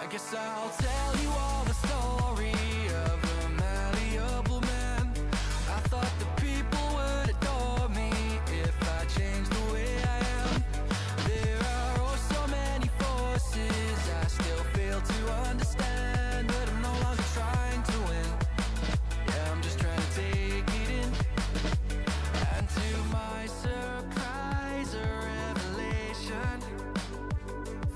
guess I'll tell you all the story of a malleable man. I thought the people would adore me if I changed the way I am. There are oh so many forces I still fail to understand, but I'm no longer trying to win. Yeah, I'm just trying to take it in. And to my surprise or revelation,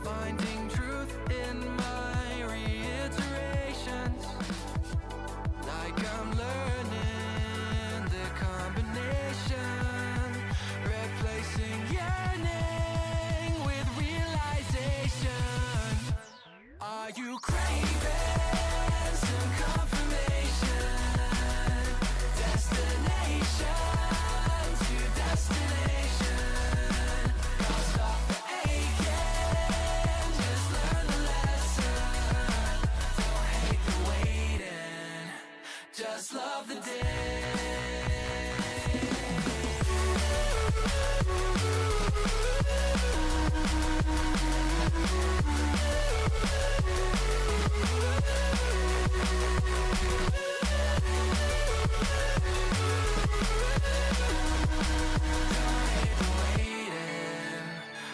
finding truth in my reiterations, like I'm learning the combination, replacing yearning with realization. Are you craving some confirmation? Destination to destination. I'll stop the aching, just learn the lesson. Don't hate the waiting, just love the day.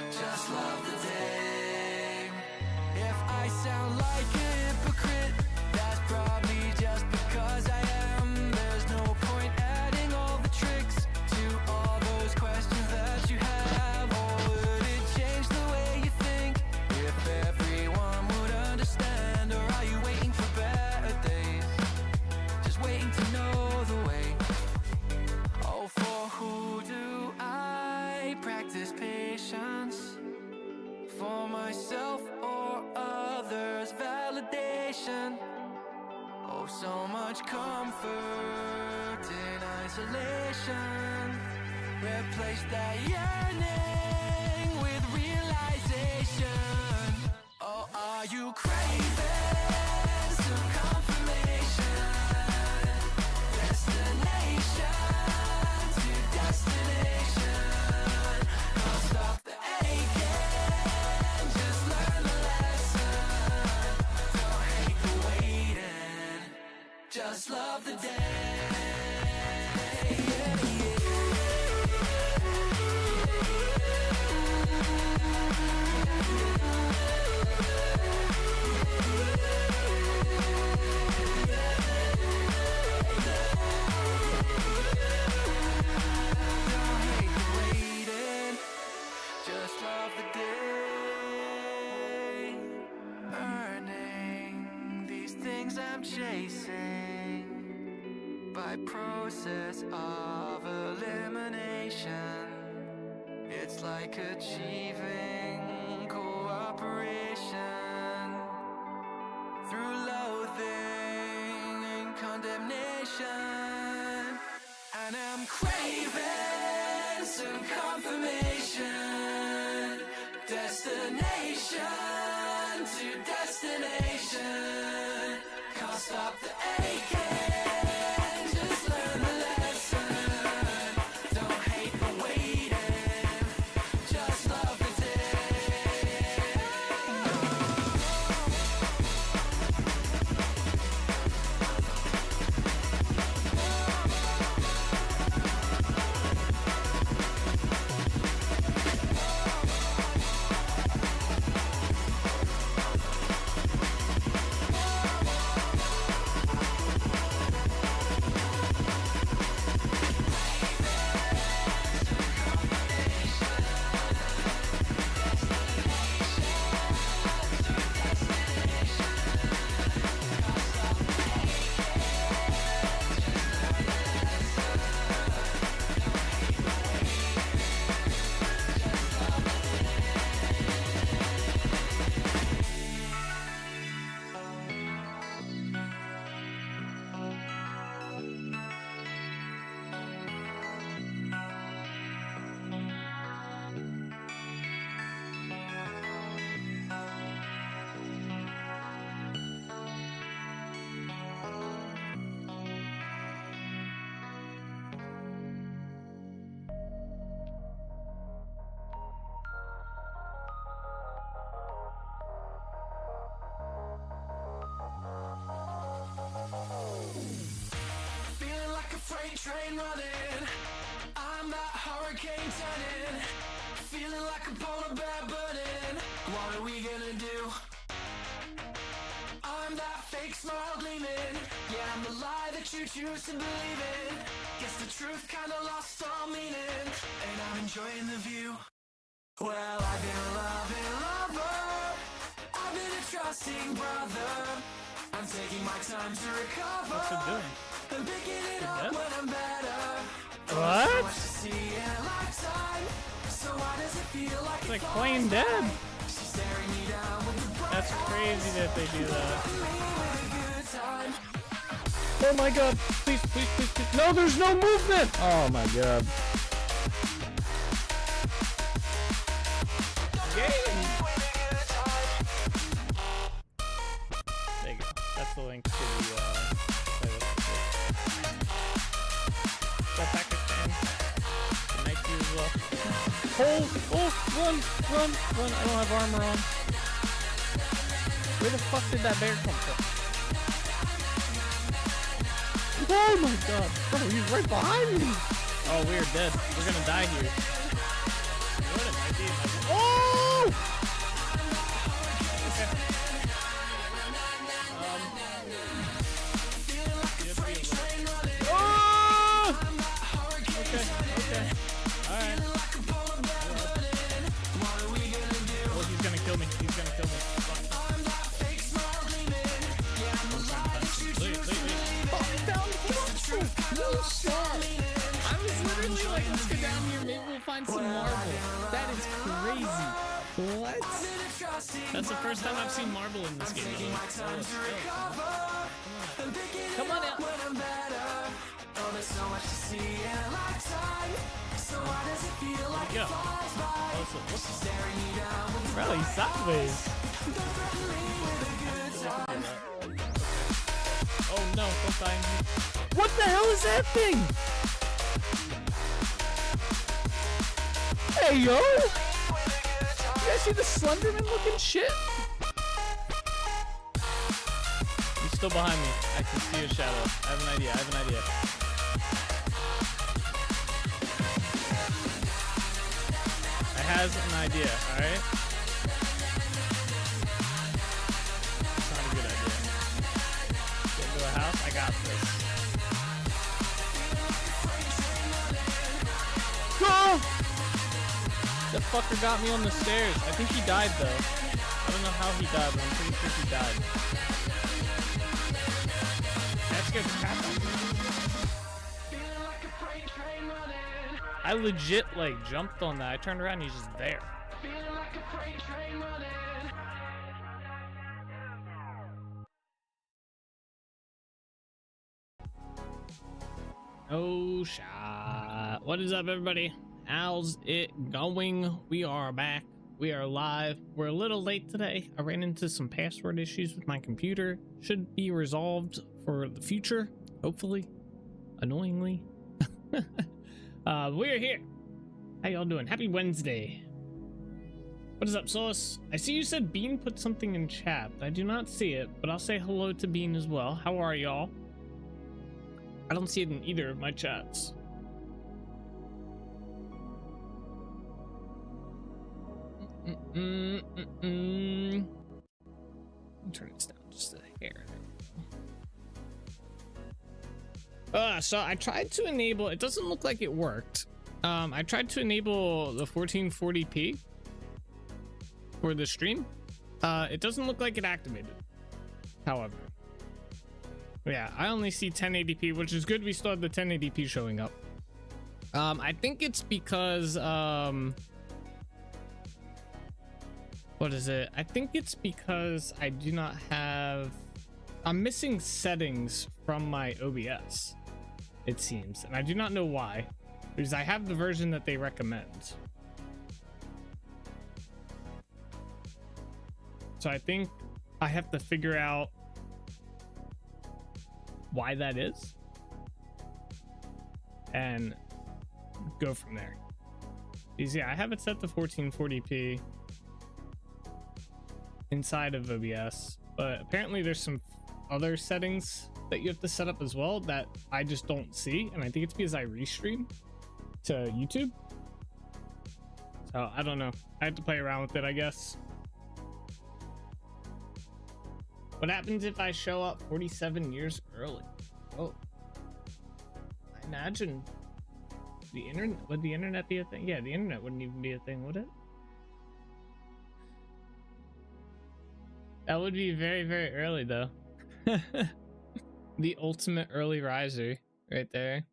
Just love the day. If I sound like a hypocrite, that's probably just because I am. There's no point adding all the tricks to all those questions that you have. Or would it change the way you think if everyone would understand? Or are you waiting for better days, just waiting to know the way? Oh, for who do I practice patience? For myself or others' validation? Oh, so much comfort in isolation. Replace that yearning with realization. Oh, are you craving some confirmation? Destination to destination. I'll stop the aching, just learn the lesson. Don't hate the waiting, just love the day. Don't hate the waiting, just love the day. Earning these things I'm chasing by process of elimination. It's like achieving cooperation through loathing and condemnation. And I'm craving some confirmation. Destination to destination. Can't stop the aching, just learn the lesson. Don't hate the waiting, just love the day. train running. I'm that hurricane turning, feeling like a polar bear burning. What are we gonna do? I'm that fake smile gleaming. Yeah, I'm the lie that you choose to believe in. Guess the truth kinda lost all meaning, and I'm enjoying the view. Well, I've been a loving lover, I've been a trusting brother. I'm taking my time to recover. What's it doing? I'm picking it up when I'm better. What? So much to see in a lifetime. So why does it feel like It's like plain dead. She's staring me down with the bright That's crazy that they do that. good time. Oh my god. Please, please, please, please. No, there's no movement. Oh my god. Game. There you go. That's the link to the playlist. That Pakistan. The night view as well. Oh, run. I don't have armor on. Where the fuck did that bear come from? Oh my god. Bro, he's right behind me. Oh, we're dead. We're gonna die here. You know what it might be? It might be. Oh! Okay. Oh! Okay. Alright. Oh, he's gonna kill me. No shit. I was literally like, let's go down here, maybe we'll find some marble. That is crazy. What? That's the first time I've seen marble in this game. Come on out. Yeah. Really sideways. Oh no, don't die. What the hell is that thing? Hey yo! You guys see the Slenderman looking shit? He's still behind me. I can see his shadow. I have an idea. I has an idea, alright? It's not a good idea. Get into a house? I got this. Go! That fucker got me on the stairs. I think he died though. I don't know how he died, but I'm pretty sure he died. That scared the crap out of me. I legit like jumped on that. I turned around and he's just there. Oh shot. What is up everybody? How's it going? We are back. We are live. We're a little late today. I ran into some password issues with my computer. Should be resolved for the future, hopefully. Annoyingly. We're here. How y'all doing? Happy Wednesday. What is up, Sauce? I see you said Bean put something in chat. I do not see it, but I'll say hello to Bean as well. How are y'all? I don't see it in either of my chats. Let me turn this down just a hair. So I tried to enable, it doesn't look like it worked. I tried to enable the 1440p for the stream. It doesn't look like it activated, however. Yeah, I only see 1080p, which is good. We still have the 1080p showing up. I think it's because, what is it? I think it's because I do not have, I'm missing settings from my OBS, it seems. And I do not know why, because I have the version that they recommend. So I think I have to figure out why that is and go from there. Because yeah, I have it set to 1440p inside of OBS, but apparently there's some other settings that you have to set up as well that I just don't see, and I think it's because I restream to YouTube. So I don't know. I have to play around with it, I guess. What happens if I show up 47 years early? Oh, I imagine the internet, would the internet be a thing? Yeah, the internet wouldn't even be a thing, would it? That would be very, very early though. The ultimate early riser right there.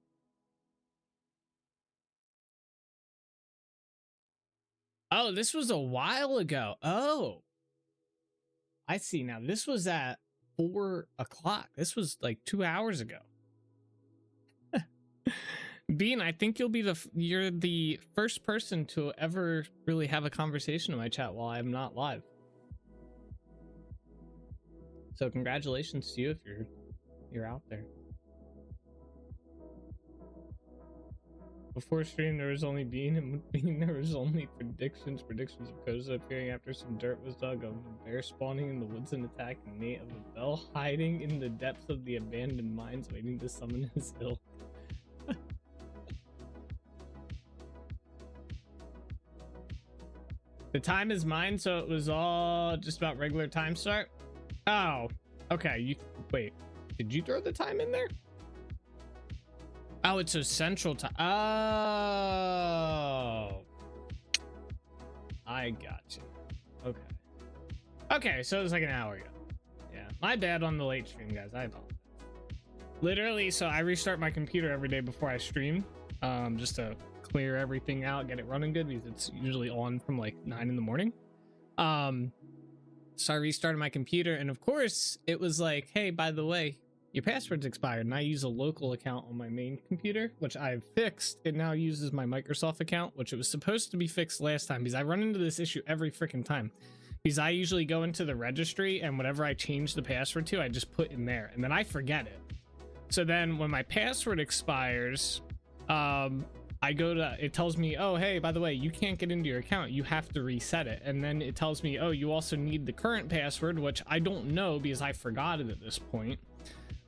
Oh, this was a while ago. Oh, I see now. This was at 4 o'clock. This was like 2 hours ago. Bean, I think you're the first person to ever really have a conversation in my chat while I'm not live. So congratulations to you if you're out there. Before stream, there was only Bean, and with Bean, there was only predictions of Koza appearing after some dirt was dug, of a bear spawning in the woods and attacking Nate, of a bell hiding in the depths of the abandoned mines waiting to summon his ilk. The time is mine, so it was all just about regular time start. Oh, okay. Wait, did you throw the time in there? Oh, it's a central time. Oh, I got you. Okay. Okay, so it was like an hour ago. Yeah, my bad on the late stream, guys. I apologize. Literally, so I restart my computer every day before I stream, just to clear everything out, get it running good, because it's usually on from like 9 in the morning. So I restarted my computer, and of course it was like, hey, by the way, your password's expired. And I use a local account on my main computer, which I've fixed. It now uses my Microsoft account, which it was supposed to be fixed last time, because I run into this issue every freaking time, because I usually go into the registry, and whatever I change the password to, I just put in there, and then I forget it. So then when my password expires, I go to, it tells me, oh, hey, by the way, you can't get into your account. You have to reset it. And then it tells me, oh, you also need the current password, which I don't know because I forgot it at this point.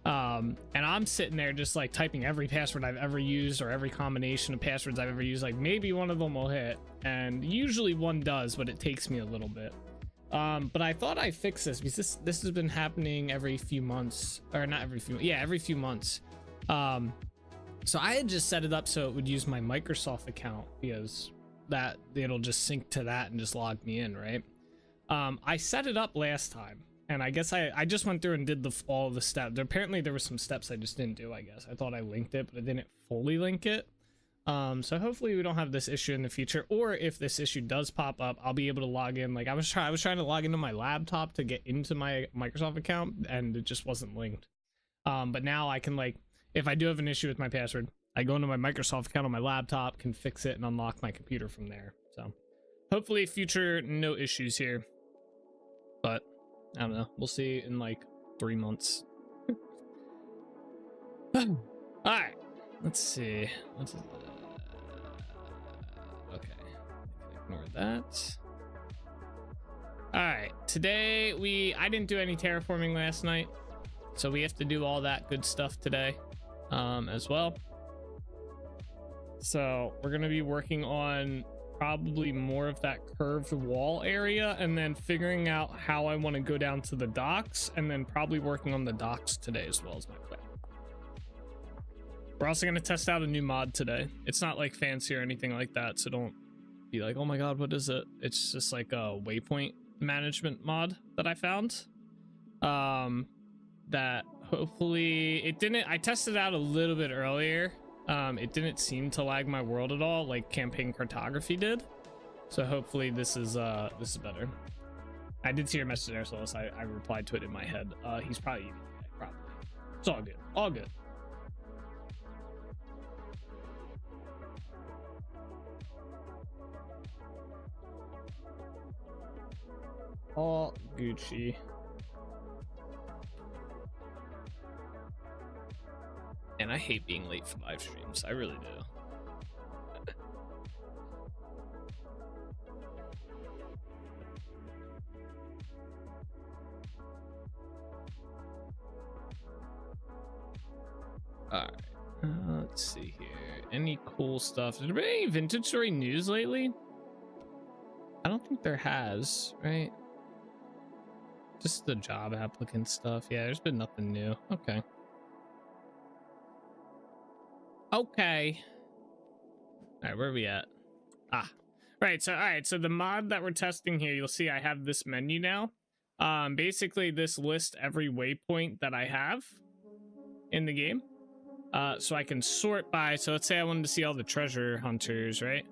And I'm sitting there just like typing every password I've ever used, or every combination of passwords I've ever used. Like maybe one of them will hit, and usually one does, but it takes me a little bit. But I thought I fixed this because this has been happening every few months, or not every few, yeah, every few months. So I had just set it up so it would use my Microsoft account, because that it'll just sync to that and just log me in, right? I set it up last time, and I guess I just went through and did all the steps. Apparently there were some steps I just didn't do, I guess. I thought I linked it, but I didn't fully link it. So hopefully we don't have this issue in the future, or if this issue does pop up, I'll be able to log in. Like I was trying to log into my laptop to get into my Microsoft account, and it just wasn't linked. But now I can, like, if I do have an issue with my password, I go into my Microsoft account on my laptop, can fix it, and unlock my computer from there. So hopefully future no issues here, but I don't know, we'll see in like 3 months. All right, let's see. What's okay, ignore that. All right, today I didn't do any terraforming last night, so we have to do all that good stuff today as well. So we're going to be working on probably more of that curved wall area, and then figuring out how I want to go down to the docks, and then probably working on the docks today as well as my plan. We're also going to test out a new mod today. It's not like fancy or anything like that, so don't be like, oh my god, what is it? It's just like a waypoint management mod that I found. That hopefully I tested it out a little bit earlier. It didn't seem to lag my world at all like campaign cartography did, so hopefully this is better. I did see your message there, so I replied to it in my head. He's probably eating it, probably. It's all good, all good. All Gucci. And I hate being late for live streams. I really do. Let's see here. Any cool stuff? Has there been any Vintage Story news lately? I don't think there has, right? Just the job applicant stuff. Yeah, there's been nothing new. Okay. Okay. All right, where are we at? Ah, right. So, all right. So the mod that we're testing here, you'll see I have this menu now. Basically this lists every waypoint that I have in the game. So I can sort by, so let's say I wanted to see all the treasure hunters, right?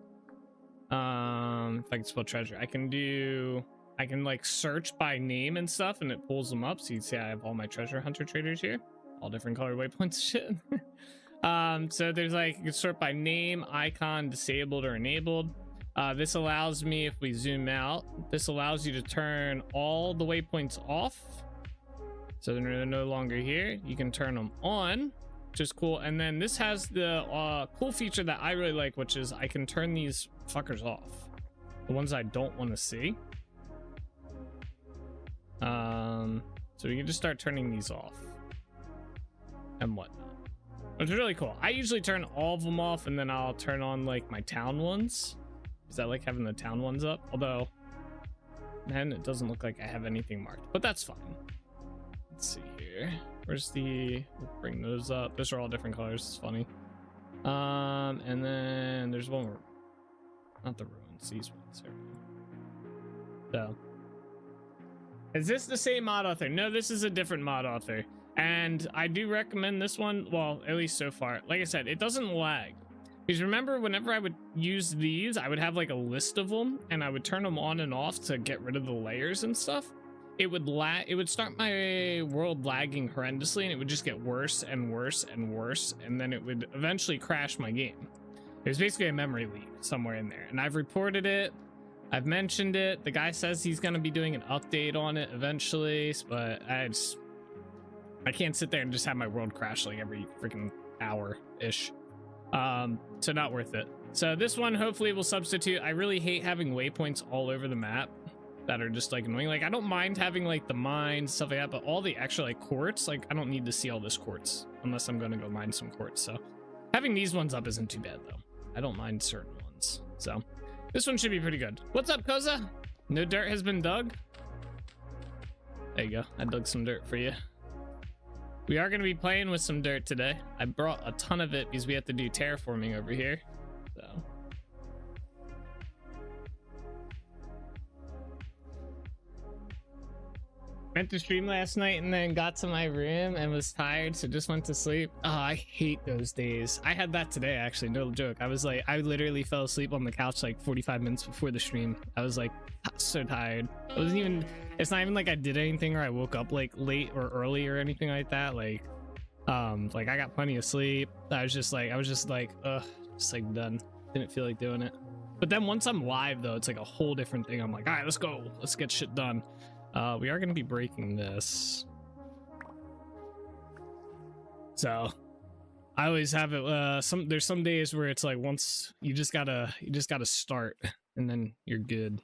If I can spell treasure, I can like search by name and stuff, and it pulls them up. So you can see I have all my treasure hunter traders here, all different color waypoints. Shit. So there's like, you can sort by name, icon, disabled or enabled. This allows me, if we zoom out, this allows you to turn all the waypoints off. So they're no longer here. You can turn them on, which is cool. And then this has the cool feature that I really like, which is I can turn these fuckers off, the ones I don't want to see. So we can just start turning these off and whatnot, which is really cool. I usually turn all of them off, and then I'll turn on like my town ones, because I like having the town ones up. Although, man, it doesn't look like I have anything marked, but that's fine. Let's see here. Where's the, we'll bring those up. Those are all different colors. It's funny. And then there's one more, not the ruins, these ones. So, is this the same mod author? No, this is a different mod author. And I do recommend this one. Well, at least so far. Like I said, it doesn't lag. Because remember, whenever I would use these, I would have like a list of them, and I would turn them on and off to get rid of the layers and stuff. It would start my world lagging horrendously, and it would just get worse and worse and worse, and then it would eventually crash my game. It was basically a memory leak somewhere in there, and I've reported it. I've mentioned it. The guy says he's going to be doing an update on it eventually, but I can't sit there and just have my world crash like every freaking hour-ish. So not worth it. So this one hopefully will substitute. I really hate having waypoints all over the map that are just like annoying. Like, I don't mind having like the mines, stuff like that, but all the extra like quartz, like I don't need to see all this quartz unless I'm going to go mine some quartz. So having these ones up isn't too bad though. I don't mind certain ones. So this one should be pretty good. What's up, Koza? No dirt has been dug. There you go. I dug some dirt for you. We are going to be playing with some dirt today. I brought a ton of it because we have to do terraforming over here. So went to stream last night and then got to my room and was tired, so just went to sleep. Oh, I hate those days. I had that today, actually, no joke. I was like, I literally fell asleep on the couch like 45 minutes before the stream. I was like so tired. It wasn't even, it's not even like I did anything or I woke up like late or early or anything like that. Like I got plenty of sleep. I was just like ugh, just like done. Didn't feel like doing it. But then once I'm live though, it's like a whole different thing. I'm like, all right, let's go, let's get shit done. We are going to be breaking this. So I always have it. There's some days where it's like once you just gotta start and then you're good.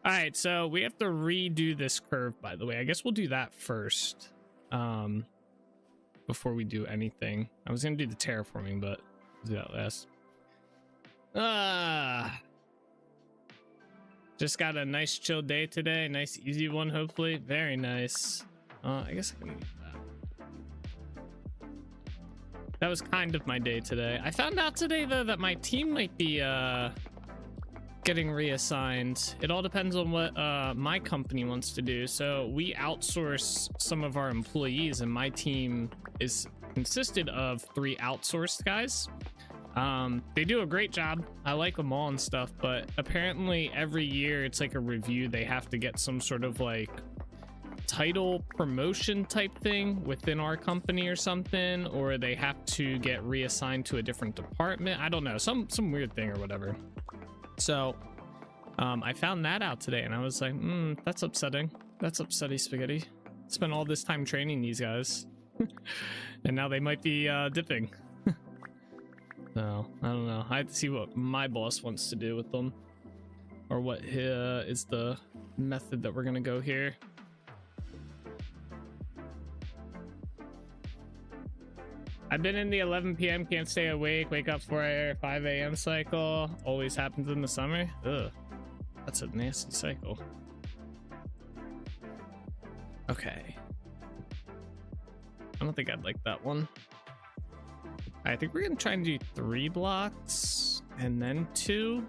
All right. So we have to redo this curve, by the way. I guess we'll do that first. Before we do anything. I was going to do the terraforming, but I'll do that last. Just got a nice chill day today. Nice easy one, hopefully. Very nice. I guess I can leave that. That was kind of my day today. I found out today though that my team might be getting reassigned. It all depends on what my company wants to do. So we outsource some of our employees, and my team is consisted of 3 outsourced guys. They do a great job. I like them all and stuff, but apparently every year it's like a review. They have to get some sort of like title promotion type thing within our company or something, or they have to get reassigned to a different department. I don't know, some weird thing or whatever. So I found that out today and I was like, that's upsetting. That's upsetty spaghetti. Spent all this time training these guys and now they might be dipping. So I don't know. I have to see what my boss wants to do with them, or what is the method that we're gonna go here. I've been in the 11 p.m. can't stay awake, wake up for 5 a.m. cycle. Always happens in the summer. Ugh, that's a nasty cycle. Okay. I don't think I'd like that one. I think we're gonna try and do 3 blocks and then 2.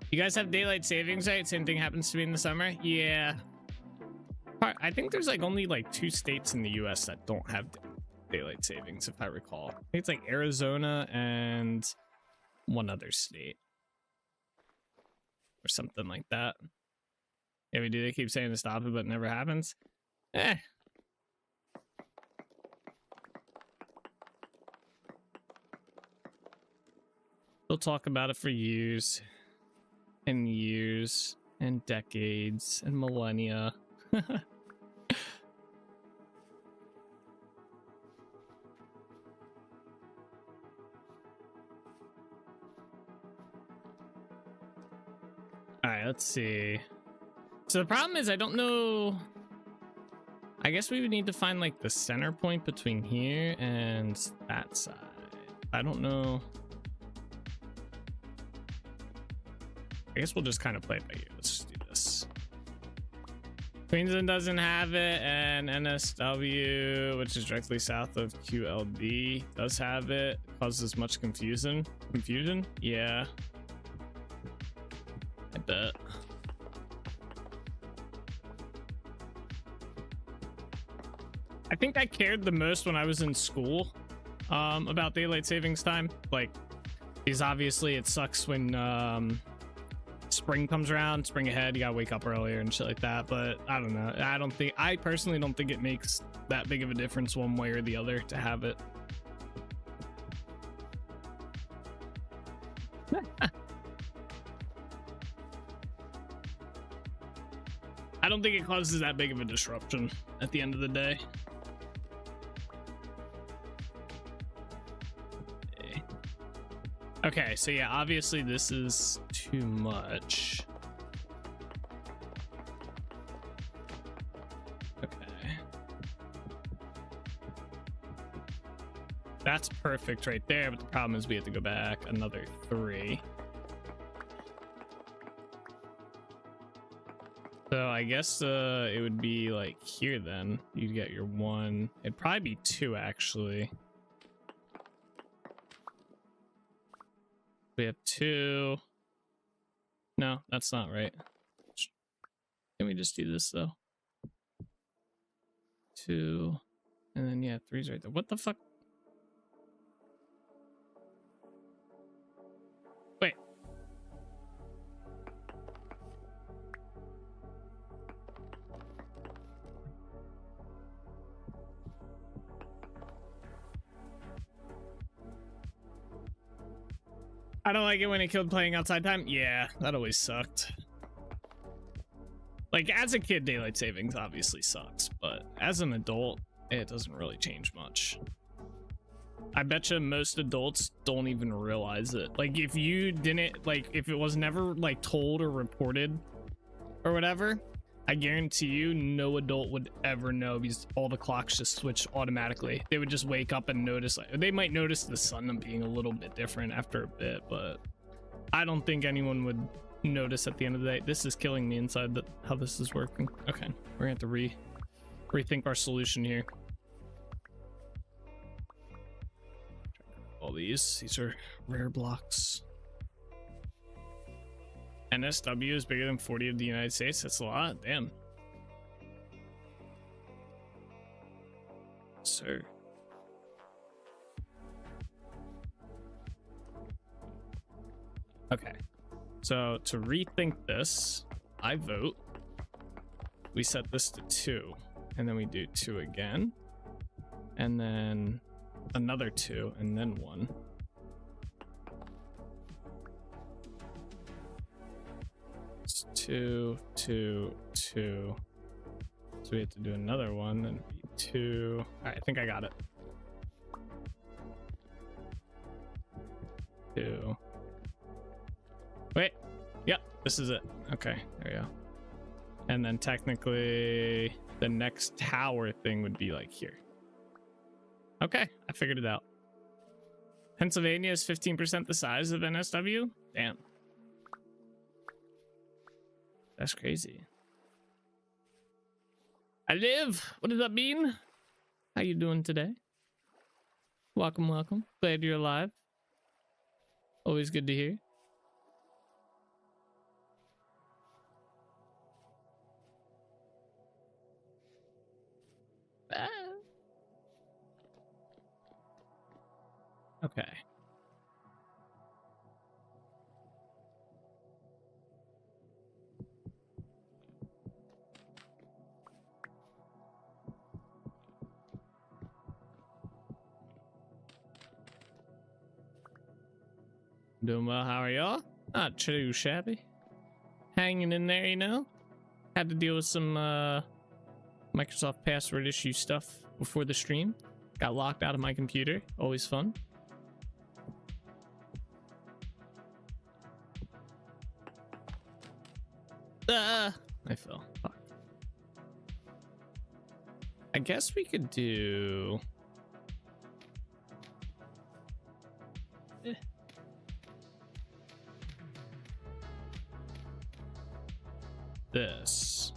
You guys have daylight savings, right? Same thing happens to me in the summer. Yeah. I think there's like only like 2 states in the US that don't have daylight savings, if I recall. I think it's like Arizona and one other state. Or something like that. Yeah, we do. They keep saying to stop it, but it never happens. Eh. They'll talk about it for years. And years and decades and millennia. All right, let's see. So the problem is I don't know. I guess we would need to find like the center point between here and that side. I don't know. I guess we'll just kind of play it by ear. Let's just do this. Queensland doesn't have it, and NSW, which is directly south of QLD, does have it. Causes much confusion. Yeah. I bet. I think I cared the most when I was in school about daylight savings time. Like, because obviously it sucks when spring comes around, spring ahead, you gotta wake up earlier and shit like that. But I don't know. I personally don't think it makes that big of a difference one way or the other to have it. I don't think it causes that big of a disruption at the end of the day. Okay, so yeah, obviously this is too much. Okay. That's perfect right there, but the problem is we have to go back another 3. So I guess it would be like here then. You'd get your 1. It'd probably be 2 actually. We have 2. No, that's not right. Can we just do this though? 2. And then yeah, 3's right there. What the fuck? Wait. I don't like it when it killed playing outside time. Yeah, that always sucked. Like, as a kid, daylight savings obviously sucks, but as an adult, it doesn't really change much. I bet you most adults don't even realize it. Like, if you didn't, like, if it was never, like, told or reported or whatever, I guarantee you no adult would ever know because all the clocks just switch automatically. They would just wake up and notice, like, they might notice the sun being a little bit different after a bit, but I don't think anyone would notice at the end of the day. This is killing me inside how this is working. Okay, we're gonna have to rethink our solution here. All these are rare blocks. NSW is bigger than 40 of the United States. That's a lot. Damn. Sir. Okay. So to rethink this, I vote we set this to 2, and then we do 2 again, and then another 2, and then 1. It's 2, 2, 2. So we have to do another one and 2. All right, I think I got it. 2. Wait. Yep, this is it. Okay, there you go. And then technically the next tower thing would be like here. Okay, I figured it out. Pennsylvania is 15% the size of NSW? Damn. That's crazy. I live. What does that mean? How you doing today? Welcome, welcome. Glad you're alive. Always good to hear. Ah. Okay. Doing well. How are y'all? Not too shabby. Hanging in there, you know. Had to deal with some Microsoft password issue stuff before the stream. Got locked out of my computer. Always fun. I fell. Fuck. I guess we could do... this.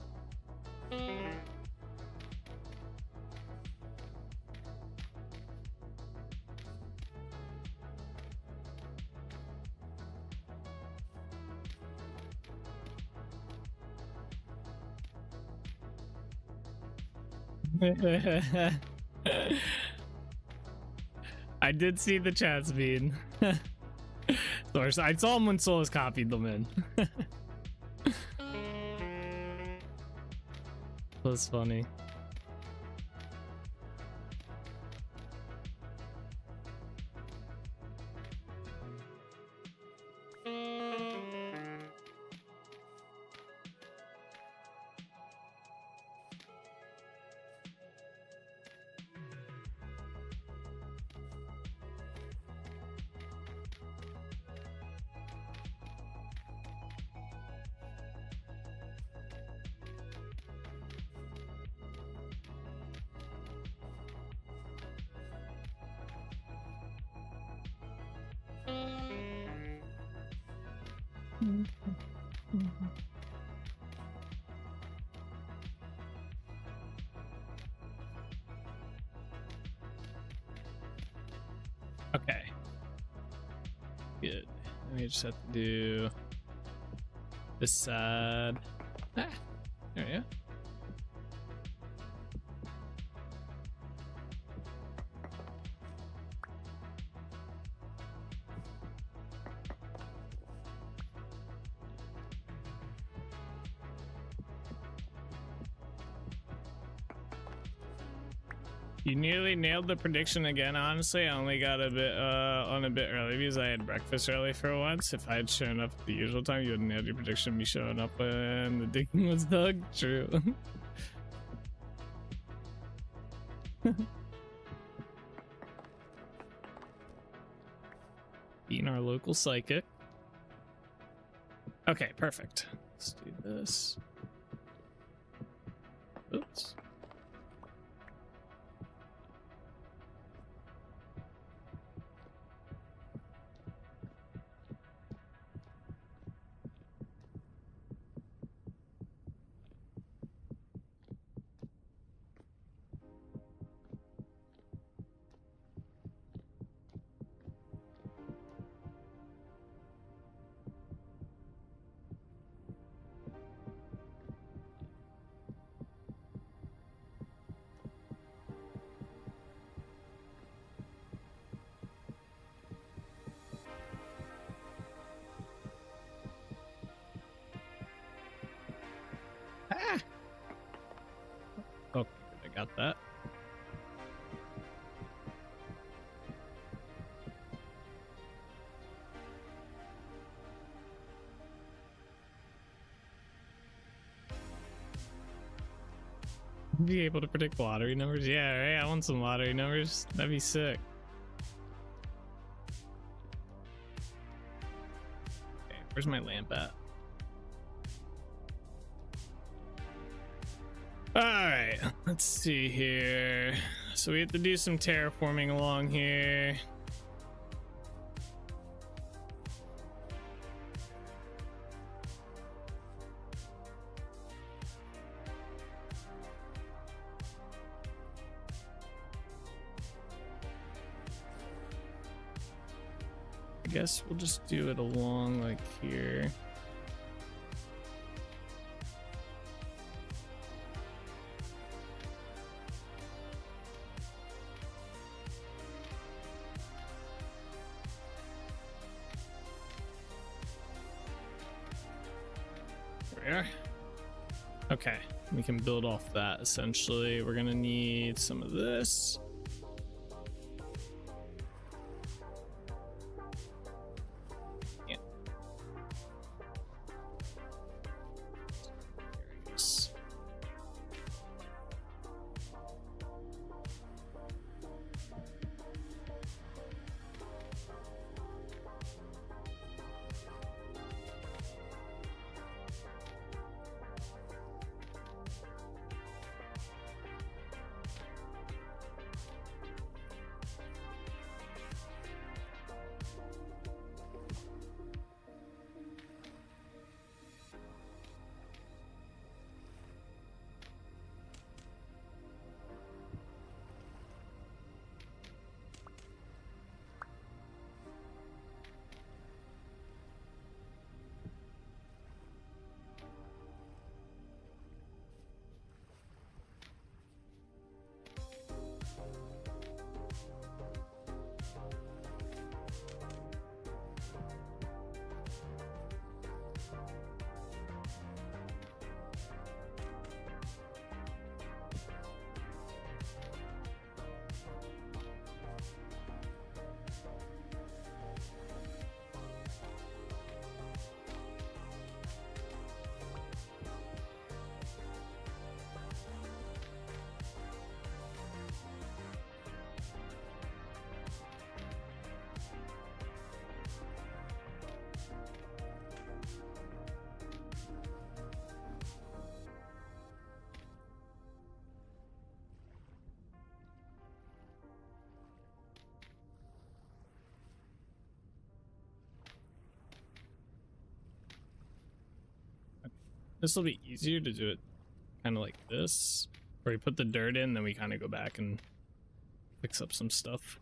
I did see the chat speed. I saw him when Solus copied them in. That's funny. Okay. Good. We just have to do this side. Ah, there we go. You nearly nailed the prediction again. Honestly, I only got a bit on a bit early because I had breakfast early for once. If I had shown up at the usual time, you would have nailed your prediction of me showing up when the digging was dug. True. Being our local psychic. Okay, perfect. Let's do this. Oops. Ah! Okay, I got that. Be able to predict lottery numbers? Yeah, right. I want some lottery numbers. That'd be sick. Okay, where's my lamp at? All right, let's see here. So we have to do some terraforming along here. I guess we'll just do it along like here. There. Okay, we can build off that essentially. We're gonna need some of this. This will be easier to do it kind of like this, where we put the dirt in, then we kind of go back and fix up some stuff.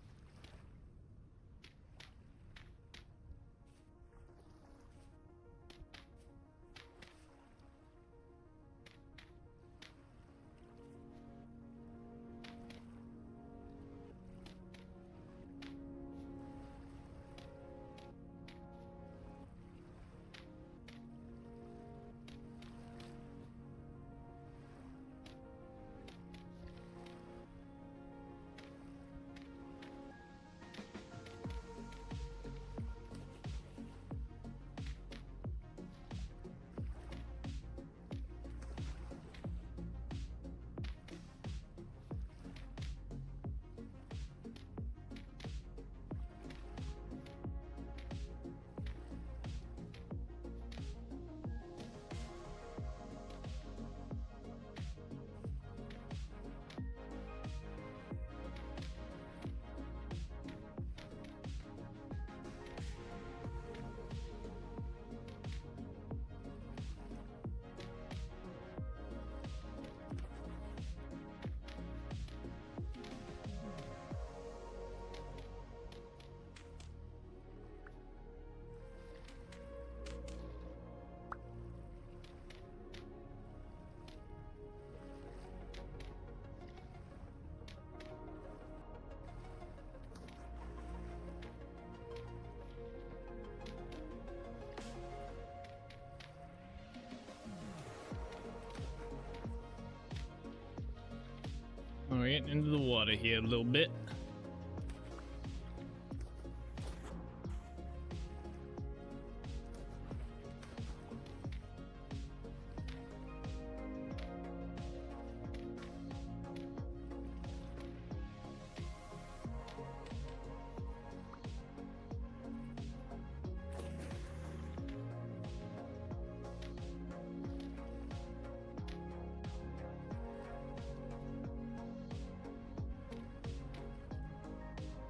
Oh, we're getting into the water here a little bit.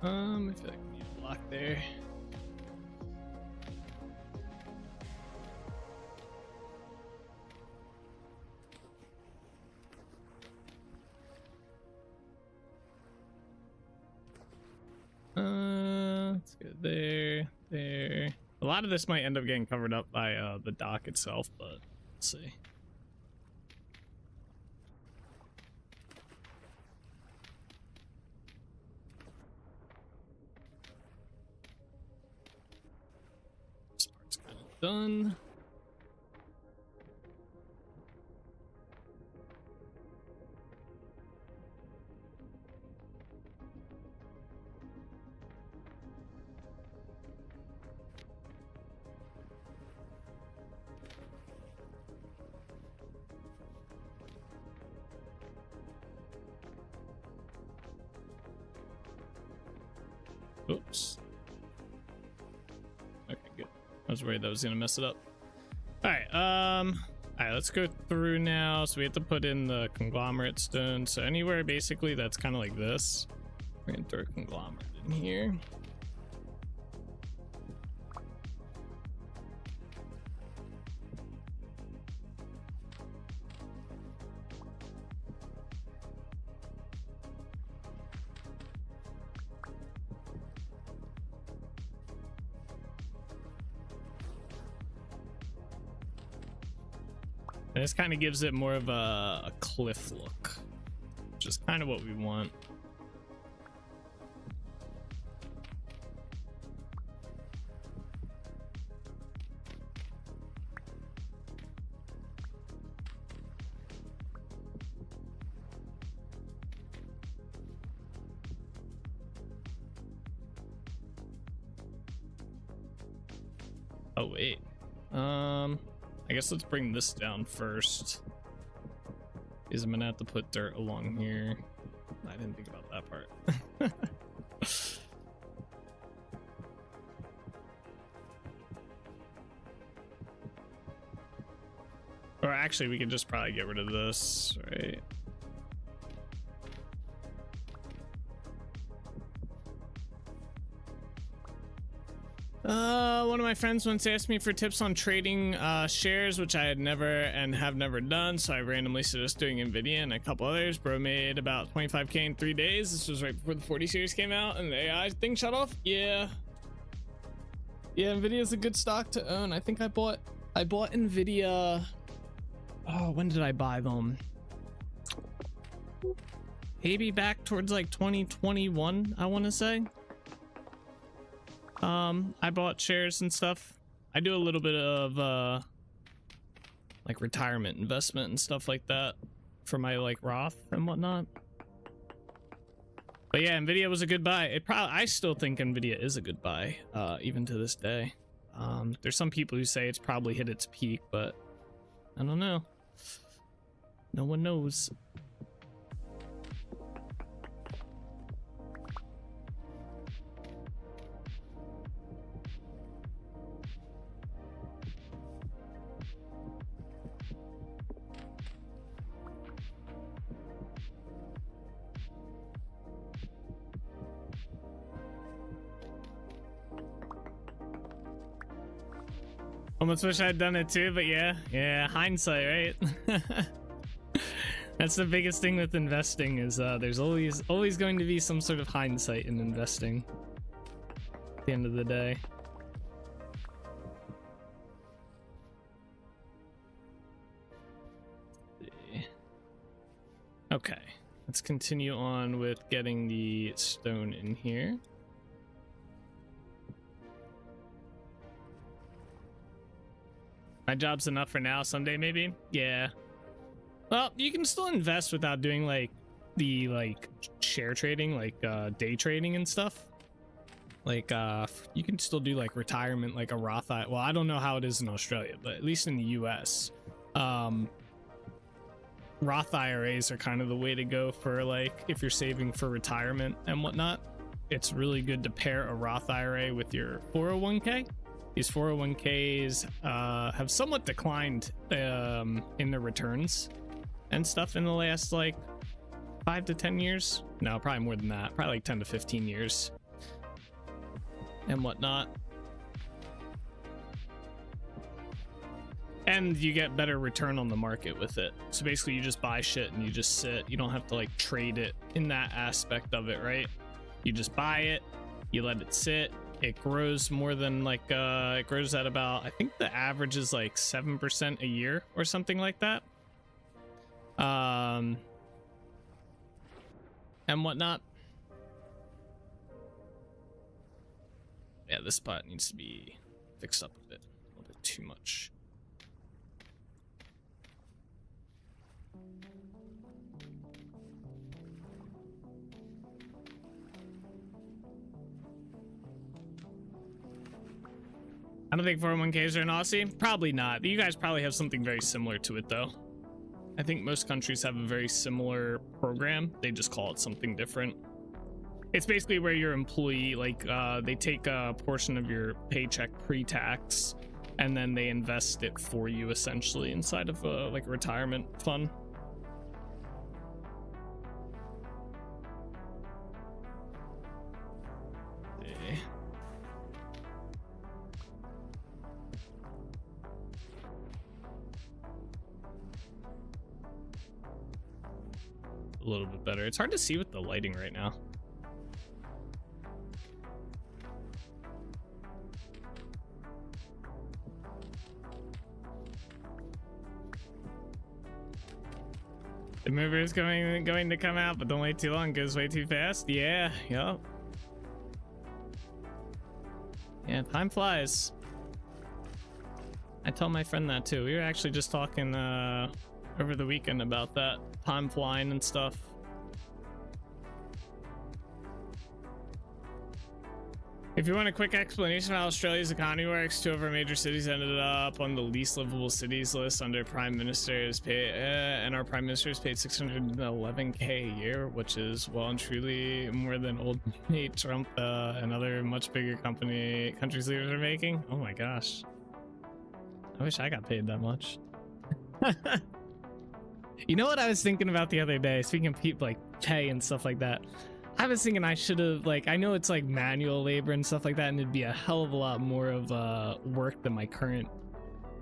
I feel like we need a block there. Let's go there, there. A lot of this might end up getting covered up by the dock itself, but let's see. This part's kind of done. Oops. Okay, good. I was worried that was gonna mess it up. Alright, let's go through now. So we have to put in the conglomerate stone. So anywhere basically that's kind of like this, we're gonna throw a conglomerate in here. And this kind of gives it more of a cliff look, which is kind of what we want. Oh, wait. I guess let's bring this down first, because I'm gonna have to put dirt along here. I didn't think about that part. Or actually, we could just probably get rid of this, right? One of my friends once asked me for tips on trading shares, which I had never and have never done, so I randomly suggested doing Nvidia and a couple others. Bro made about 25k in 3 days. This was right before the 40 series came out and the AI thing shut off. Yeah, Nvidia is a good stock to own. I think I bought Nvidia. Oh, when did I buy them? Maybe back towards like 2021, I want to say. I bought shares and stuff. I do a little bit of like retirement investment and stuff like that for my like Roth and whatnot. But yeah, Nvidia was a good buy. I still think Nvidia is a good buy, even to this day. There's some people who say it's probably hit its peak, but I don't know. No one knows. Almost wish I'd done it too, but yeah, hindsight, right? That's the biggest thing with investing is there's always going to be some sort of hindsight in investing at the end of the day. Okay, let's continue on with getting the stone in here. My job's enough for now, someday maybe. Yeah. Well, you can still invest without doing like the share trading, like day trading and stuff. Like you can still do like retirement, like a Roth. Well, I don't know how it is in Australia, but at least in the US, Roth IRAs are kind of the way to go for like if you're saving for retirement and whatnot. It's really good to pair a Roth IRA with your 401k. These 401ks have somewhat declined in their returns and stuff in the last like 5 to 10 years. No, probably more than that. Probably like 10 to 15 years. and whatnot. And you get better return on the market with it. So basically you just buy shit and you just sit. You don't have to like trade it in that aspect of it, right? You just buy it, you let it sit. It grows more than like, it grows at about, I think the average is like 7% a year or something like that. And whatnot. Yeah, this spot needs to be fixed up a little bit too much. I don't think 401ks are in Aussie. Probably not. You guys probably have something very similar to it, though. I think most countries have a very similar program. They just call it something different. It's basically where your employee, like, they take a portion of your paycheck pre-tax, and then they invest it for you, essentially, inside of like a retirement fund. A little bit better. It's hard to see with the lighting right now. The movie is going to come out, but don't wait too long. It goes way too fast. Yeah, yup. Yeah, time flies. I tell my friend that too. We were actually just talking over the weekend about that. Time flying and stuff. If you want a quick explanation of how Australia's economy works, 2 of our major cities ended up on the least livable cities list under Prime Minister's pay, and our Prime Minister's paid $611K a year, which is well and truly more than old mate Trump and other much bigger countries' leaders are making. Oh my gosh. I wish I got paid that much. You know what I was thinking about the other day, speaking of people like pay and stuff like that, I was thinking I should have, like, I know it's like manual labor and stuff like that, and it'd be a hell of a lot more of work than my current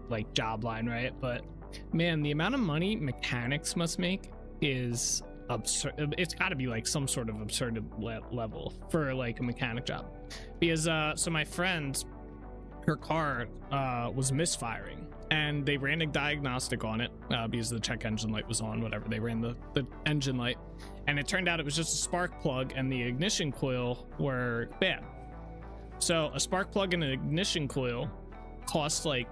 like job line, right? But man, the amount of money mechanics must make is absurd. It's got to be like some sort of absurd level for like a mechanic job, because so my friend, her car was misfiring, and they ran a diagnostic on it because the check engine light was on, whatever. They ran the engine light, and it turned out it was just a spark plug and the ignition coil were bad. So a spark plug and an ignition coil cost like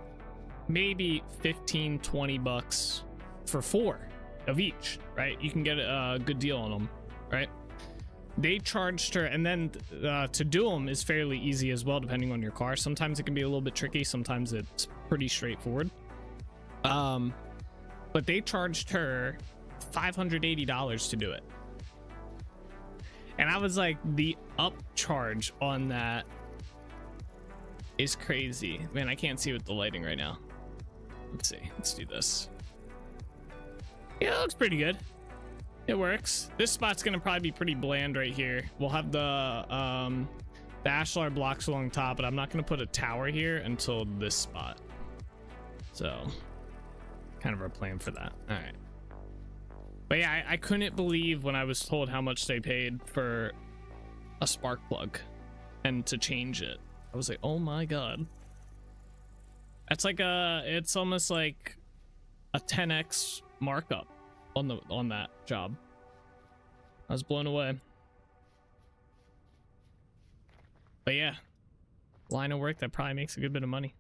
maybe 15-20 bucks for 4 of each, right? You can get a good deal on them, right? They charged her, and then to do them is fairly easy as well, depending on your car. Sometimes it can be a little bit tricky, sometimes it's pretty straightforward. But they charged her $580 to do it. And I was like, the upcharge on that is crazy. Man, I can't see with the lighting right now. Let's see, let's do this. Yeah, it looks pretty good. It works. This spot's gonna probably be pretty bland right here. We'll have the ashlar blocks along top, but I'm not gonna put a tower here until this spot. So kind of our plan for that. All right. But yeah, I couldn't believe when I was told how much they paid for a spark plug and to change it. I was like, oh my god. That's like it's almost like a 10x markup on that job. I was blown away. But yeah, line of work that probably makes a good bit of money.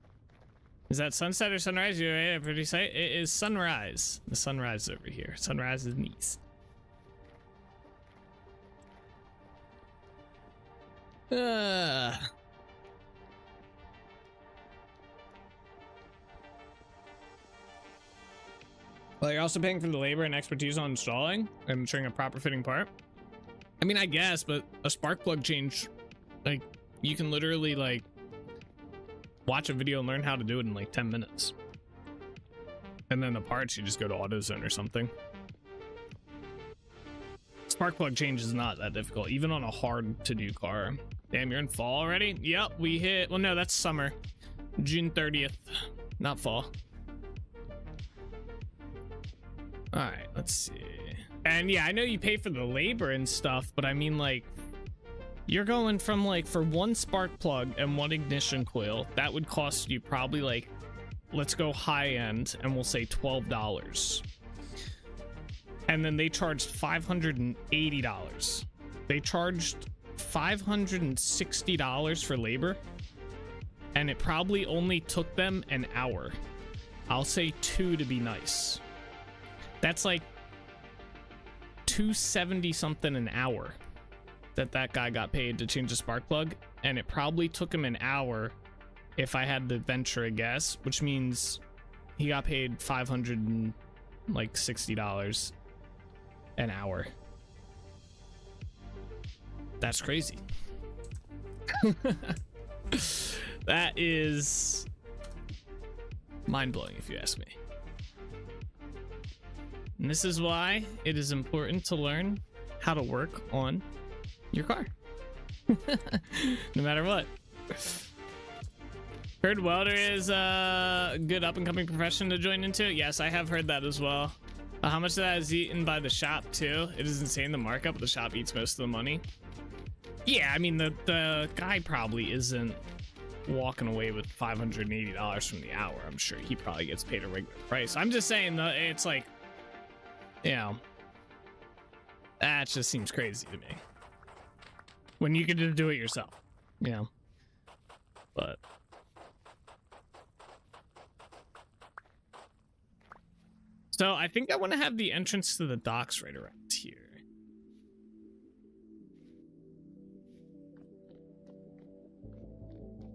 Is that sunset or sunrise? You're pretty sight. It is sunrise. The sunrise is over here. Sunrise is in the east. Well, you're also paying for the labor and expertise on installing and ensuring a proper fitting part. I mean, I guess, but a spark plug change, like, you can literally like watch a video and learn how to do it in like 10 minutes. And then the parts, you just go to AutoZone or something. Spark plug change is not that difficult, even on a hard to do car. Damn, you're in fall already? Yep, we hit... Well, no, that's summer. June 30th, not fall. All right, let's see. And yeah, I know you pay for the labor and stuff, but I mean, like, you're going from, like, for one spark plug and one ignition coil, that would cost you probably, like, let's go high end, and we'll say $12. And then they charged $580. They charged $560 for labor, and it probably only took them an hour. I'll say 2 to be nice. That's like $270 something an hour that guy got paid to change the spark plug, and it probably took him an hour if I had to venture a guess, which means he got paid $560 an hour. That's crazy. That is mind-blowing if you ask me. And this is why it is important to learn how to work on your car. No matter what. Heard welder is a good up-and-coming profession to join into. Yes, I have heard that as well. How much of that is eaten by the shop too? It is insane, the markup. The shop eats most of the money. Yeah, I mean, the guy probably isn't walking away with $580 from the hour. I'm sure he probably gets paid a regular price. I'm just saying, it's like, you know, that just seems crazy to me. When you could just do it yourself, you know. But so I think I want to have the entrance to the docks right around here.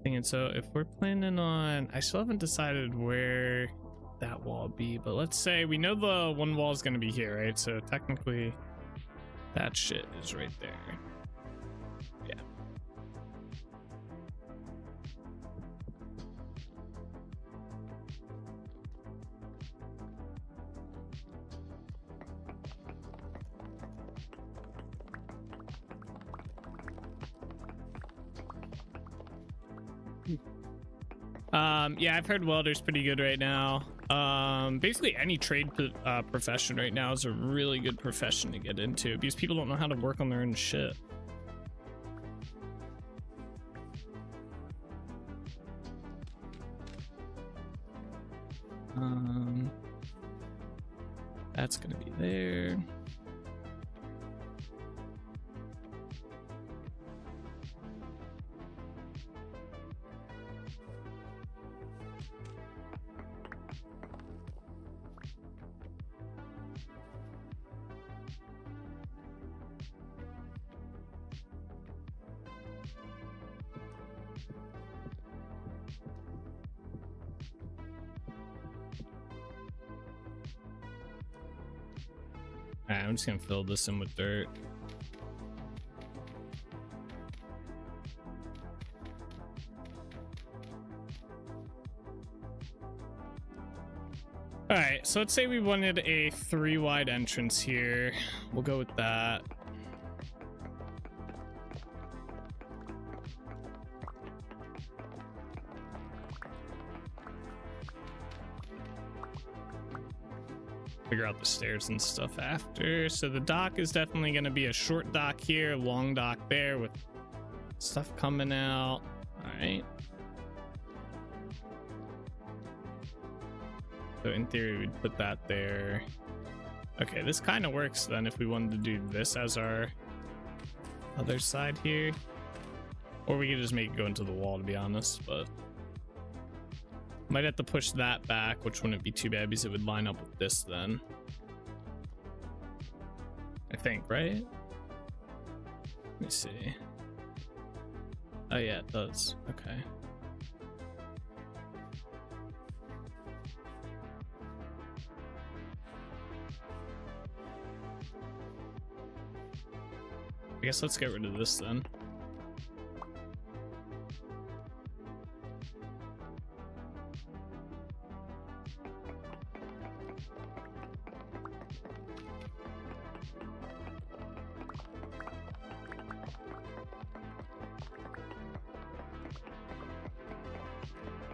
And so if we're planning on, I still haven't decided where that wall will be, but let's say we know the one wall is going to be here, right? So technically that shit is right there. Yeah. Yeah, I've heard welder's pretty good right now. Basically any trade profession right now is a really good profession to get into because people don't know how to work on their own shit. That's gonna be there. Alright, I'm just gonna fill this in with dirt. Alright, so let's say we wanted a 3 wide entrance here. We'll go with that. Figure out the stairs and stuff after. So the dock is definitely going to be a short dock here, long dock there with stuff coming out. All right. So in theory, we'd put that there. Okay, this kind of works then if we wanted to do this as our other side here. Or we could just make it go into the wall, to be honest, but might have to push that back, which wouldn't be too bad because it would line up with this then. I think, right? Let me see. Oh yeah, it does. Okay. I guess let's get rid of this then.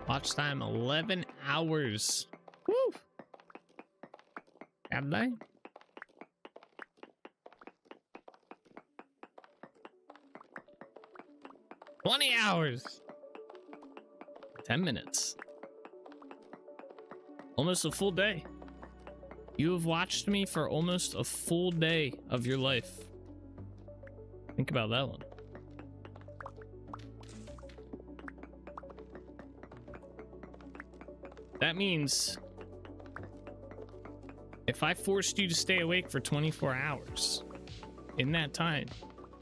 Watch time 11 hours. Woo! Have they? $20 hours. 10 minutes. Almost a full day. You have watched me for almost a full day of your life. Think about that one. That means if I forced you to stay awake for 24 hours, in that time,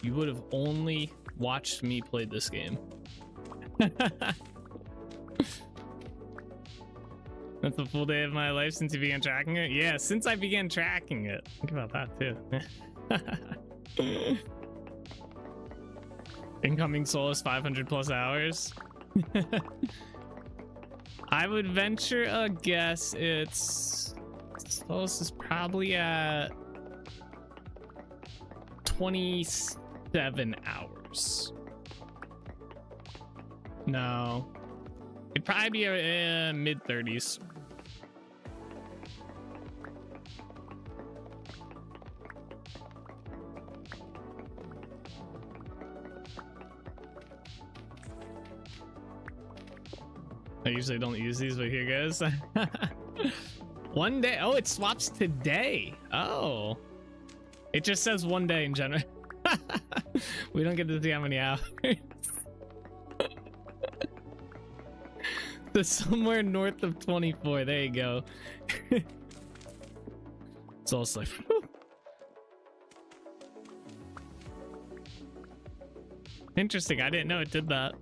you would have only watched me play this game. That's a full day of my life since you began tracking it? Yeah, since I began tracking it. Think about that too. Incoming Solus 500 plus hours. I would venture a guess it's Solus is probably at 27 hours. No, it'd probably be mid 30s. I usually don't use these, but here goes. One day. Oh, it swaps today. Oh, it just says one day in general. We don't get to see how many hours. So somewhere north of 24. There you go. It's also like, whew. Interesting. I didn't know it did that.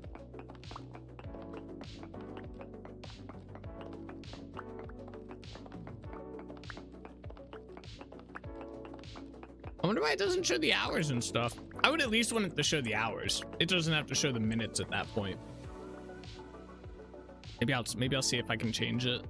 I wonder why it doesn't show the hours and stuff. I would at least want it to show the hours. It doesn't have to show the minutes at that point. Maybe I'll see if I can change it.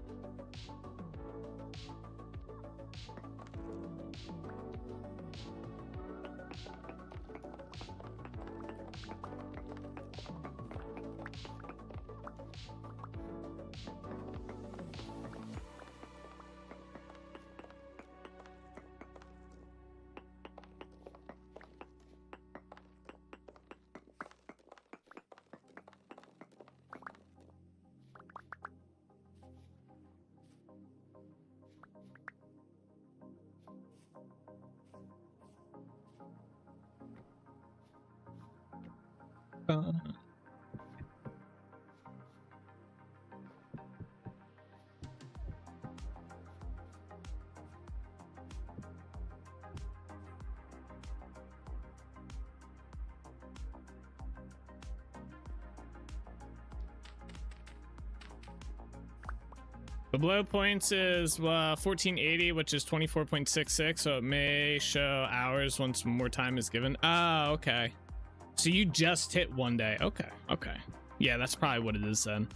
The blow points is 1480, which is 24.66, so it may show hours once more time is given. Oh, okay. So you just hit one day. Okay, okay. Yeah, that's probably what it is then.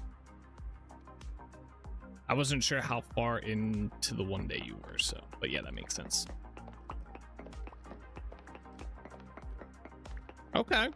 I wasn't sure how far into the one day you were, so, but yeah, that makes sense. Okay.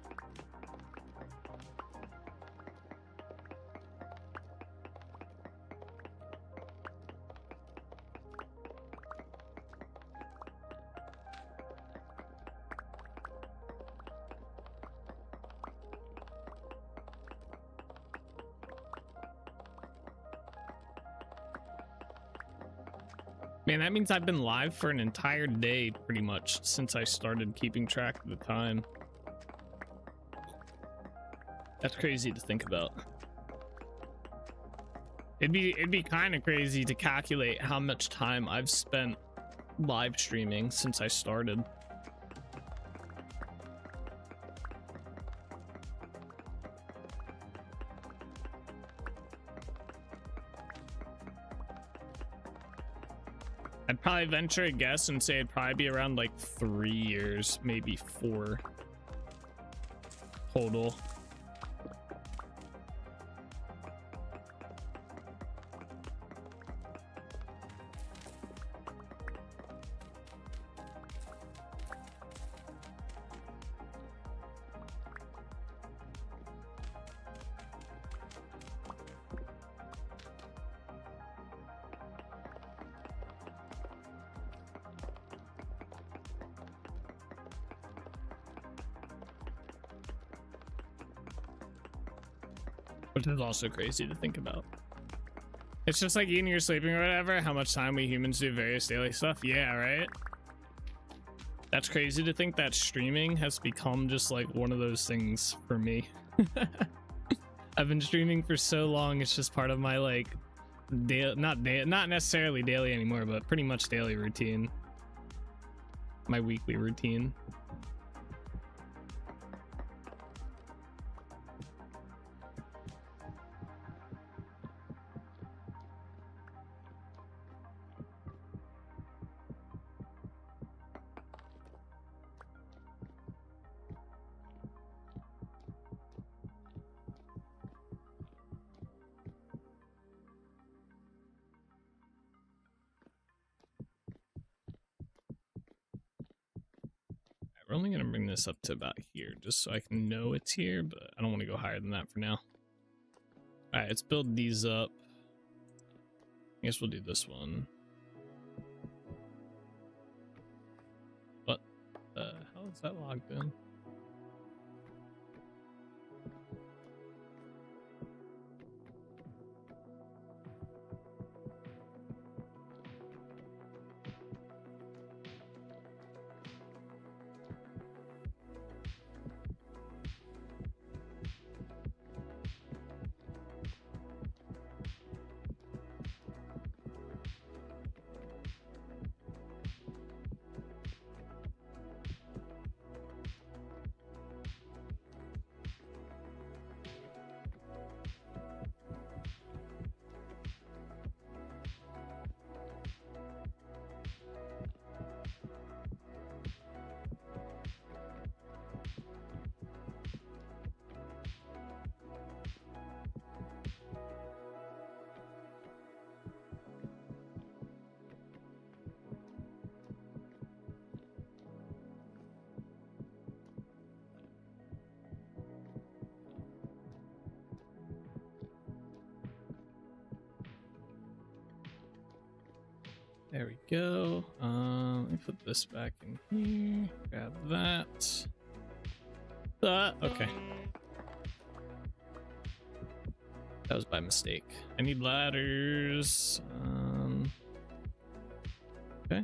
Man, that means I've been live for an entire day pretty much since I started keeping track of the time. That's crazy to think about. It'd be kind of crazy to calculate how much time I've spent live streaming since I started. I'd probably venture a guess and say it'd probably be around like 3 years, maybe 4 total. which is also crazy to think about. It's just like eating or sleeping or whatever, how much time we humans do various daily stuff. Yeah, right? That's crazy to think that streaming has become just like one of those things for me. I've been streaming for so long, it's just part of my like not necessarily daily anymore, but pretty much daily routine. My weekly routine. We're only going to bring this up to about here, just so I can know it's here, but I don't want to go higher than that for now. All right, let's build these up. I guess we'll do this one. What the hell is that logged in? There we go. Let me put this back in here. Grab that. Okay. That was by mistake. I need ladders. Okay.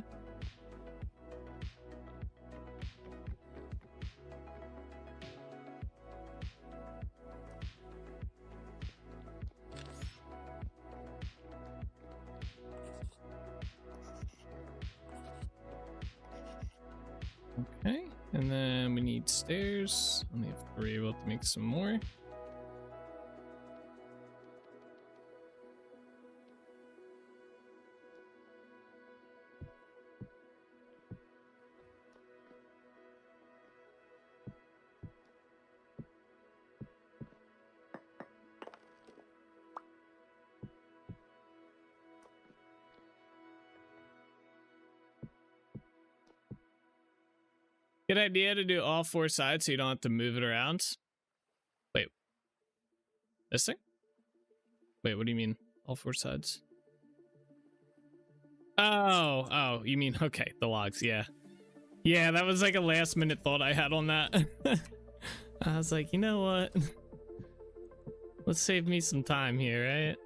Okay, and then we need stairs. Only have 3, we'll have to make some more. Good idea to do all 4 sides so you don't have to move it around. Wait. This thing? Wait, what do you mean? All 4 sides? Oh, you mean, okay, the logs, yeah. Yeah, that was like a last minute thought I had on that. I was like, you know what? Let's save me some time here, right?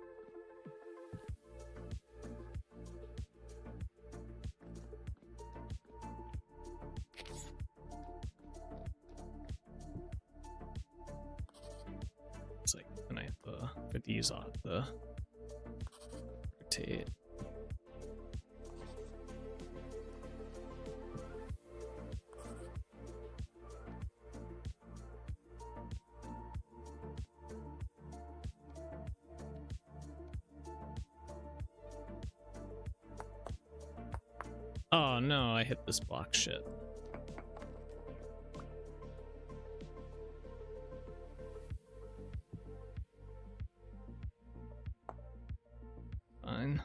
It's like, and I have to put these off the rotate. Oh no, I hit this block, shit. Fine.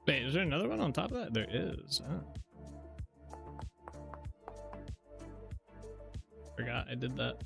Wait, is there another one on top of that? There is. Huh? Forgot I did that.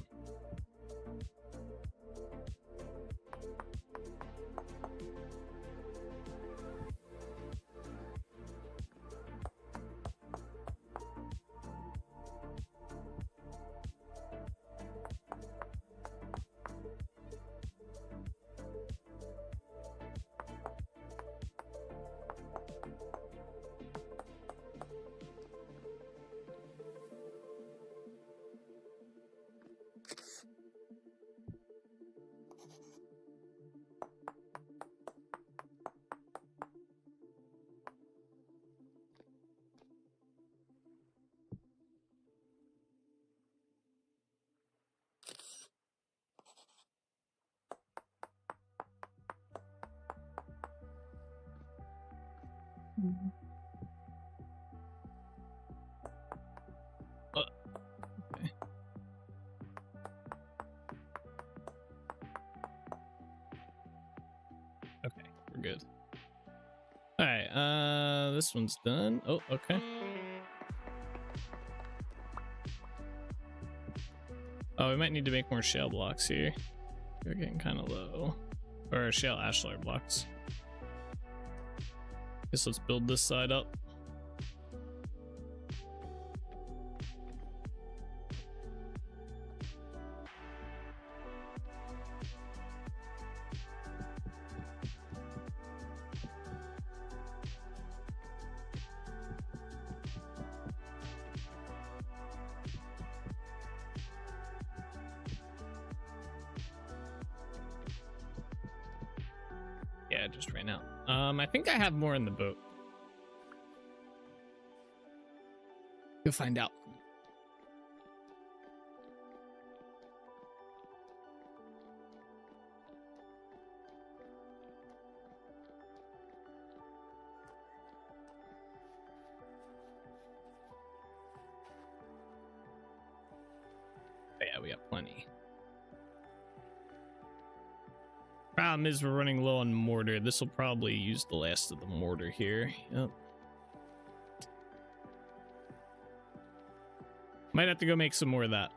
Okay. Okay, we're good. All right, this one's done. Oh, okay. Oh, we might need to make more shale blocks here. They're getting kind of low. Or shale ashlar blocks. Guess let's build this side up. Yeah, it just ran out. I think I have more in the boat. You'll find out. Oh, yeah, we got plenty. Problem is we're running low on mortar. This will probably use the last of the mortar here. Yep. Might have to go make some more of that.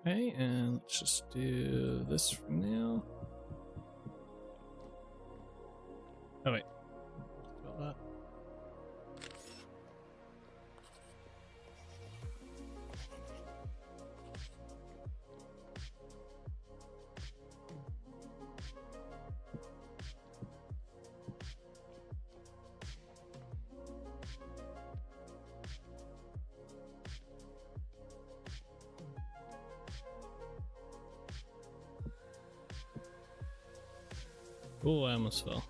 Okay, and let's just do this for now. Oh wait, about that. Oh, I almost fell.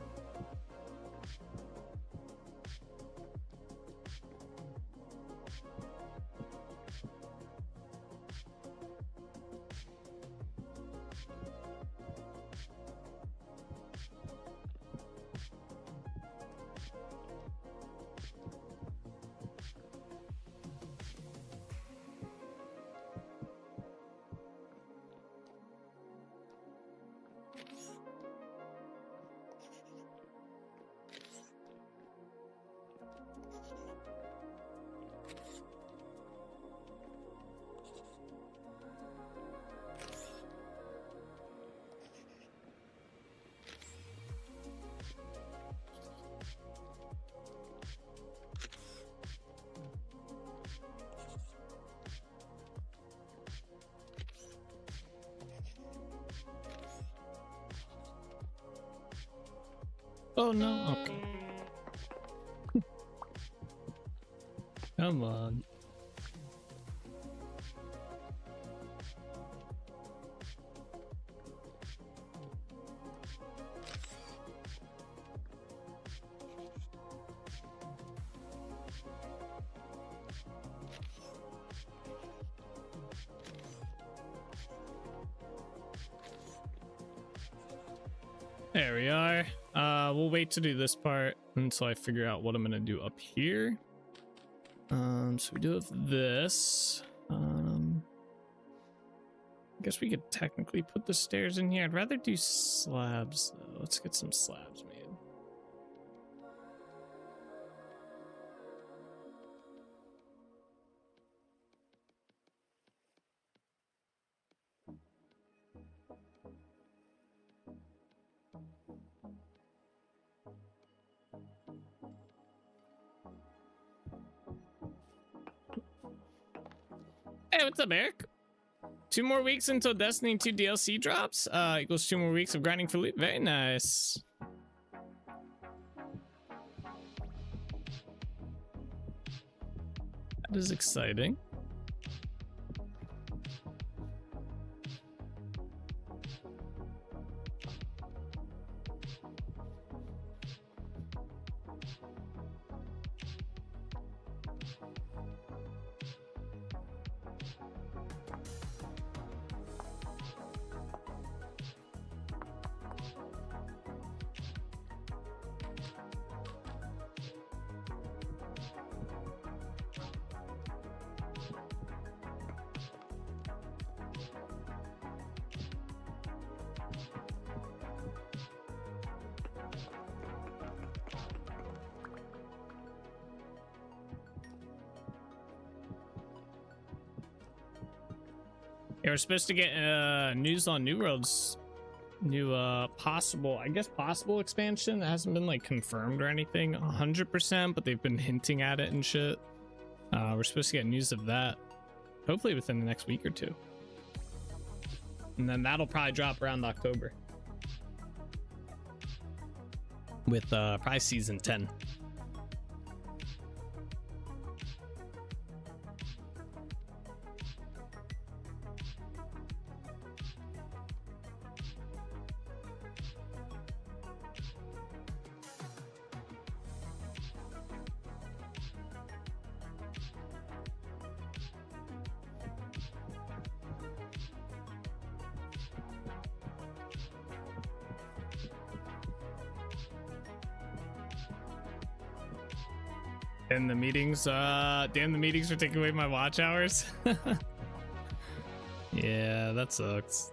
Oh no. Okay. Come on. There we are. We'll wait to do this part until I figure out what I'm gonna do up here. So we do have this. I guess we could technically put the stairs in here. I'd rather do slabs though. Let's get some slabs made. Hey, what's up, Eric? 2 more weeks until Destiny 2 DLC drops. Equals 2 more weeks of grinding for loot. Very nice. That is exciting. Yeah, we're supposed to get news on New World's new possible expansion. It hasn't been like confirmed or anything 100%, but they've been hinting at it and shit. We're supposed to get news of that hopefully within the next week or two, and then that'll probably drop around October with probably season 10. And the meetings, damn, the meetings are taking away my watch hours. Yeah, that sucks.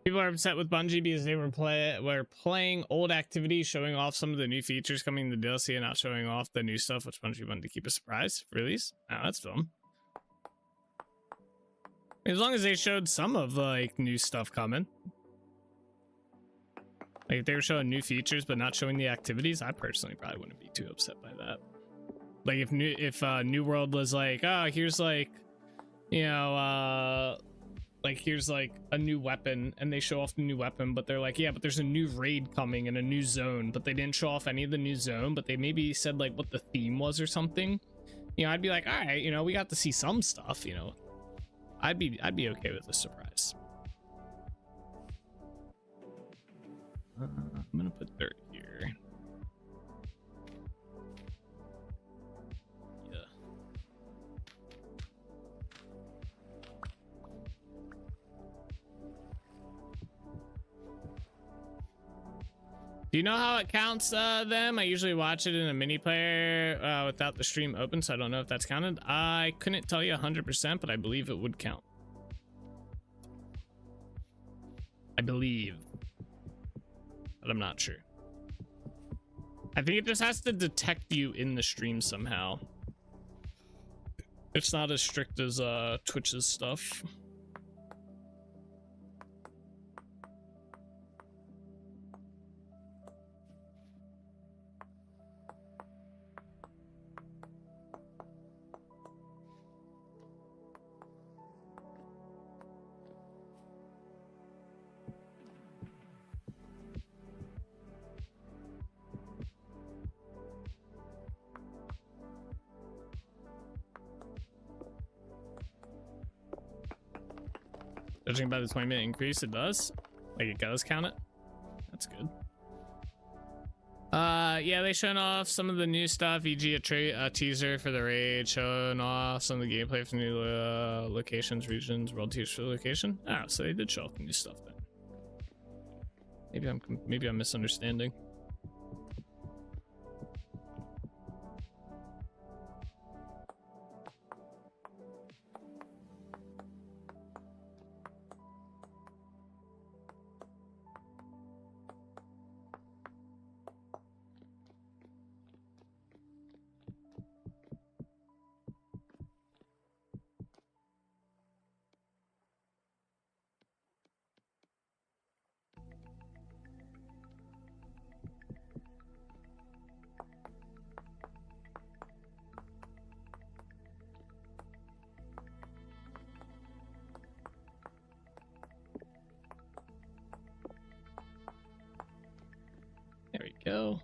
People are upset with Bungie because they were playing old activities, showing off some of the new features coming in the DLC and not showing off the new stuff, which Bungie wanted to keep a surprise release. Oh, that's dumb. As long as they showed some of like new stuff coming, like if they were showing new features but not showing the activities, I personally probably wouldn't be too upset by that. Like if New World was like, oh, here's like, you know, like here's like a new weapon, and they show off the new weapon, but they're like, yeah, but there's a new raid coming and a new zone, but they didn't show off any of the new zone, but they maybe said like what the theme was or something. You know, I'd be like, all right, you know, we got to see some stuff, you know. I'd be okay with a surprise. I'm gonna put dirt here. Yeah. Do you know how it counts them? I usually watch it in a mini player without the stream open, so I don't know if that's counted. I couldn't tell you 100%, but I believe it would count. I believe, but I'm not sure. I think it just has to detect you in the stream somehow. It's not as strict as Twitch's stuff. Judging by the 20-minute increase, it does. Like, it does count it. That's good. Yeah, they showing off some of the new stuff, e.g. a teaser for the raid, showing off some of the gameplay for new locations, regions, world tiers for the location. Oh, so they did show off new stuff then. Maybe I'm misunderstanding. There we go.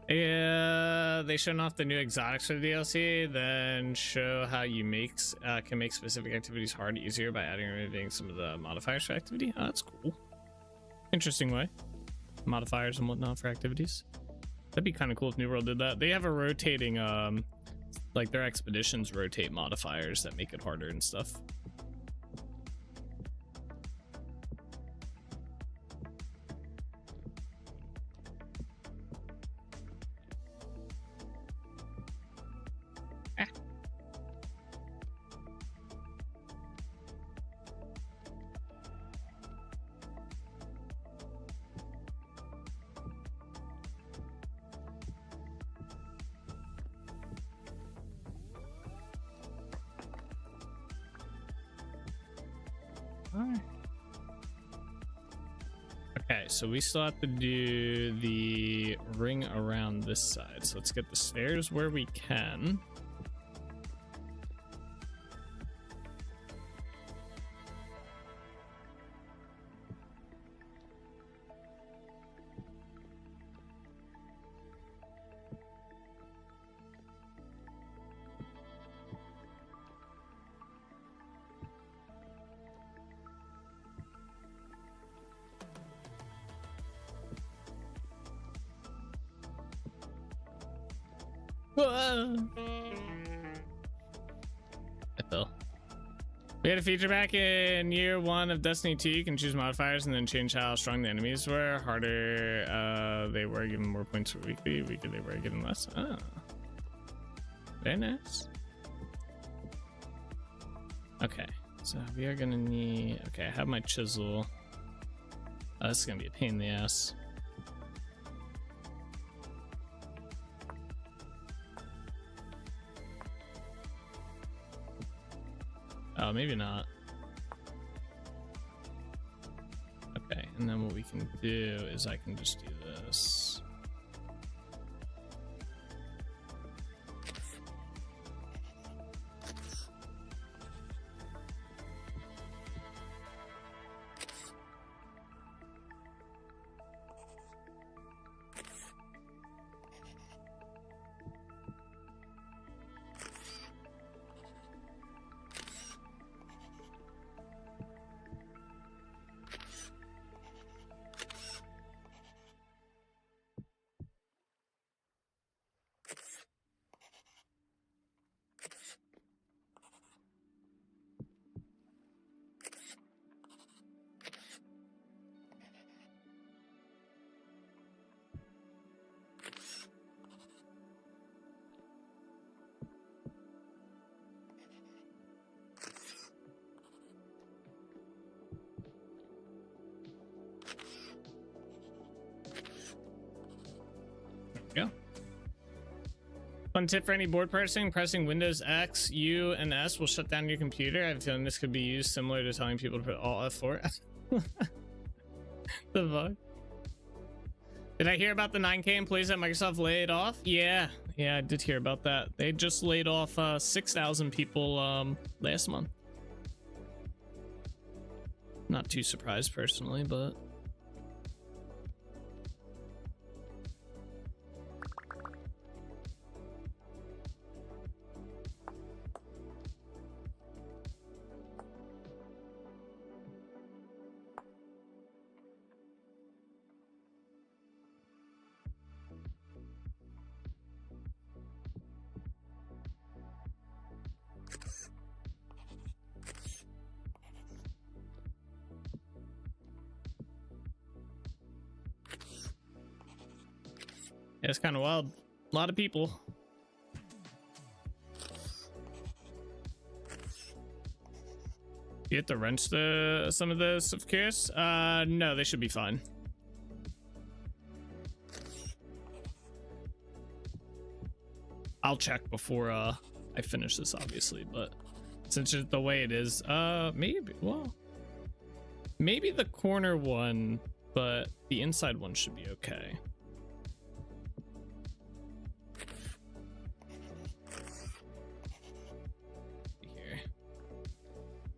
Yeah, they showing off the new exotics for the DLC, then show how you can make specific activities hard easier by adding or removing some of the modifiers for activity. Oh, that's cool. Interesting way. Modifiers and whatnot for activities. That'd be kind of cool if New World did that. They have a rotating, like their expeditions rotate modifiers that make it harder and stuff. Okay, so we still have to do the ring around this side. So let's get the stairs where we can. I fell. We had a feature back in year 1 of Destiny 2. You can choose modifiers and then change how strong the enemies were. Harder they were, given more points for weekly. Weaker they were, given less. Oh. Very nice. Okay, so we are gonna need... Okay, I have my chisel. This is gonna be a pain in the ass. Oh, maybe not. Okay, and then what we can do is I can just do this. Go. Fun tip for any board pressing Windows X, U, and S will shut down your computer. I have a feeling this could be used similar to telling people to put Alt F4. The fuck? Did I hear about the 9K employees that Microsoft laid off? Yeah, I did hear about that. They just laid off 6,000 people last month. Not too surprised personally, but... Yeah, it's kind of wild. A lot of people. You have to wrench some of this, of course. No, they should be fine. I'll check before I finish this, obviously, but since it's the way it is, maybe, well, maybe the corner one, but the inside one should be okay.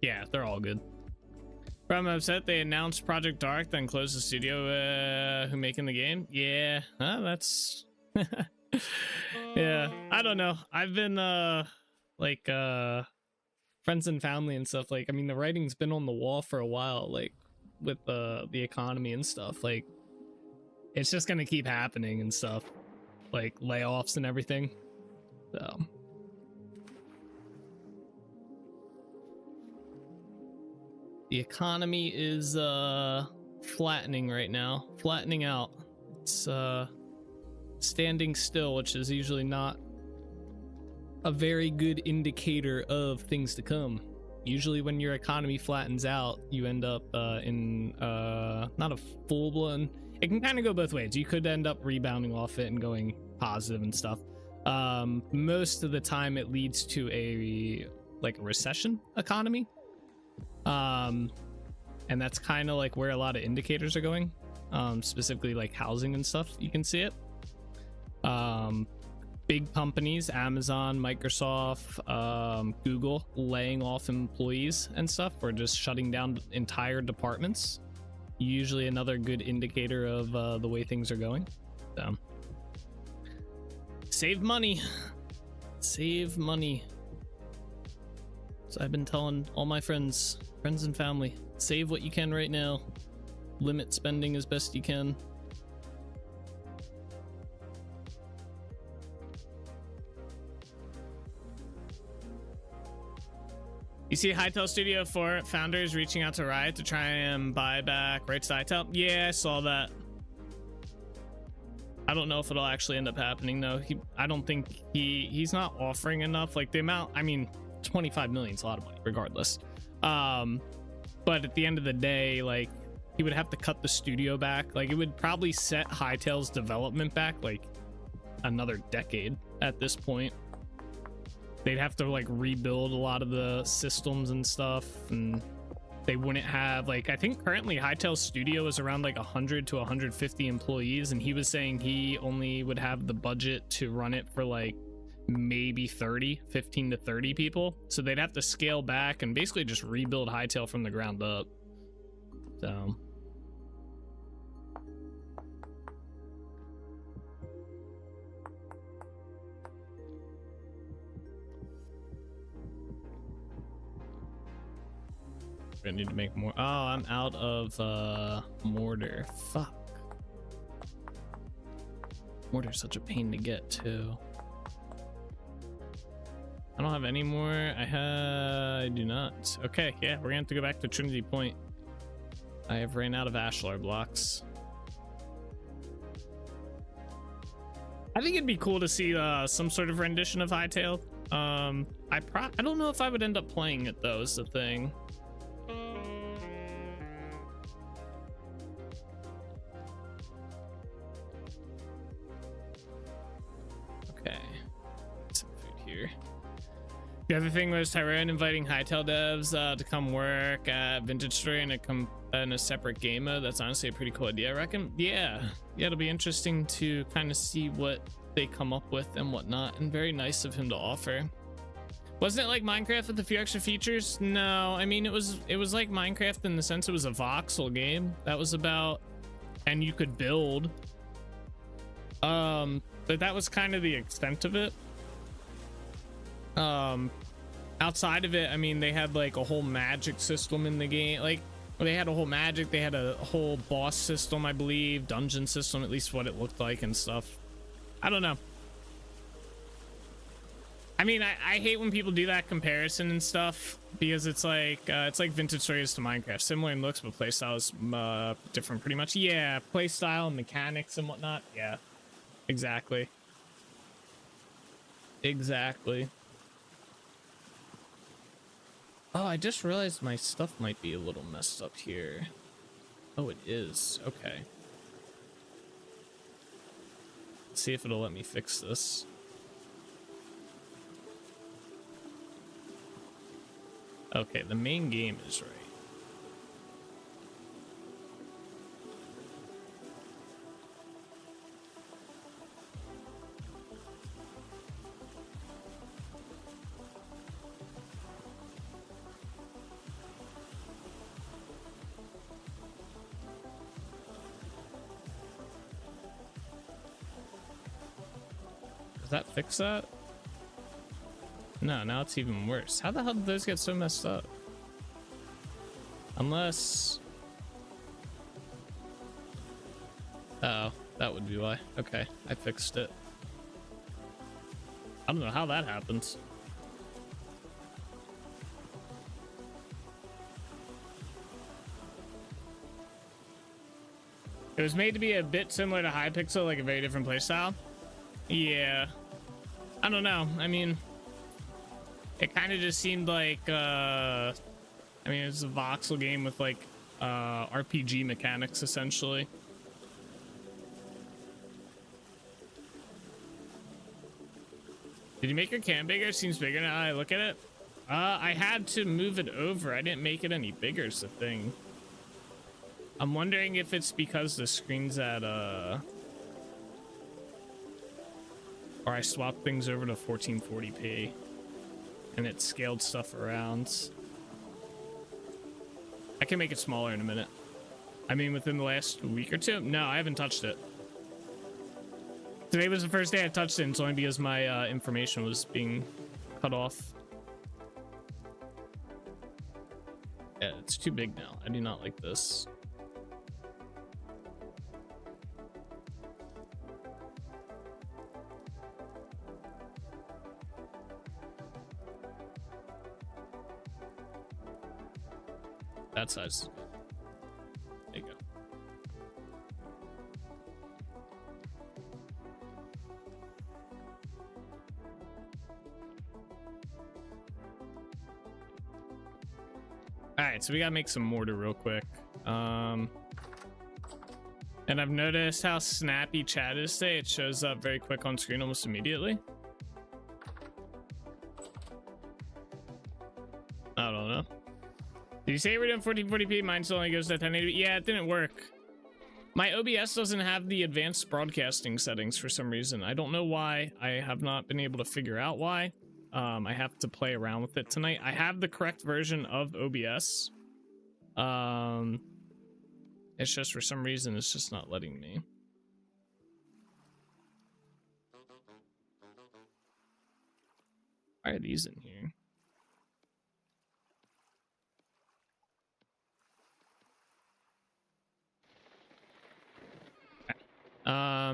Yeah, they're all good. But I'm upset they announced Project Dark, then closed the studio who making the game. Yeah, that's yeah, I don't know. I've been like friends and family and stuff. Like, I mean, the writing's been on the wall for a while, like with the economy and stuff. Like, it's just gonna keep happening and stuff, like layoffs and everything. So the economy is flattening right now, flattening out. It's standing still, which is usually not a very good indicator of things to come. Usually when your economy flattens out, you end up in not a full-blown, it can kind of go both ways. You could end up rebounding off it and going positive and stuff. Most of the time it leads to a recession economy. And that's kind of like where a lot of indicators are going, specifically like housing and stuff. You can see it. Big companies, Amazon, Microsoft, Google, laying off employees and stuff, or just shutting down entire departments. Usually another good indicator of the way things are going. So save money, save money. So I've been telling all my friends and family, save what you can right now. Limit spending as best you can. You see Hytale Studio 4 founders reaching out to Riot to try and buy back rights to Hytale? Yeah, I saw that. I don't know if it'll actually end up happening though. I don't think he's not offering enough. Like the amount, I mean, 25 million is a lot of money regardless. But at the end of the day, like, he would have to cut the studio back. Like, it would probably set Hytale's development back like another decade at this point. They'd have to like rebuild a lot of the systems and stuff, and they wouldn't have, like, I think currently Hytale's studio is around like 100 to 150 employees, and he was saying he only would have the budget to run it for like maybe 15 to 30 people. So they'd have to scale back and basically just rebuild Hytale from the ground up. So I need to make more. Oh, I'm out of mortar. Fuck. Mortar's such a pain to get too. I don't have any more. I do not. Okay, yeah, we're gonna have to go back to Trinity Point. I have ran out of ashlar blocks. I think it'd be cool to see some sort of rendition of Hytale. I don't know if I would end up playing it though, is the thing. Okay, some food here. The other thing was Tyrone inviting Hytale devs to come work at Vintage Story in a separate game mode. That's honestly a pretty cool idea, I reckon. Yeah, it'll be interesting to kind of see what they come up with and whatnot, and very nice of him to offer. Wasn't it like Minecraft with a few extra features? No, I mean, it was like Minecraft in the sense it was a voxel game. That was about, and you could build. But that was kind of the extent of it. Outside of it, I mean, they had like a whole magic system in the game. Like, they had a whole magic, they had a whole boss system, I believe, dungeon system, at least what it looked like and stuff. I don't know. I mean, I hate when people do that comparison and stuff, because it's like Vintage Stories to Minecraft, similar in looks, but playstyle is different pretty much. Yeah, playstyle and mechanics and whatnot. Yeah, Exactly. Exactly. Oh, I just realized my stuff might be a little messed up here. Oh, it is. Okay. Let's see if it'll let me fix this. Okay, the main game is right. Does that fix that? No, now it's even worse. How the hell did those get so messed up? Unless... Oh, that would be why. Okay, I fixed it. I don't know how that happens. It was made to be a bit similar to Hypixel, like a very different playstyle. Yeah. I don't know. I mean, it kind of just seemed like, I mean, it's a voxel game with like RPG mechanics, essentially. Did you make your cam bigger? Seems bigger now I look at it. I had to move it over. I didn't make it any bigger is the thing. I'm wondering if it's because the screen's at, or I swapped things over to 1440p and it scaled stuff around. I can make it smaller in a minute. I mean, within the last week or two? No, I haven't touched it. Today was the first day I touched it, and it's only because my information was being cut off. Yeah, it's too big now. I do not like this. That size is good. There you go. All right, so we gotta make some mortar real quick. And I've noticed how snappy chat is today. It shows up very quick on screen almost immediately. I don't know. Did you say we're doing 1440p? Mine still only goes to 1080p. Yeah, it didn't work. My OBS doesn't have the advanced broadcasting settings for some reason. I don't know why. I have not been able to figure out why. I have to play around with it tonight. I have the correct version of OBS. It's just for some reason it's just not letting me. Why are these in here?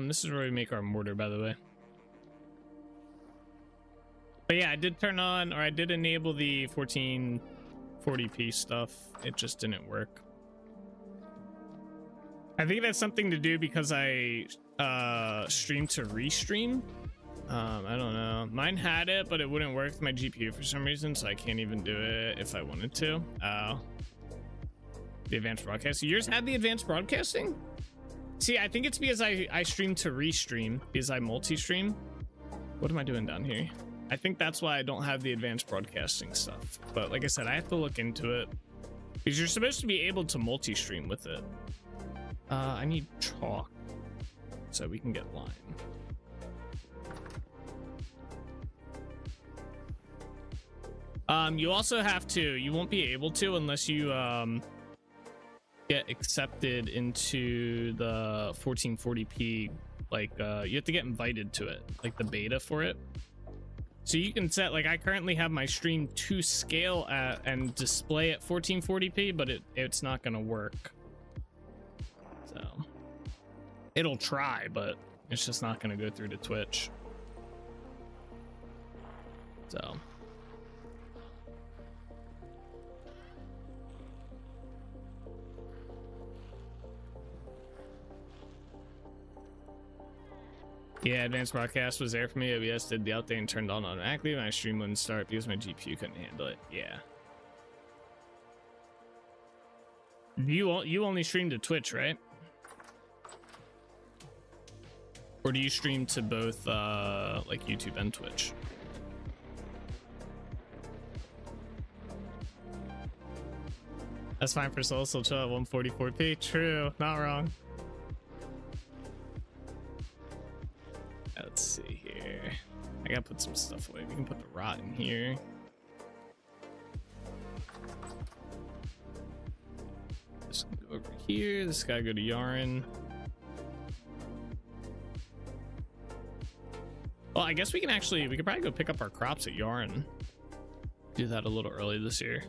This is where we make our mortar, by the way. But yeah, I did turn on, or I did enable the 1440p stuff. It just didn't work. I think that's something to do because I stream to restream. I don't know. Mine had it, but it wouldn't work with my GPU for some reason, so I can't even do it if I wanted to. The advanced broadcasting. Yours had the advanced broadcasting? See, I think it's because I stream to restream, because I multi-stream. What am I doing down here? I think that's why I don't have the advanced broadcasting stuff. But like I said, I have to look into it. Because you're supposed to be able to multi-stream with it. I need chalk so we can get lime. You also have to, you won't be able to unless you get accepted into the 1440p, like you have to get invited to it, like the beta for it. So you can set, like, I currently have my stream to scale at and display at 1440p, but it's not gonna work. So it'll try, but it's just not gonna go through to Twitch. So Yeah, advanced broadcast was there for me. OBS did the update and turned on automatically. My stream wouldn't start because my GPU couldn't handle it. Yeah. You only stream to Twitch, right? Or do you stream to both like YouTube and Twitch? That's fine for solo, so chill at 144p. True, not wrong. Let's see here. I gotta put some stuff away. We can put the rot in here. This can go over here. This gotta go to Yarn. Well, I guess we could probably go pick up our crops at Yarn. Do that a little early this year.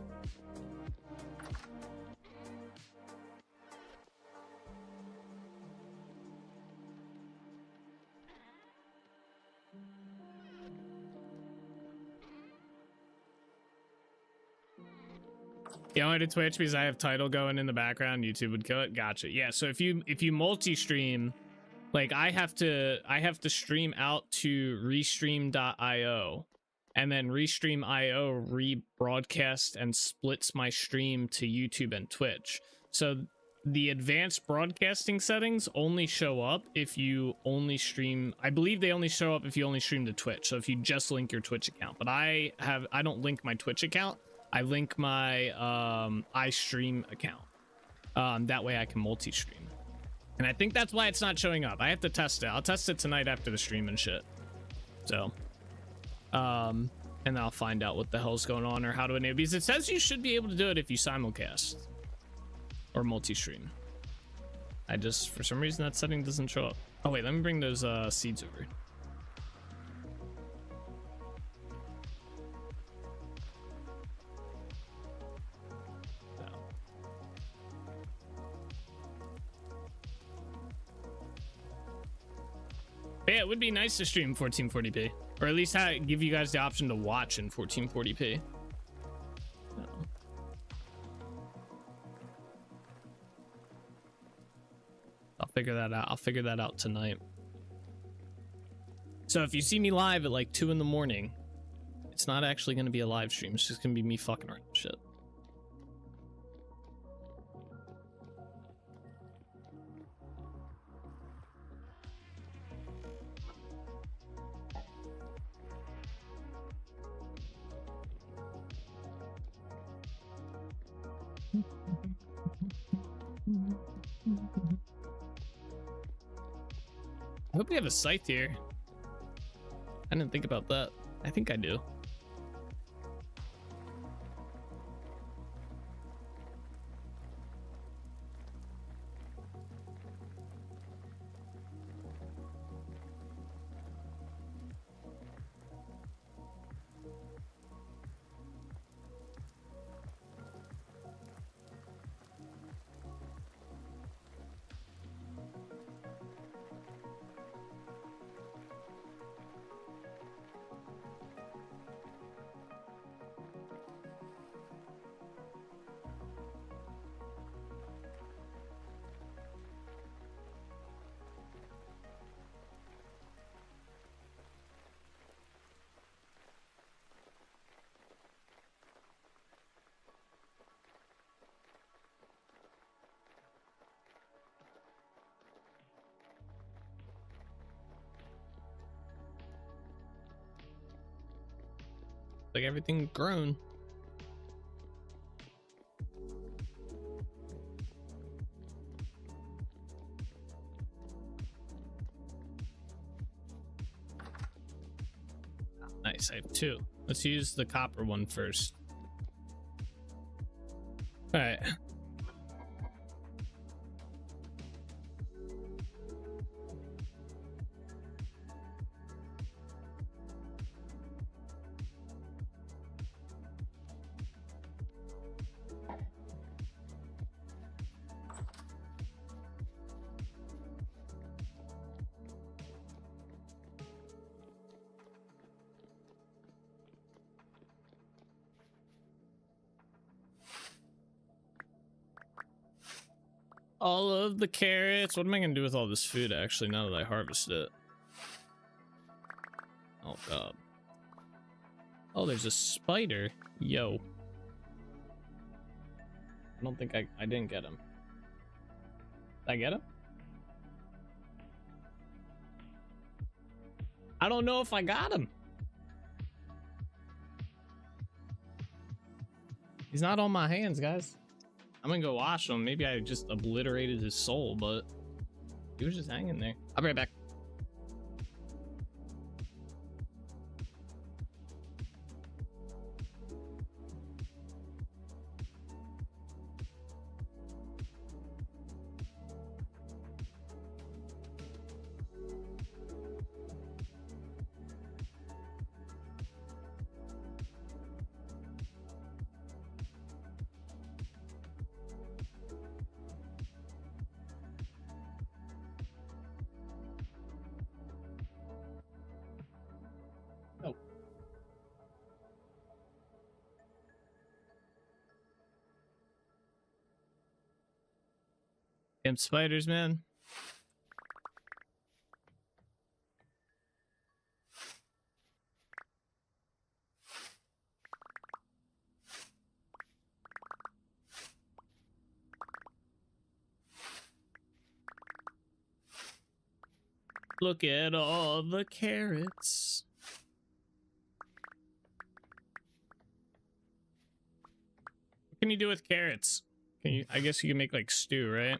Yeah, I did Twitch because I have title going in the background. YouTube would kill it. Gotcha. Yeah, so if you multi-stream, like I have to stream out to restream.io, and then restream.io rebroadcasts and splits my stream to YouTube and Twitch. So the advanced broadcasting settings only show up if you only stream. I believe they only show up if you only stream to Twitch. So if you just link your Twitch account, but I don't link my Twitch account. I link my iStream account. That way I can multi-stream. And I think that's why it's not showing up. I have to test it. I'll test it tonight after the stream and shit. So, and then I'll find out what the hell's going on or how to enable. Because it says you should be able to do it if you simulcast or multi-stream. I just, for some reason, that setting doesn't show up. Oh wait, let me bring those seeds over. But yeah, it would be nice to stream 1440p, or at least give you guys the option to watch in 1440p. I'll figure that out. I'll figure that out tonight. So if you see me live at like 2 in the morning, it's not actually going to be a live stream. It's just going to be me fucking around with shit. I hope we have a scythe here. I didn't think about that. I think I do. Like everything grown. Nice, I have 2. Let's use the copper one first. All right. All of the carrots. What am I gonna do with all this food actually now that I harvested it? God. Oh, there's a spider. Yo. I don't think I didn't get him. Did I get him? I don't know if I got him. He's not on my hands, guys. I'm gonna go wash him. Maybe I just obliterated his soul, but he was just hanging there. I'll be right back. Oh. Damn spiders, man. Look at all the carrots. What can you do with carrots? Can you? I guess you can make like stew, right?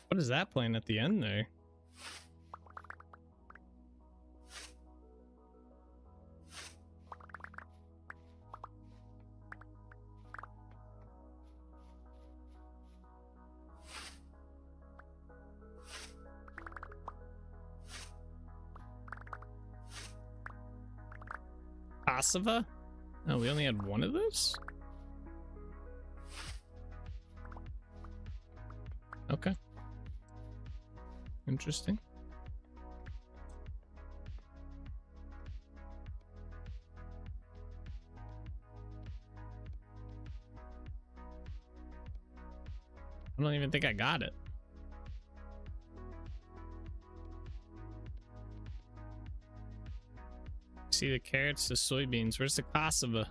What is that playing at the end there? Cassava? Oh, we only had one of those? Okay. Interesting. I don't even think I got it. See the carrots, the soybeans. Where's the cassava?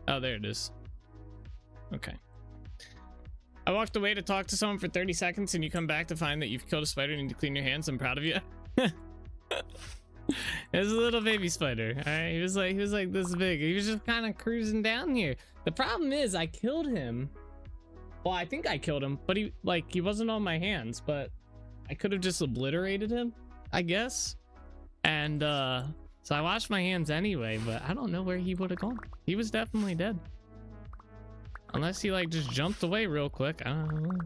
Oh, there it is. Okay. I walked away to talk to someone for 30 seconds and you come back to find that you've killed a spider and you need to clean your hands. I'm proud of you. It was a little baby spider. All right. He was like this big. He was just kind of cruising down here. The problem is I killed him. Well, I think I killed him, but he wasn't on my hands, but I could have just obliterated him, I guess. And so I washed my hands anyway, but I don't know where he would have gone. He was definitely dead. Unless he like just jumped away real quick. I don't know.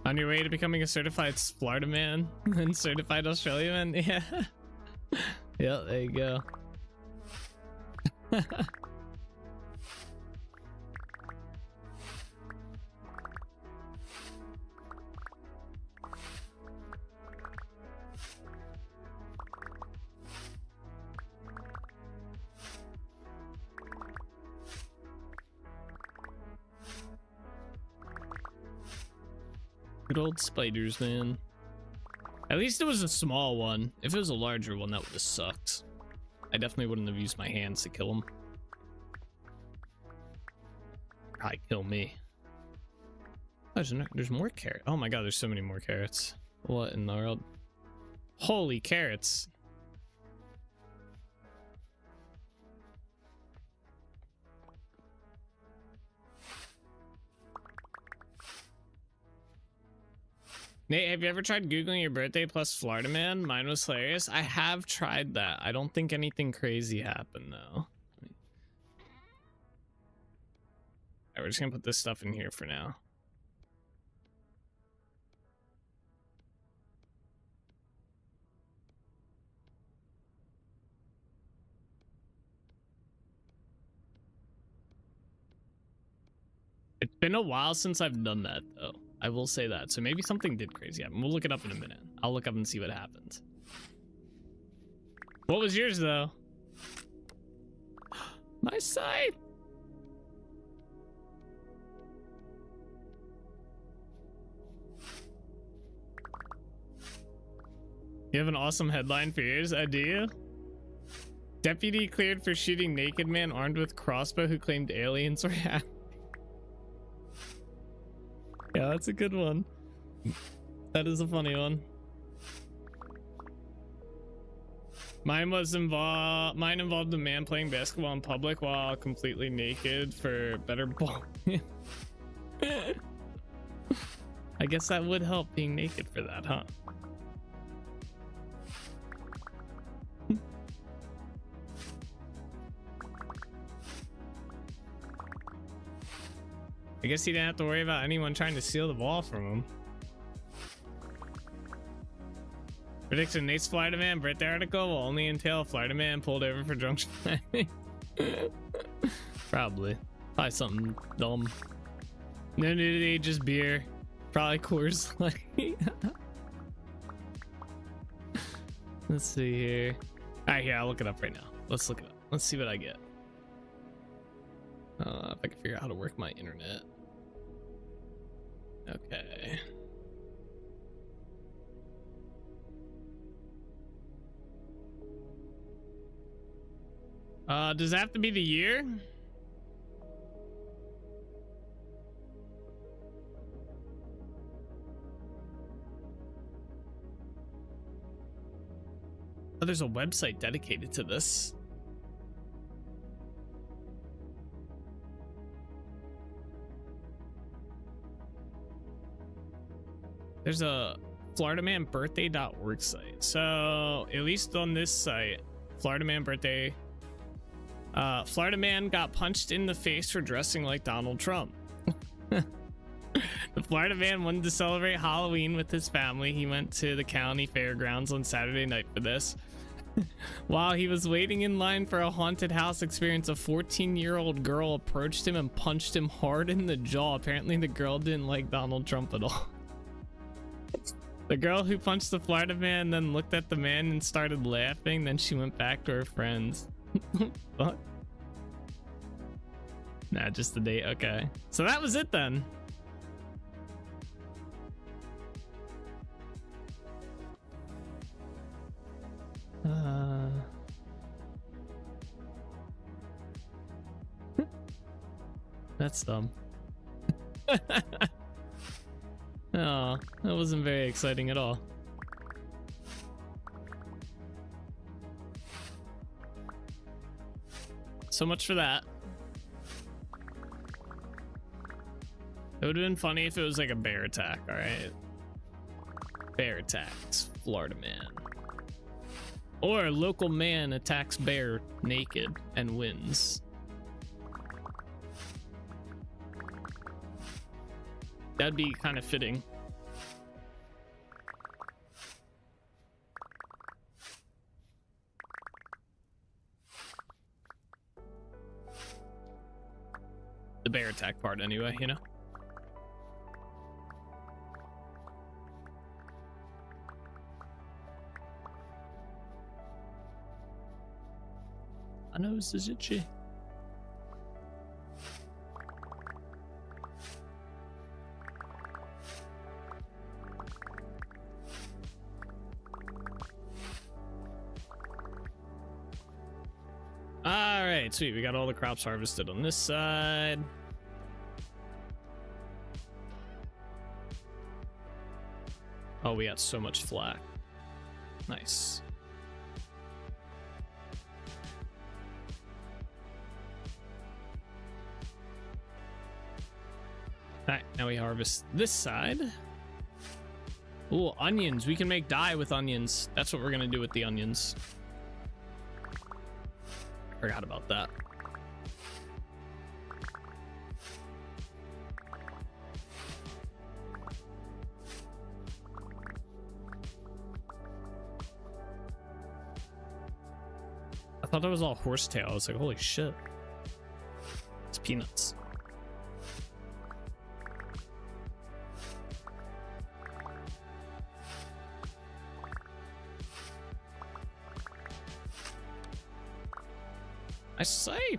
On your way to becoming a certified Florida man and certified Australia man. Yeah. Yeah, there you go. Good old spiders, man. At least it was a small one. If it was a larger one, that would have sucked. I definitely wouldn't have used my hands to kill him. Probably kill me. Oh, there's more carrots. Oh my god, there's so many more carrots. What in the world? Holy carrots. Nate, have you ever tried Googling your birthday plus Florida man? Mine was hilarious. I have tried that. I don't think anything crazy happened though. Alright, we're just gonna put this stuff in here for now. Been a while since I've done that though. I will say that. So maybe something did crazy happen. We'll look it up in a minute. I'll look up and see what happens. What was yours though? My side. You have an awesome headline for yours, do you? Deputy cleared for shooting naked man armed with crossbow who claimed aliens were happy. Yeah, that's a good one. That is a funny one. Mine involved a man playing basketball in public while completely naked for better ball. I guess that would help being naked for that, huh? I guess he didn't have to worry about anyone trying to steal the ball from him. Prediction: Nate's Florida Man birthday article will only entail Florida Man pulled over for drunk driving. Probably something dumb. No nudity, just beer. Probably Coors Light. Let's see here. All right, here, I'll look it up right now. Let's look it up. Let's see what I get. If I can figure out how to work my internet. Okay. Does it have to be the year? Oh, there's a website dedicated to this. There's a Florida Man birthday.org site. So at least on this site, Florida Man birthday. Florida Man got punched in the face for dressing like Donald Trump. The Florida Man wanted to celebrate Halloween with his family. He went to the county fairgrounds on Saturday night for this. While he was waiting in line for a haunted house experience, a 14-year-old girl approached him and punched him hard in the jaw. Apparently the girl didn't like Donald Trump at all. The girl who punched the Florida Man then looked at the man and started laughing. Then she went back to her friends. What? Nah, just the date. Okay. So that was it then. That's dumb. Oh, that wasn't very exciting at all. So much for that. It would have been funny if it was like a bear attack, alright? Bear attacks Florida Man. Or a local man attacks bear naked and wins. That'd be kind of fitting. The bear attack part anyway, you know? My nose is itchy. All right, sweet. We got all the crops harvested on this side. Oh, we got so much flack. Nice. All right, now we harvest this side. Ooh, onions. We can make dye with onions. That's what we're gonna do with the onions. Forgot about that. I thought that was all horsetail. I was like, holy shit. It's peanuts. I say.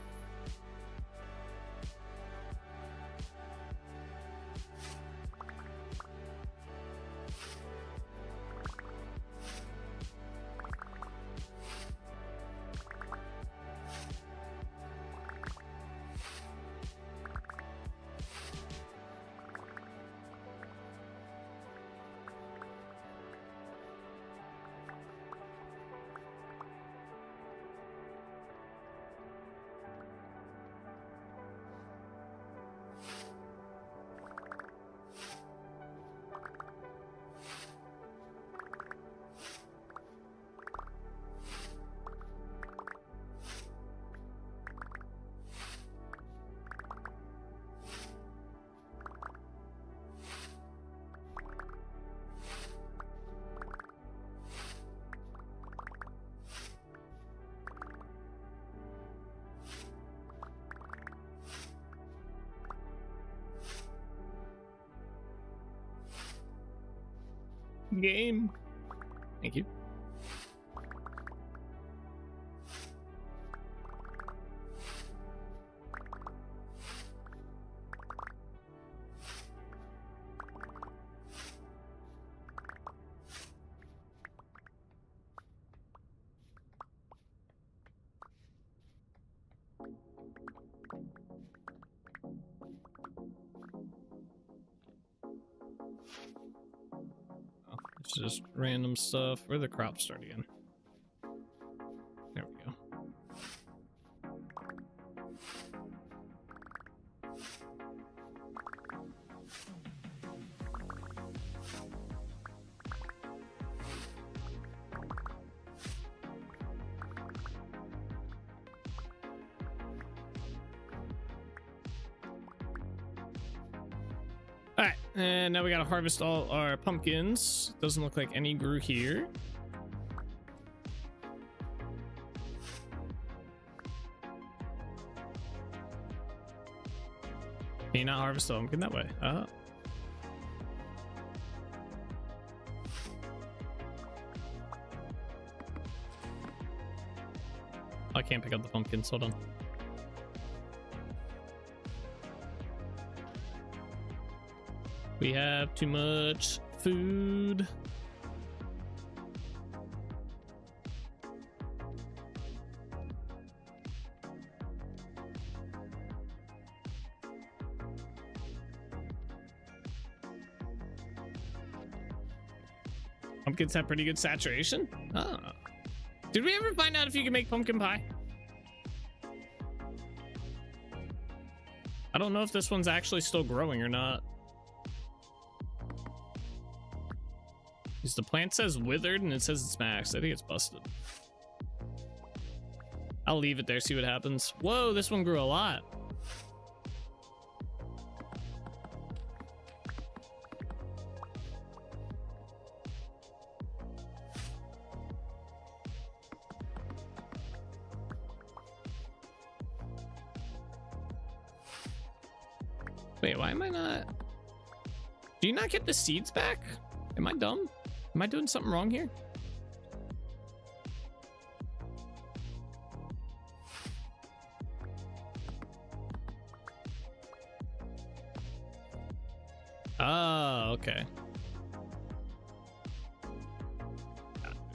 Game. Thank you. It's just random stuff. Where the crops start again? There we go. All right, and now we gotta harvest all our pumpkins. Doesn't look like any grew here. Can you not harvest the pumpkin that way? Oh. I can't pick up the pumpkins. Hold on. We have too much food. Pumpkins have pretty good saturation. Oh. Did we ever find out if you can make pumpkin pie? I don't know if this one's actually still growing or not. Because the plant says withered and it says it's maxed. I think it's busted. I'll leave it there, see what happens. Whoa, this one grew a lot. Wait, why am I not? Do you not get the seeds back? Am I dumb? Am I doing something wrong here? Oh, okay.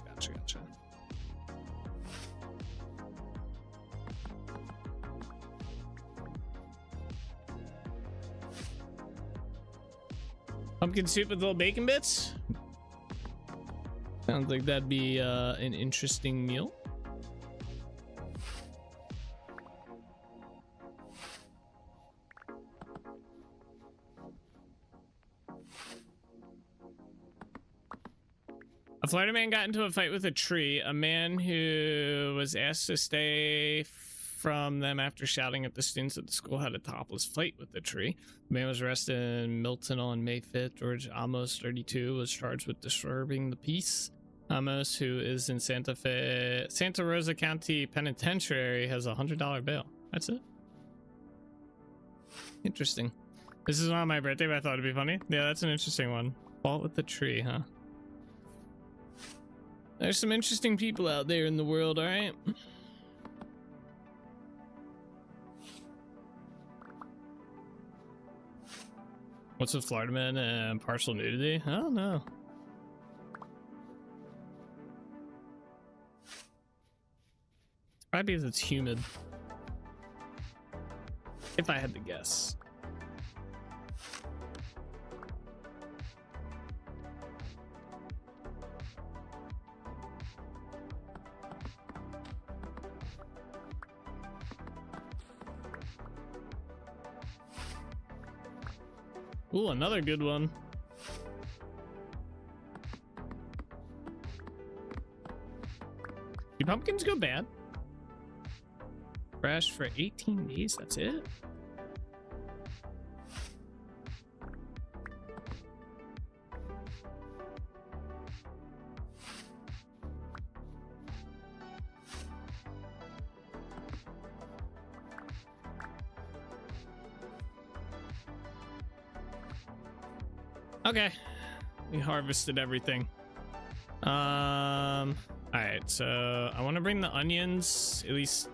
Gotcha. Pumpkin soup with little bacon bits? Sounds like that'd be an interesting meal. A Florida man got into a fight with a tree. A man who was asked to stay from them after shouting at the students at the school had a topless fight with the tree. The man was arrested in Milton on May 5th. George Amos, 32, was charged with disturbing the peace. Amos, who is in Santa Rosa County Penitentiary, has a $100 bail. That's it. Interesting. This is on my birthday, but I thought it'd be funny. Yeah, that's an interesting one. Fault with the tree, huh? There's some interesting people out there in the world, all right? What's with Florida man and partial nudity? I don't know. It's probably because it's humid. If I had to guess. Ooh, another good one. Do pumpkins go bad? Fresh for 18 days, that's it? Okay, we harvested everything. All right, so I want to bring the onions, at least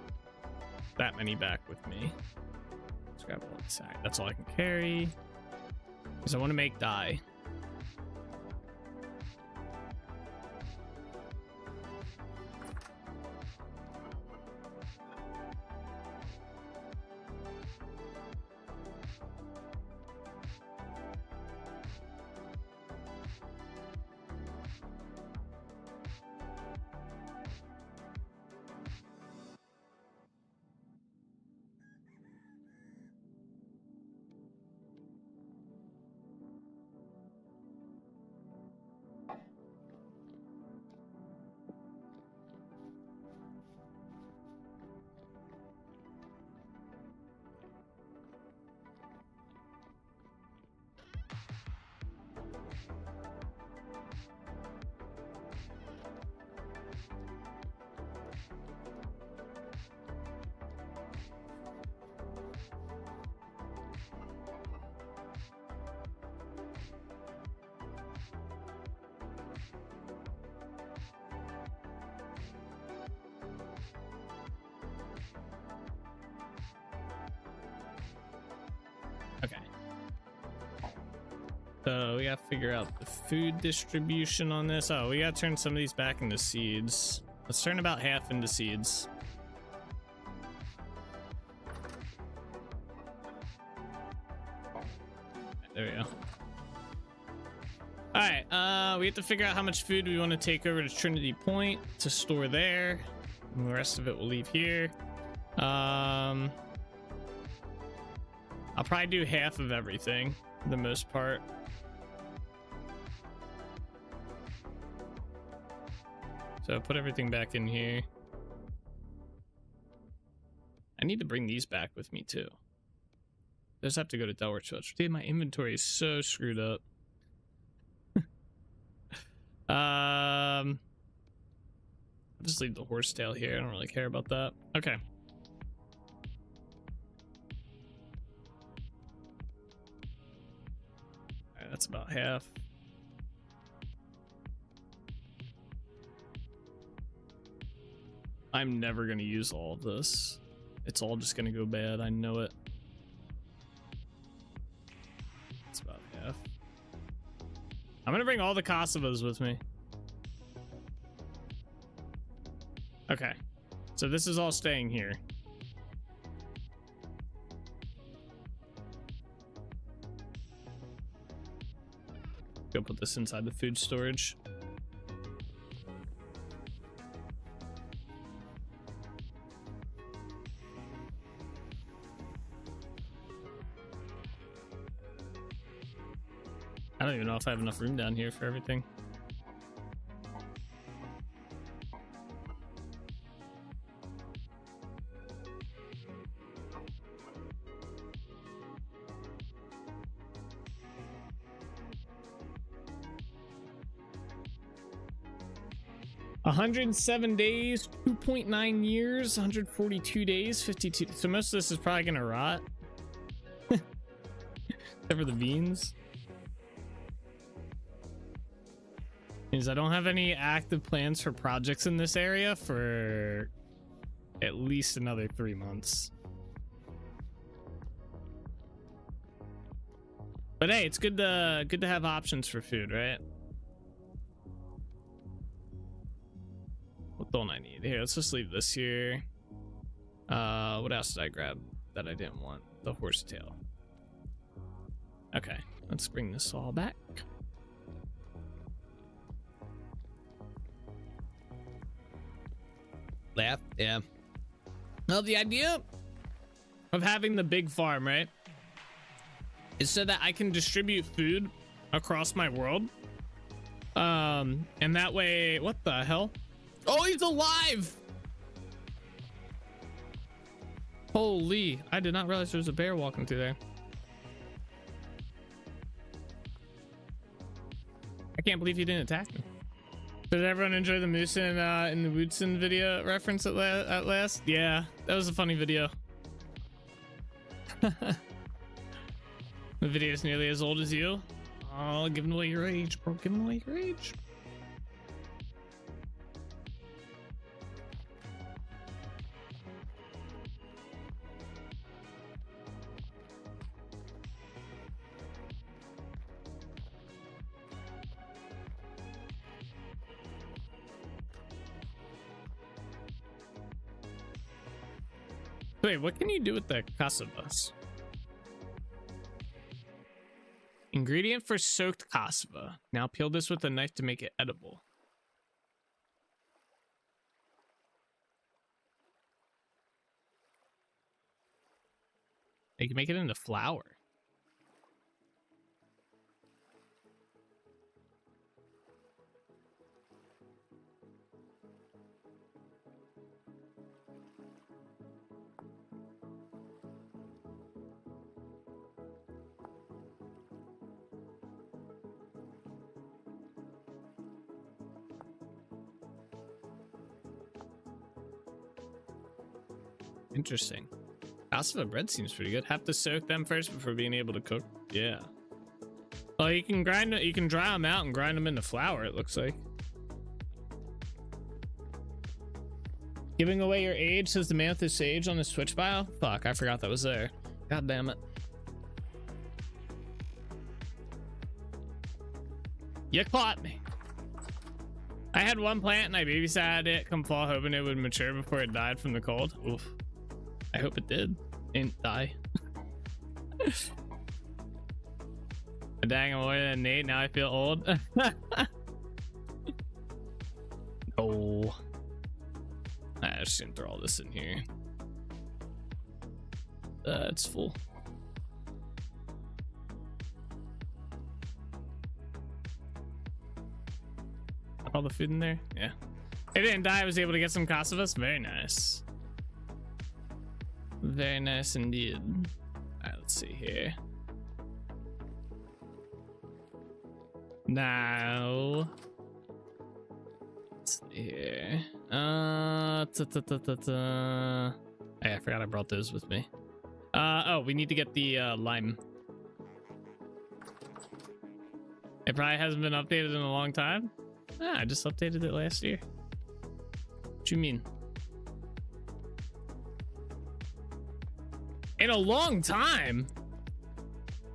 that many, back with me. Let's grab one side. That's all I can carry, because I want to make dye. Okay. So we gotta figure out the food distribution on this. Oh, we gotta turn some of these back into seeds. Let's turn about half into seeds. There we go. All right, we have to figure out how much food we want to take over to Trinity Point to store there. And the rest of it will leave here. I'll probably do half of everything for the most part. So put everything back in here. I need to bring these back with me too. I just have to go to Delaware Church. Dude, my inventory is so screwed up. I'll just leave the horsetail here. I don't really care about that. Okay. Alright, that's about half. I'm never going to use all of this. It's all just going to go bad. I know it. That's about half. I'm going to bring all the Kosovas with me. Okay. So this is all staying here. Go put this inside the food storage. I don't even know if I have enough room down here for everything. $107 days, 2.9 years, 142 days, 52. So most of this is probably gonna rot. Except for the beans. Is I don't have any active plans for projects in this area for at least another 3 months. But hey, it's good to have options for food, right? What don't I need? Here, let's just leave this here. What else did I grab that I didn't want? The horsetail. Okay, let's bring this all back. Laugh, yeah. Well, the idea of having the big farm, right, is so that I can distribute food across my world. And that way, what the hell? Oh, he's alive! Holy, I did not realize there was a bear walking through there. I can't believe he didn't attack me. Did everyone enjoy the moose in the Woodson video reference at last? Yeah, that was a funny video. The video is nearly as old as you. Oh, giving away your age, bro. Giving away your age. Wait, what can you do with the cassavas? Ingredient for soaked cassava. Now peel this with a knife to make it edible. You can make it into flour. Interesting. Cassava bread seems pretty good. Have to soak them first before being able to cook. Yeah. Well, you can grind it. You can dry them out and grind them into flour. It looks like. Giving away your age, says the man with his age on his Twitch bio. Fuck, I forgot that was there. God damn it. You caught me. I had one plant and I babysat it come fall, hoping it would mature before it died from the cold. Oof. I hope it did. Didn't die. Dang, I'm older than Nate. Now I feel old. Oh. I just didn't throw all this in here. It's full. All the food in there? Yeah. It didn't die. I was able to get some cassavas. Very nice. Very nice indeed. Alright, let's see here. Now. Let's see here. Hey, I forgot I brought those with me. Oh, we need to get the lime. It probably hasn't been updated in a long time. Ah, I just updated it last year. What you mean? In a long time?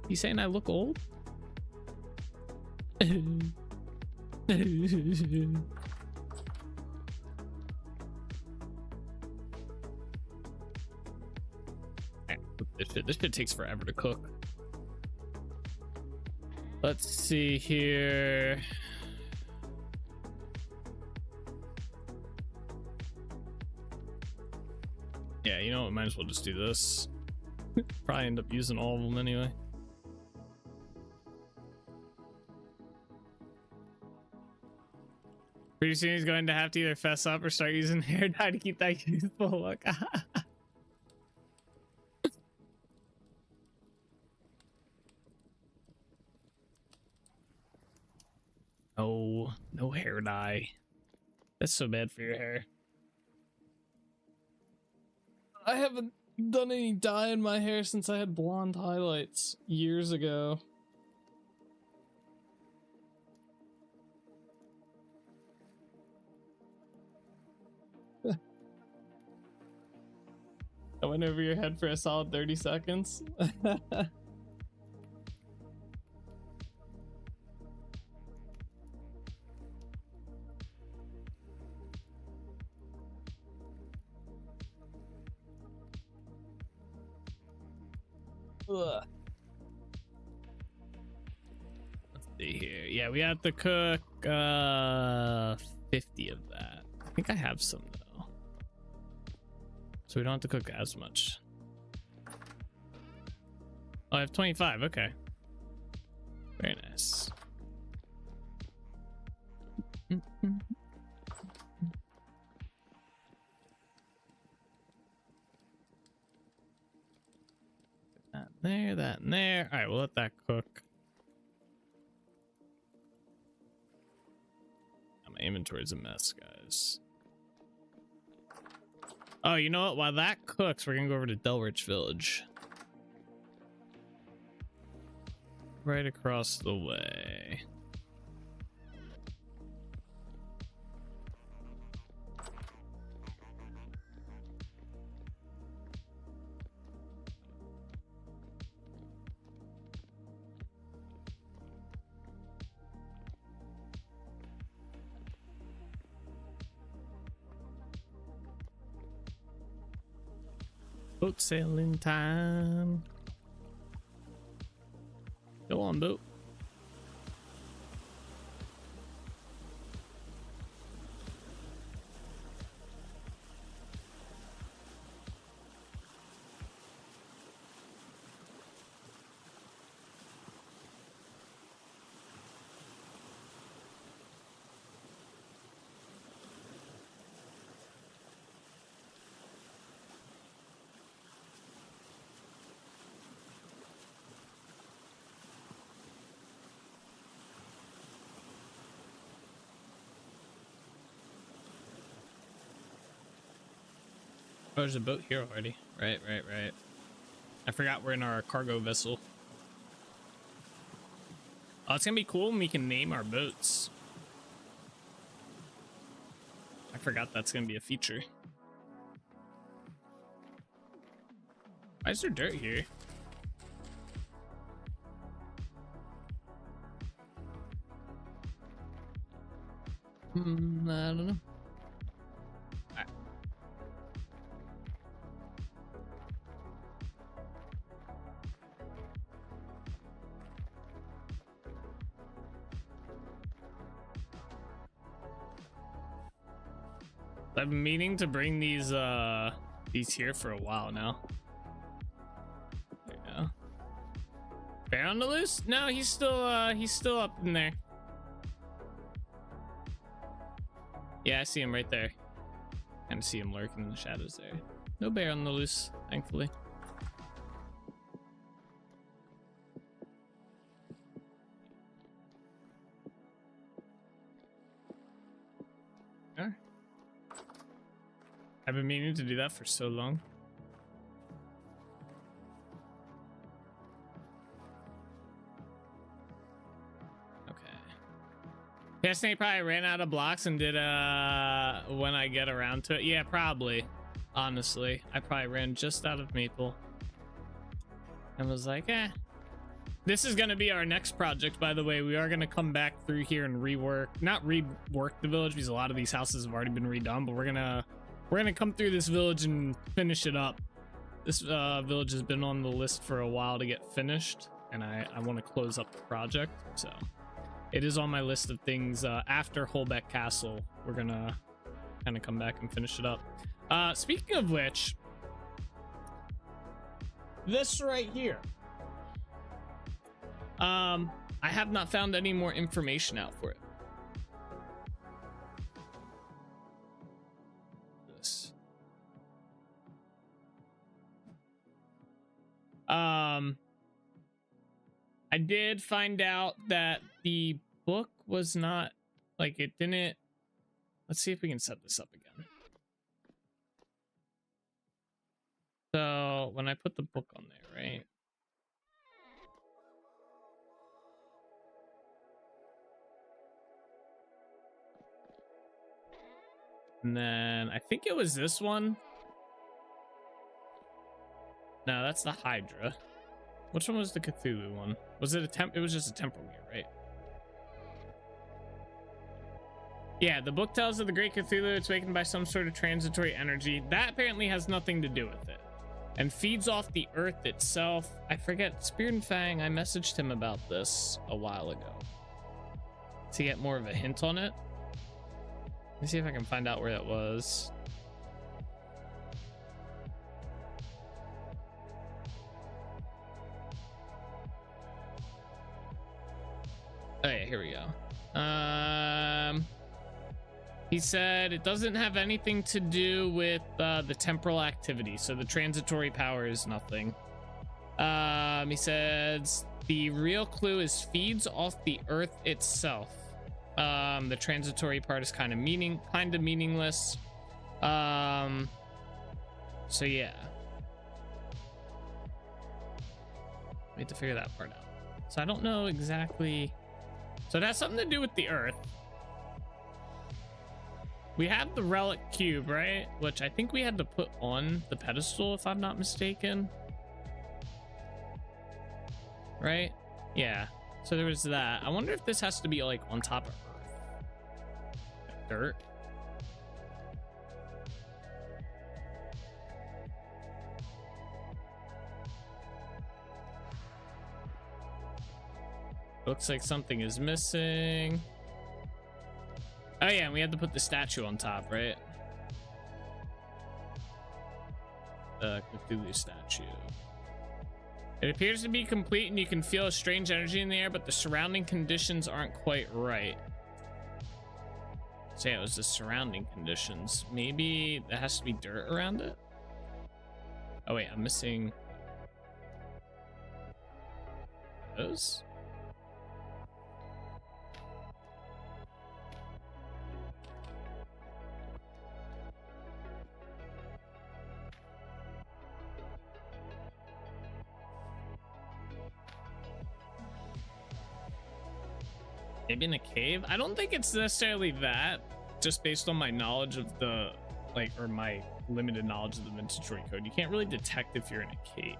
You saying I look old? This shit takes forever to cook. Let's see here. Yeah, you know what? Might as well just do this. Probably end up using all of them anyway. Pretty soon he's going to have to either fess up or start using hair dye to keep that youthful look. Oh, no hair dye. That's so bad for your hair. I haven't done any dye in my hair since I had blonde highlights years ago. I went over your head for a solid 30 seconds. Ugh. Let's see here. Yeah, we have to cook 50 of that. I think I have some though, so we don't have to cook as much. Oh, I have 25. Okay, very nice. That there, that and there. All right, we'll let that cook. My inventory's a mess, guys. Oh, you know what? While that cooks, we're gonna go over to Delrich Village. Right across the way. Boat sailing time. Go on, boat. Oh, there's a boat here already. Right. I forgot we're in our cargo vessel. Oh, it's gonna be cool when we can name our boats. I forgot that's gonna be a feature. Why is there dirt here? I don't know. I've been meaning to bring these here for a while now. There you go. Bear on the loose? No, he's still up in there. Yeah, I see him right there. Kind of see him lurking in the shadows there. No bear on the loose, thankfully. Alright. I've been meaning to do that for so long. Okay. Destiny probably ran out of blocks and did when I get around to it. Yeah, probably. Honestly, I probably ran just out of maple and was like, eh. This is gonna be our next project, by the way. We are gonna come back through here and not rework the village, because a lot of these houses have already been redone, but we're gonna come through this village and finish it up. This village has been on the list for a while to get finished, and I want to close up the project, so it is on my list of things. After Holbeck Castle, we're gonna kind of come back and finish it up. Speaking of which, this right here, I have not found any more information out for it. I did find out that the book was not, like, it didn't. Let's see if we can set this up again. So when I put the book on there, right? And then I think it was this one. No, that's the Hydra. Which one was the Cthulhu one? Was it it was just a temporal mirror, right? Yeah, the book tells of the Great Cthulhu. It's awakened by some sort of transitory energy. That apparently has nothing to do with it. and feeds off the earth itself. I forget, Spear and Fang, I messaged him about this a while ago to get more of a hint on it. Let me see if I can find out where that was. Oh yeah, here we go. He said it doesn't have anything to do with the temporal activity, so the transitory power is nothing. He says the real clue is feeds off the earth itself. The transitory part is kind of meaningless. So yeah, we have to figure that part out. So I don't know exactly. So it has something to do with the earth. We have the relic cube, right? Which I think we had to put on the pedestal, if I'm not mistaken. Right? Yeah. So there was that. I wonder if this has to be like on top of earth. Like dirt. Looks like something is missing. Oh yeah, and we had to put the statue on top, right? Cthulhu statue. It appears to be complete and you can feel a strange energy in the air, but the surrounding conditions aren't quite right. So yeah, it was the surrounding conditions. Maybe there has to be dirt around it? Oh wait, I'm missing those? Maybe in a cave? I don't think it's necessarily that, just based on my knowledge of the, like, or my limited knowledge of the vintage code. You can't really detect if you're in a cave.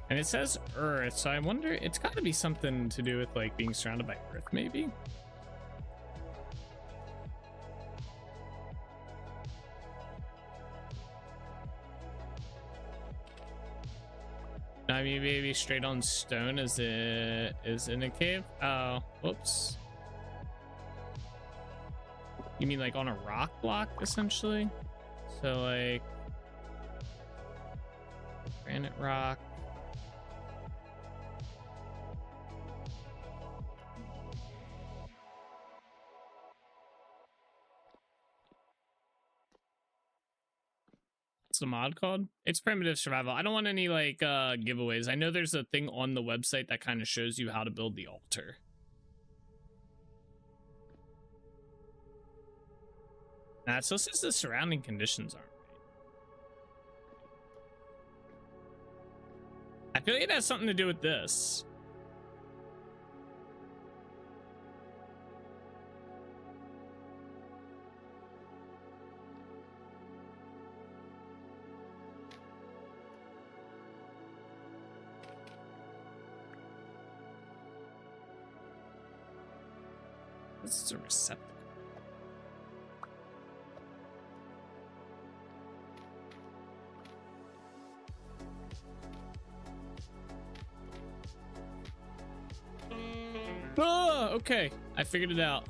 And it says earth, so I wonder, it's got to be something to do with, like, being surrounded by earth, maybe? I mean, maybe straight on stone is in a cave. Oh, whoops. You mean like on a rock block, essentially? So like granite rock. What's the mod called? It's primitive survival. I don't want any like giveaways. I know there's a thing on the website that kind of shows you how to build the altar. Nah, so since the surrounding conditions aren't right. I feel like it has something to do with this. This is a receptacle. Oh, okay. I figured it out.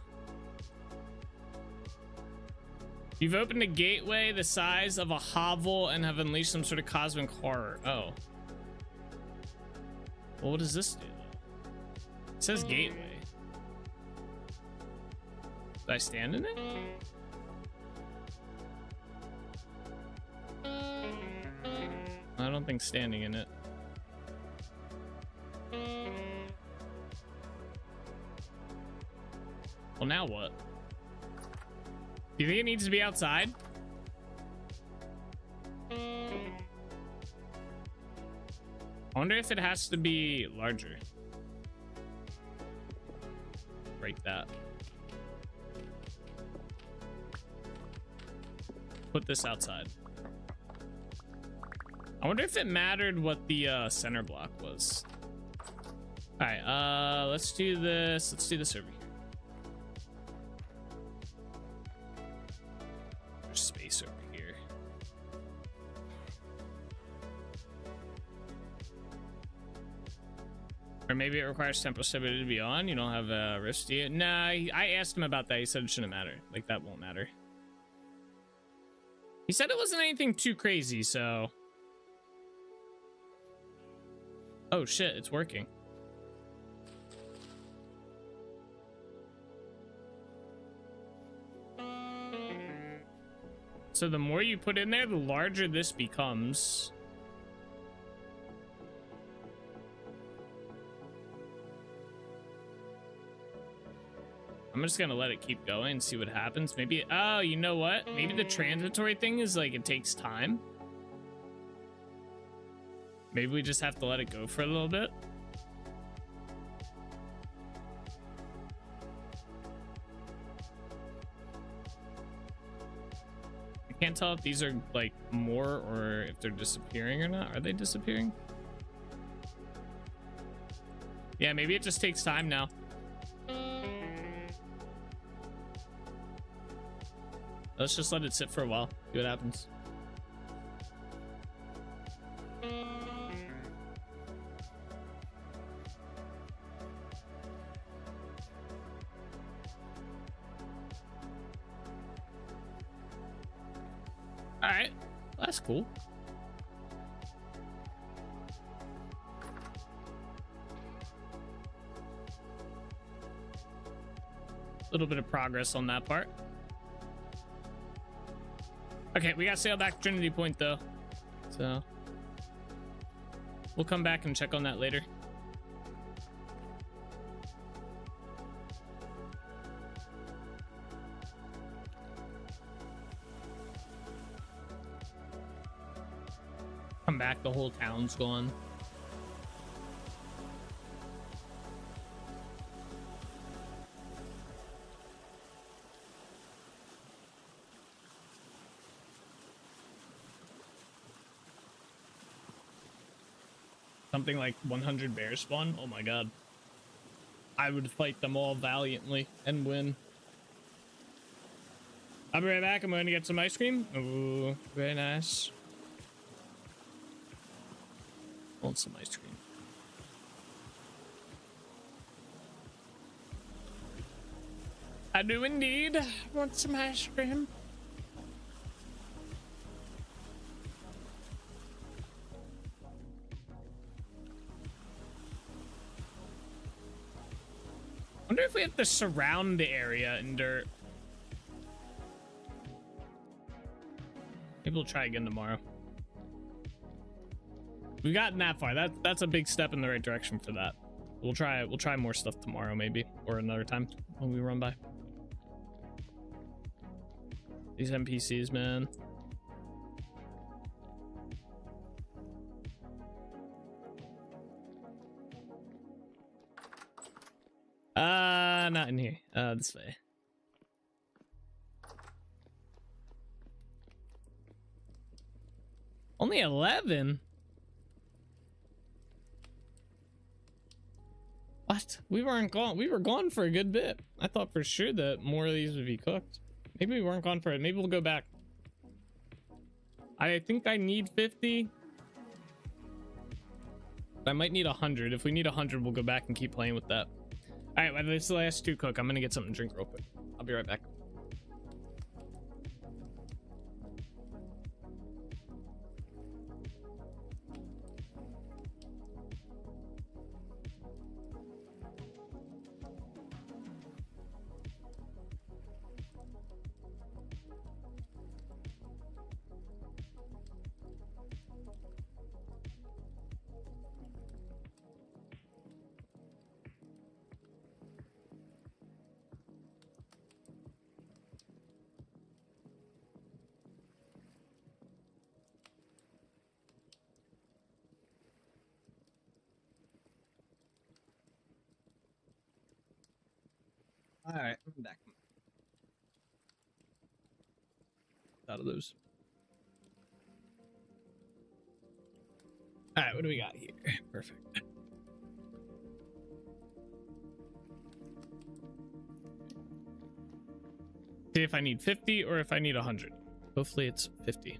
You've opened a gateway the size of a hovel and have unleashed some sort of cosmic horror. Oh. Well, what does this do? It says gateway. Did I stand in it? I don't think standing in it. Well, now what? Do you think it needs to be outside? I wonder if it has to be larger. Break that. Put this outside. I wonder if it mattered what the center block was. All right, let's do this. Let's do this over here. There's space over here. Or maybe it requires temporal stability to be on. You don't have a wrist, do you? Nah, I asked him about that. He said it shouldn't matter. Like, that won't matter. He said it wasn't anything too crazy, so... Oh, shit, it's working. So the more you put in there, the larger this becomes. I'm just gonna let it keep going and see what happens. Maybe, oh, you know what? Maybe the transitory thing is like it takes time. Maybe we just have to let it go for a little bit. I can't tell if these are like more or if they're disappearing or not. Are they disappearing? Yeah, maybe it just takes time now. Let's just let it sit for a while. See what happens. All right, that's cool. A little bit of progress on that part. Okay, we gotta sail back to Trinity Point though, so we'll come back and check on that later. Come back, the whole town's gone. Something like 100 bears spawn. Oh my god. I would fight them all valiantly and win. I'll be right back. I'm going to get some ice cream. Ooh, very nice. Want some ice cream. I do indeed want some ice cream. I wonder if we have to surround the area in dirt. Maybe we'll try again tomorrow. We've gotten that far. That's a big step in the right direction for that. We'll try more stuff tomorrow maybe, or another time when we run by. These NPCs, man. Not in here. This way. Only 11? What? We weren't gone. We were gone for a good bit. I thought for sure that more of these would be cooked. Maybe we weren't gone for it. Maybe we'll go back. I think I need 50. I might need 100. If we need 100, we'll go back and keep playing with that. All right, well, this is the last two cook. I'm gonna get something to drink real quick. I'll be right back. All right, I'm back. Out of those. All right, what do we got here? Perfect. See if I need 50 or if I need 100. Hopefully it's 50.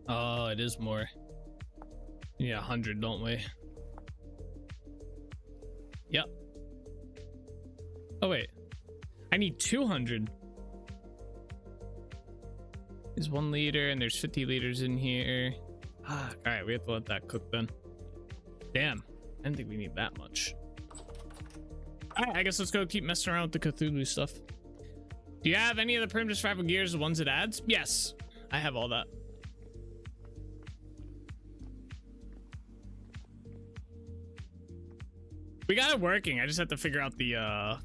Oh, it is more. Yeah, 100, don't we? Yep. Oh wait, I need 200. There's 1 liter and there's 50 liters in here. Ah, all right, we have to let that cook then. Damn, I didn't think we need that much. All right, I guess let's go keep messing around with the Cthulhu stuff. Do you have any of the primitive survival gears, the ones it adds? Yes, I have all that. We got it working. I just have to figure out the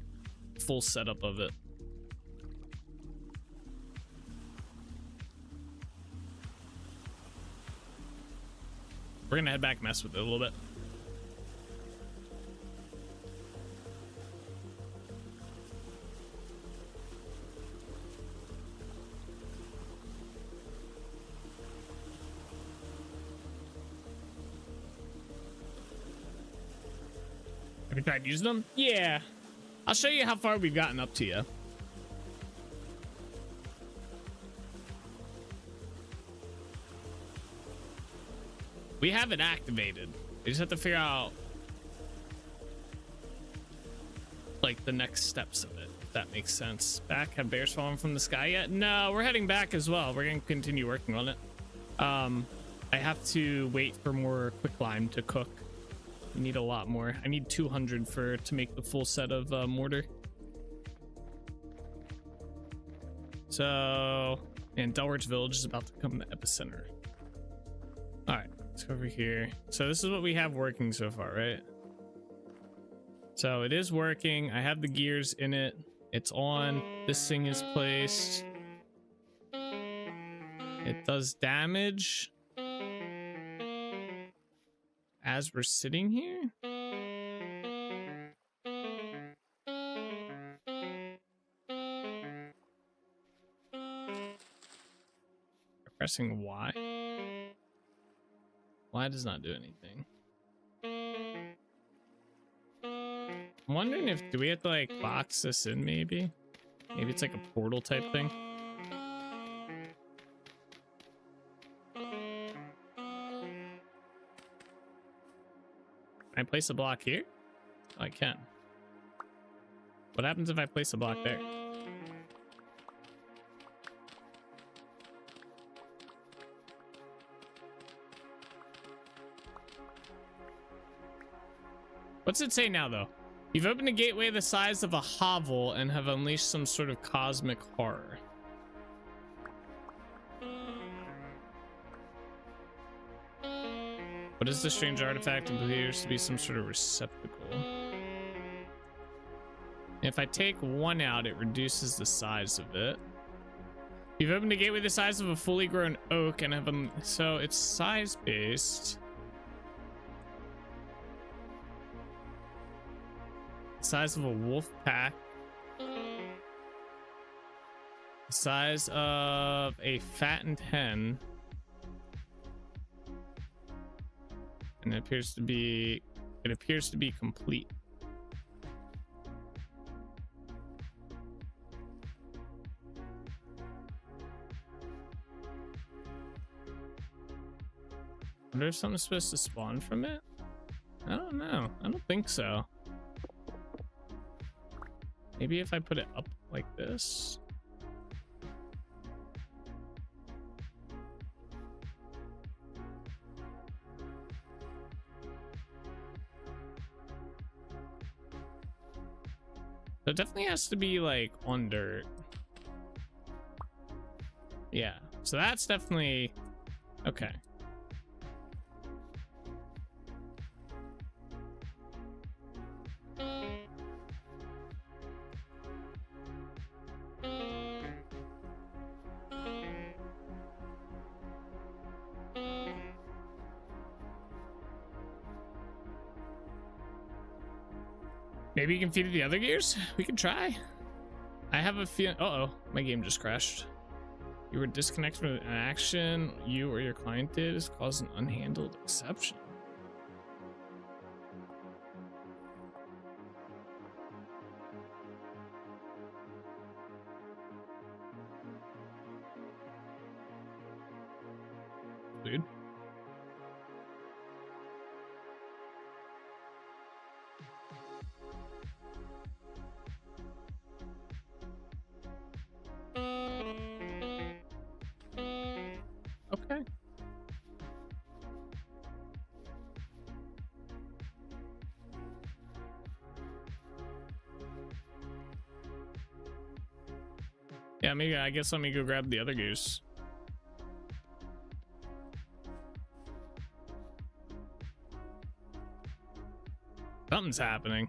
full setup of it. We're gonna head back, mess with it a little bit. Have you tried using them? Yeah. I'll show you how far we've gotten up to you. We have it activated. We just have to figure out like the next steps of it, if that makes sense. Back, have bears fallen from the sky yet? No, we're heading back as well. We're gonna continue working on it. I have to wait for more quicklime to cook. We need a lot more. I need 200 to make the full set of mortar. So, and Delward's village is about to become the epicenter. All right, let's go over here. So this is what we have working so far, right? So it is working. I have the gears in it. It's on. This thing is placed. It does damage as we're sitting here. Pressing Y. Y does not do anything. I'm wondering if, do we have to like box this in maybe? Maybe it's like a portal type thing. Can I place a block here? Oh, I can. What happens if I place a block there? What's it say now, though? You've opened a gateway the size of a hovel and have unleashed some sort of cosmic horror. What is this strange artifact? It appears to be some sort of receptacle. If I take one out, it reduces the size of it. You've opened a gateway the size of a fully grown oak and have so it's size based. Size of a wolf pack. Size of a fattened hen. And it appears to be complete. I wonder if something's supposed to spawn from it? I don't know. I don't think so. Maybe if I put it up like this. So it definitely has to be like on dirt. Yeah, so that's definitely okay. Maybe you can feed it the other gears? We can try. I have a feeling. Uh-oh, my game just crashed. You were disconnected from an action you or your client did has caused an unhandled exception. Yeah, maybe I guess let me go grab the other goose. Something's happening.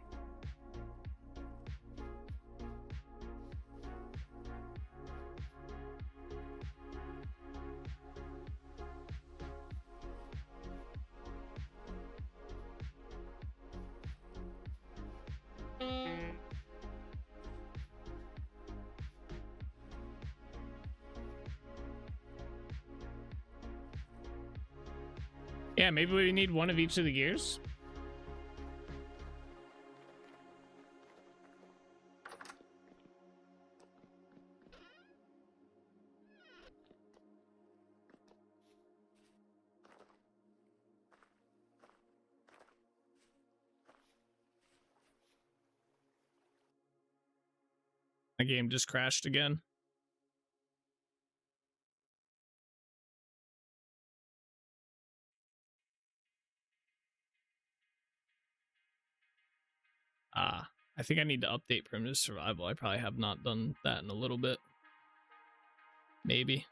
Yeah, maybe we need one of each of the gears. My game just crashed again. I think I need to update primitive survival. I probably have not done that in a little bit. Maybe.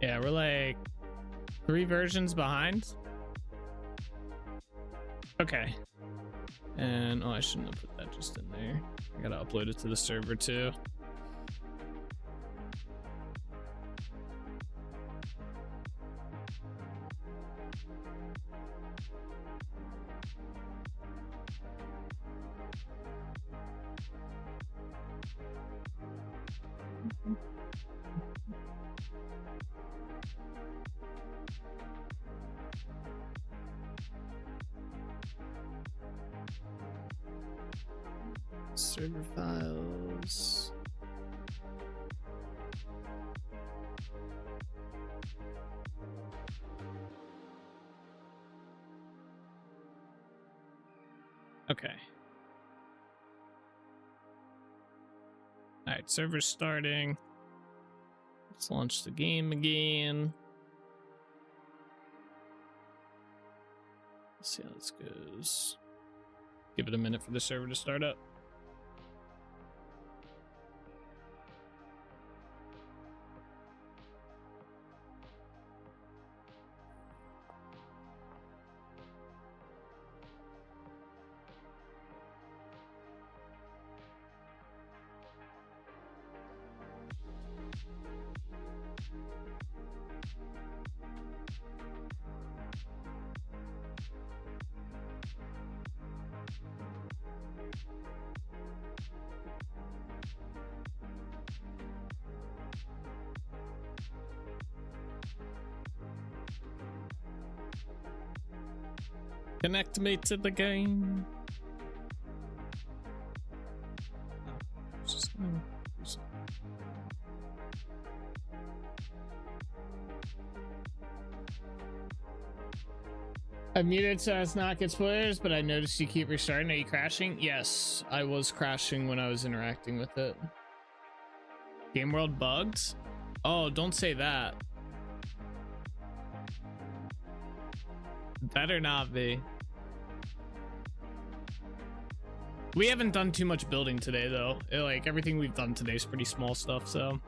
Yeah, we're like 3 versions behind. Okay. And oh, I shouldn't have put that just in there. I gotta upload it to the server too. Server files. Okay. All right, server starting. Let's launch the game again. Let's see how this goes. Give it a minute for the server to start up. Connect me to the game. I muted so as not get spoilers, but I noticed you keep restarting. Are you crashing? Yes, I was crashing when I was interacting with it. Game world bugs? Oh, don't say that. Better not be. We haven't done too much building today, though. Like, everything we've done today is pretty small stuff, so.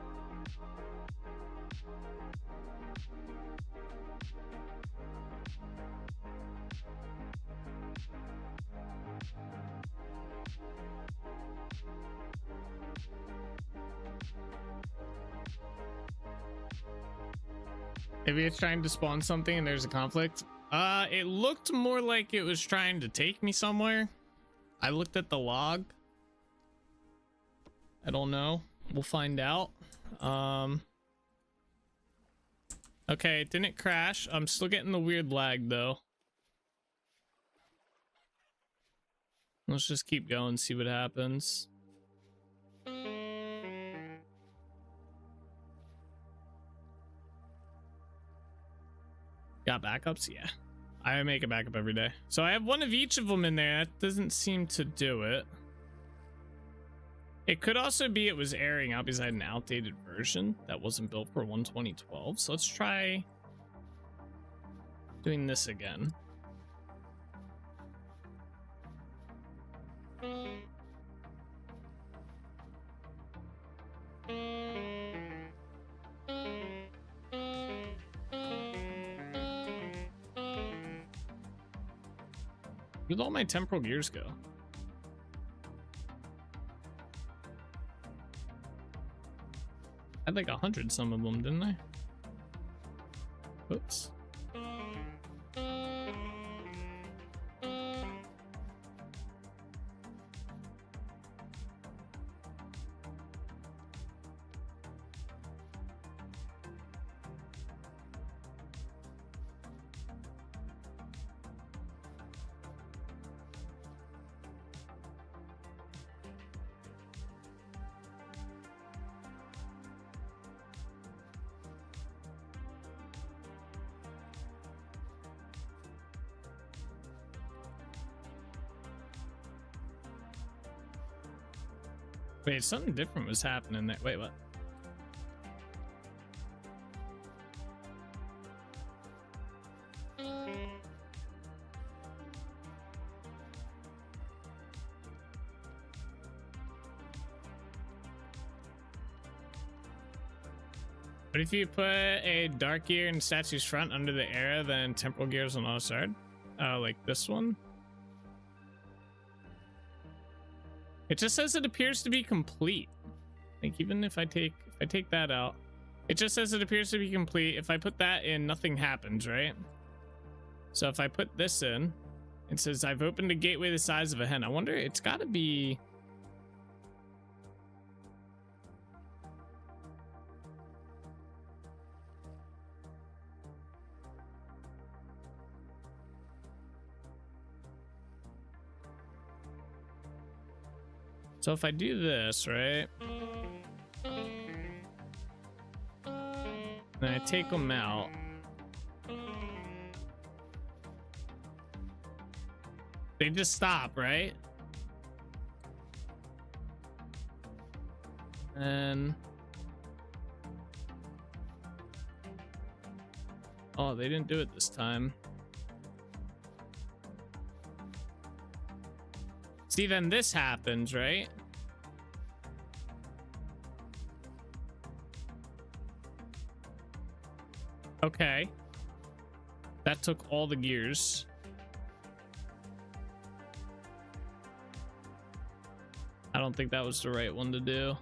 Maybe it's trying to spawn something and there's a conflict. It looked more like it was trying to take me somewhere. I looked at the log. I don't know. We'll find out. All Okay, it didn't crash. I'm still getting the weird lag though. Let's just keep going, see what happens. Got backups? Yeah. I make a backup every day. So I have one of each of them in there. That doesn't seem to do it. It could also be it was airing out because I had an outdated version that wasn't built for 12012. So let's try doing this again. Where'd all my temporal gears go? I had like 100 some of them, didn't I? Oops. Wait, something different was happening there. Wait, what? What if you put a dark gear in statue's front under the arrow, then temporal gears on the other side? Like this one? It just says it appears to be complete. Like even if I take that out, it just says it appears to be complete. If I put that in, nothing happens, right? So if I put this in, it says I've opened a gateway the size of a hen. I wonder, it's got to be. So if I do this, right? Then I take them out. They just stop, right? And oh, they didn't do it this time. See, then this happens, right? Okay. That took all the gears. I don't think that was the right one to do.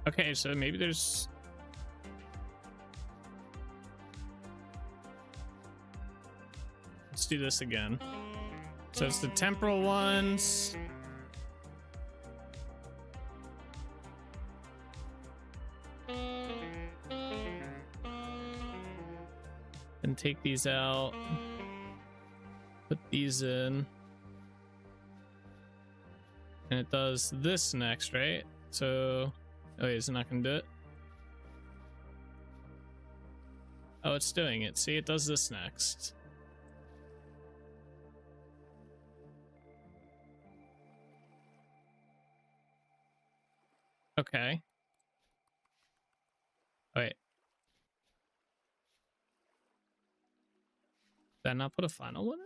Okay, so maybe there's... Let's do this again. So it's the temporal ones. And take these out. Put these in. And it does this next, right? So... Oh, wait, is it not gonna do it? Oh, it's doing it. See, it does this next. Okay. Wait. Did I not put a final one in?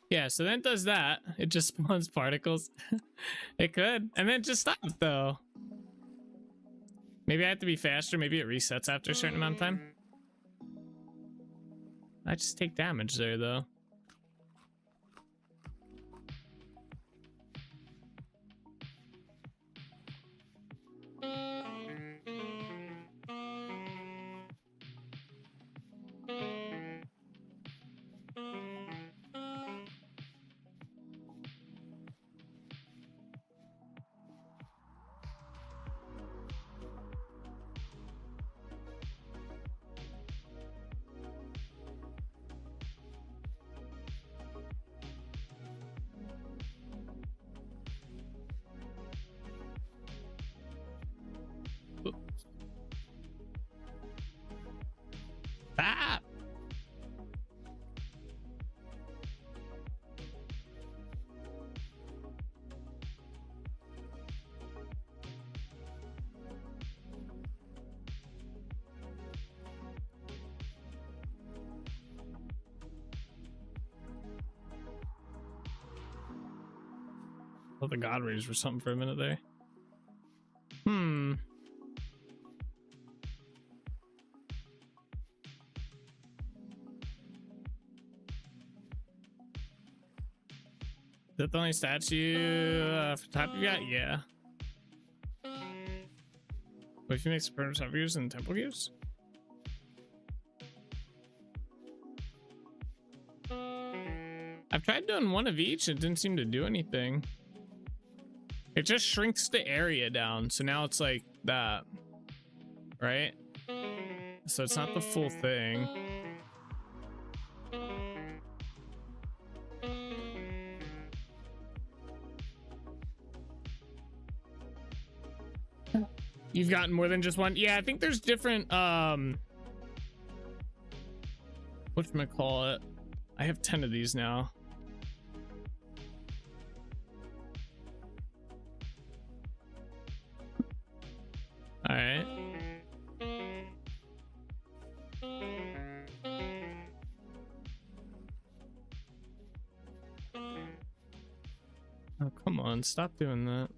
Yeah, so then it does that. It just spawns particles. It could. And then it just stopped, though. Maybe I have to be faster. Maybe it resets after a certain amount of time. I just take damage there, though. thought the God rays were something for a minute there. Hmm. Is that the only statue for type you got? Yeah. What if you make supernal type gears and temple gears? I've tried doing one of each. It didn't seem to do anything. It just shrinks the area down. So now it's like that. Right? So it's not the full thing. You've gotten more than just one? Yeah, I think there's different, whatchamacallit? I have 10 of these now. All right. Oh, come on, stop doing that.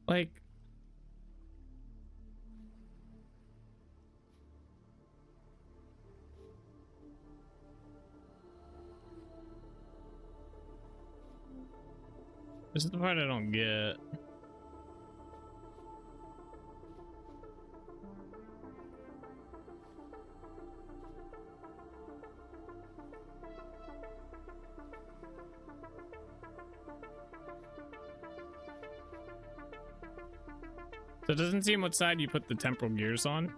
Like, this is the part I don't get. So it doesn't seem what side you put the temporal gears on.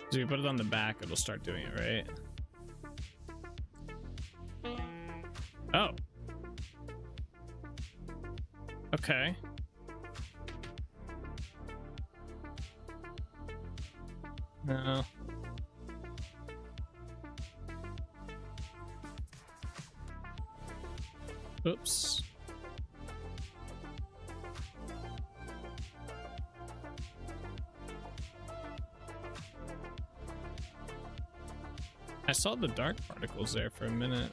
So you put it on the back, it'll start doing it, right? Oh. Okay. No. Oops. I saw the dark particles there for a minute.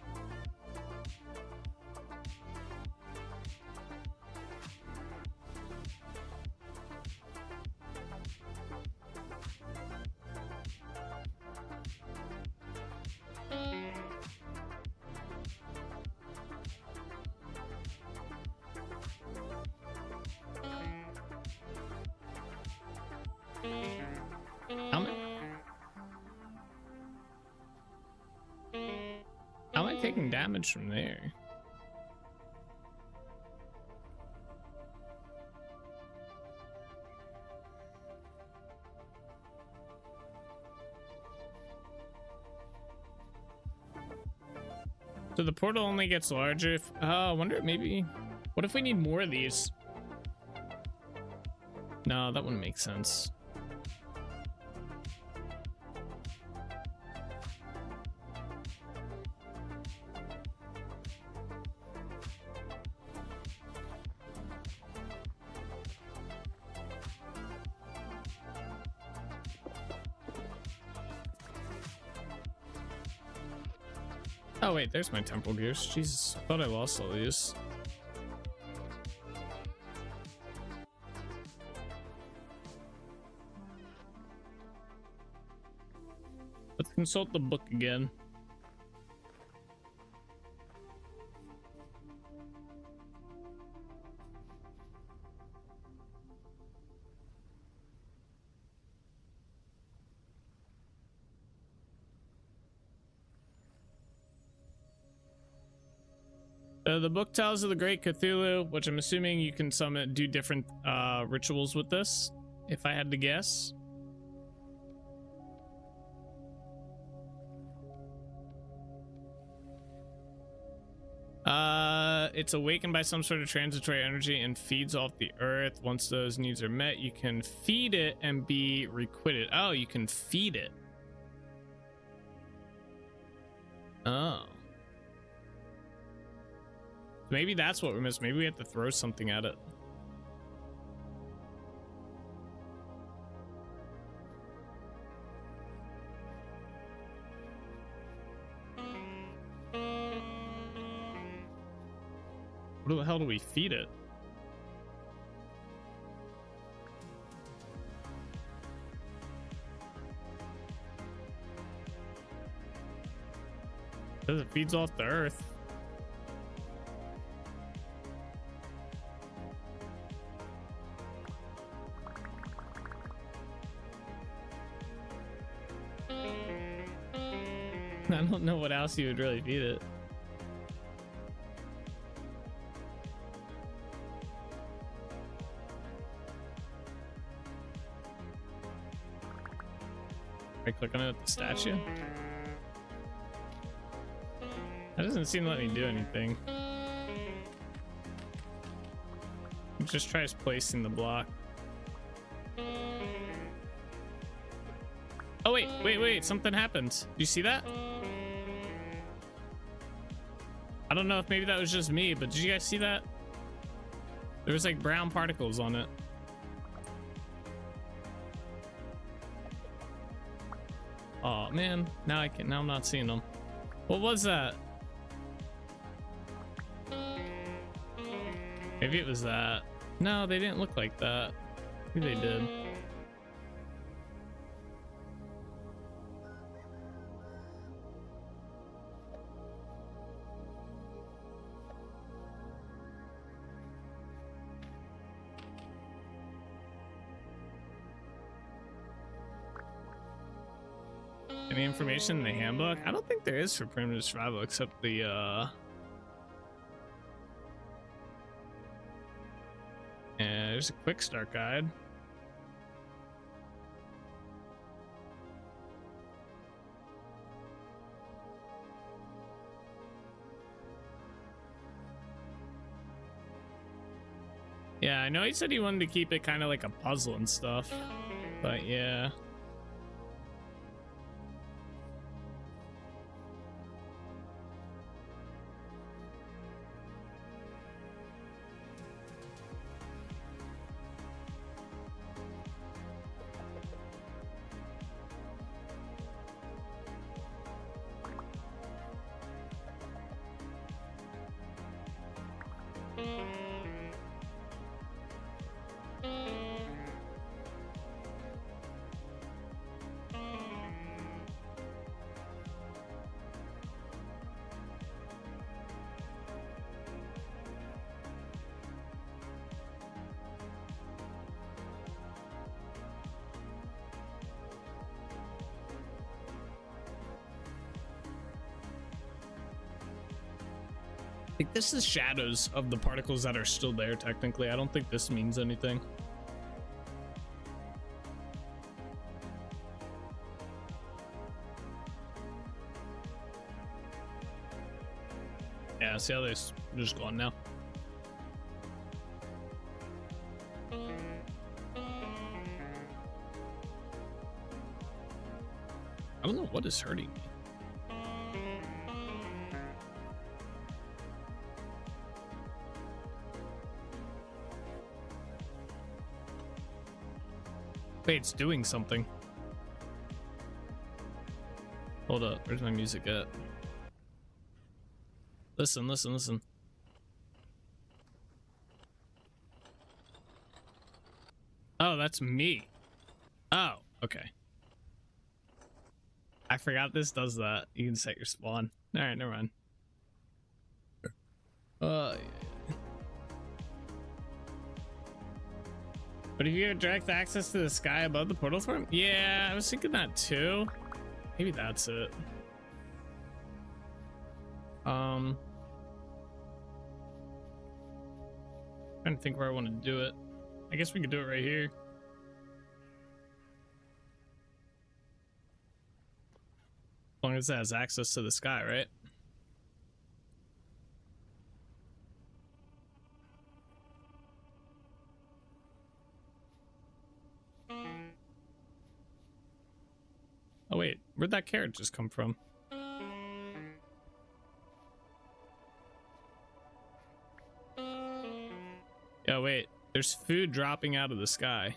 How am I taking damage from there? So the portal only gets larger if, I wonder if maybe, what if we need more of these? No, that wouldn't make sense. Oh wait, there's my temple gears. Jesus, I thought I lost all these. Let's consult the book again. The book tells of the Great Cthulhu, which I'm assuming you can summon, do different rituals with this, if I had to guess. It's awakened by some sort of transitory energy and feeds off the earth. Once those needs are met, you can feed it and be requited. Oh, you can feed it. Oh. Maybe that's what we missed. Maybe we have to throw something at it. What the hell do we feed it? Because it feeds off the earth. I don't know what else you would really feed it. Right click on it at the statue. That doesn't seem to let me do anything. It just tries placing the block. Oh wait, something happened. Do you see that? I don't know if maybe that was just me, but did you guys see that? There was like brown particles on it. Oh man, now I'm not seeing them. What was that? Maybe it was that. No, they didn't look like that. Maybe they did. Any information in the handbook? I don't think there is for primitive survival except the yeah, there's a quick start guide. Yeah, I know he said he wanted to keep it kind of like a puzzle and stuff, but yeah. Like, this is shadows of the particles that are still there technically. I don't think this means anything. Yeah, see how they're just gone now. I don't know what is hurting me. Wait, it's doing something. Hold up, where's my music at? Listen, listen, listen. Oh, that's me. Oh, okay. I forgot this does that. You can set your spawn. All right, never mind. Yeah. But if you have direct access to the sky above the portal for him? Yeah, I was thinking that too. Maybe that's it. Trying to think where I want to do it. I guess we could do it right here. As long as it has access to the sky, right? Oh wait, where'd that carrot just come from? Yeah, wait, there's food dropping out of the sky.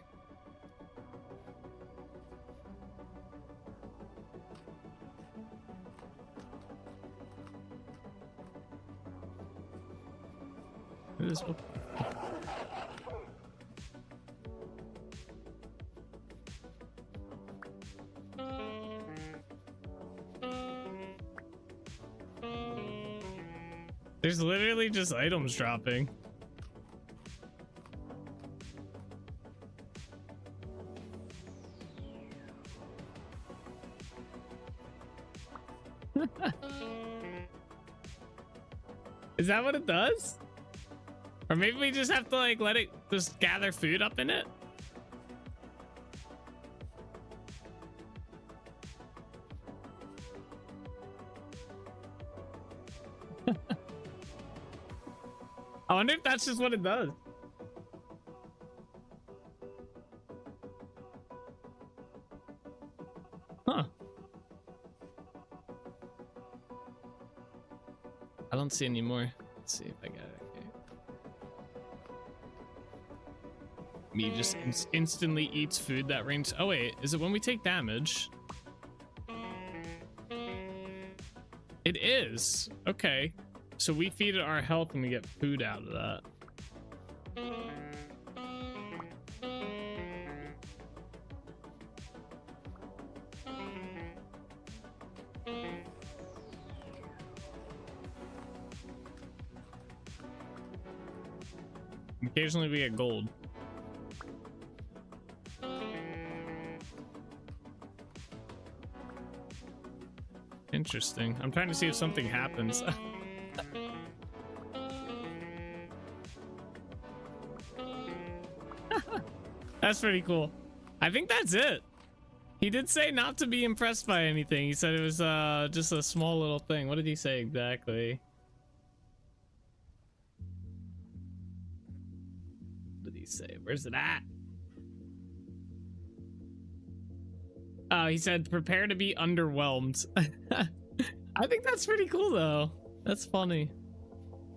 What is this? Oh. There's literally just items dropping. Is that what it does? Or maybe we just have to like let it just gather food up in it? I wonder if that's just what it does. Huh. I don't see any more. Let's see if I got it. Okay. Me just instantly eats food that range. Oh wait, is it when we take damage? It is. Okay. So we feed it our health and we get food out of that. Occasionally we get gold. Interesting. I'm trying to see if something happens. That's pretty cool. I think that's it. He did say not to be impressed by anything. He said it was just a small little thing. What did he say exactly? What did he say? Where's it at? Oh, he said prepare to be underwhelmed. I think that's pretty cool though. That's funny.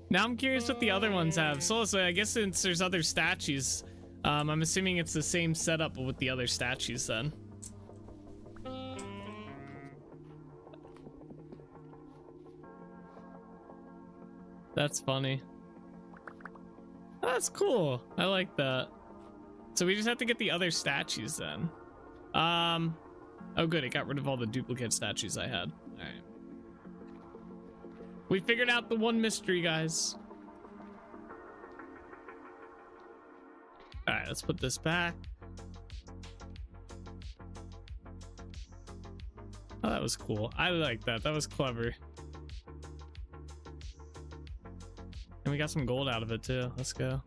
Now I'm curious what the other ones have. So I guess since there's other statues, I'm assuming it's the same setup with the other statues then. That's funny. That's cool. I like that. So we just have to get the other statues then. Oh good, it got rid of all the duplicate statues I had. All right. We figured out the one mystery, guys. All right, let's put this back. Oh, that was cool. I like that. That was clever. And we got some gold out of it too. Let's go.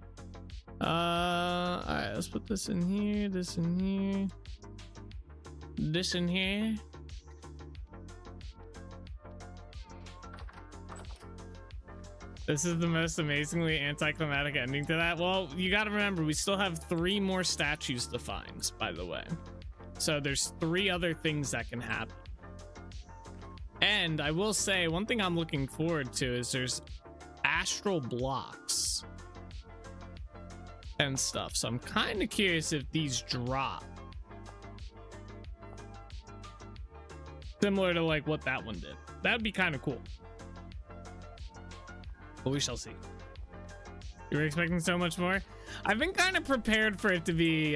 All right, let's put this in here, this in here, this in here. This is the most amazingly anticlimactic ending to that. Well, you got to remember, we still have 3 more statues to find, by the way. So there's 3 other things that can happen. And I will say, one thing I'm looking forward to is there's astral blocks and stuff. So I'm kind of curious if these drop. Similar to like what that one did. That'd be kind of cool. But we shall see. You were expecting so much more? I've been kind of prepared for it to be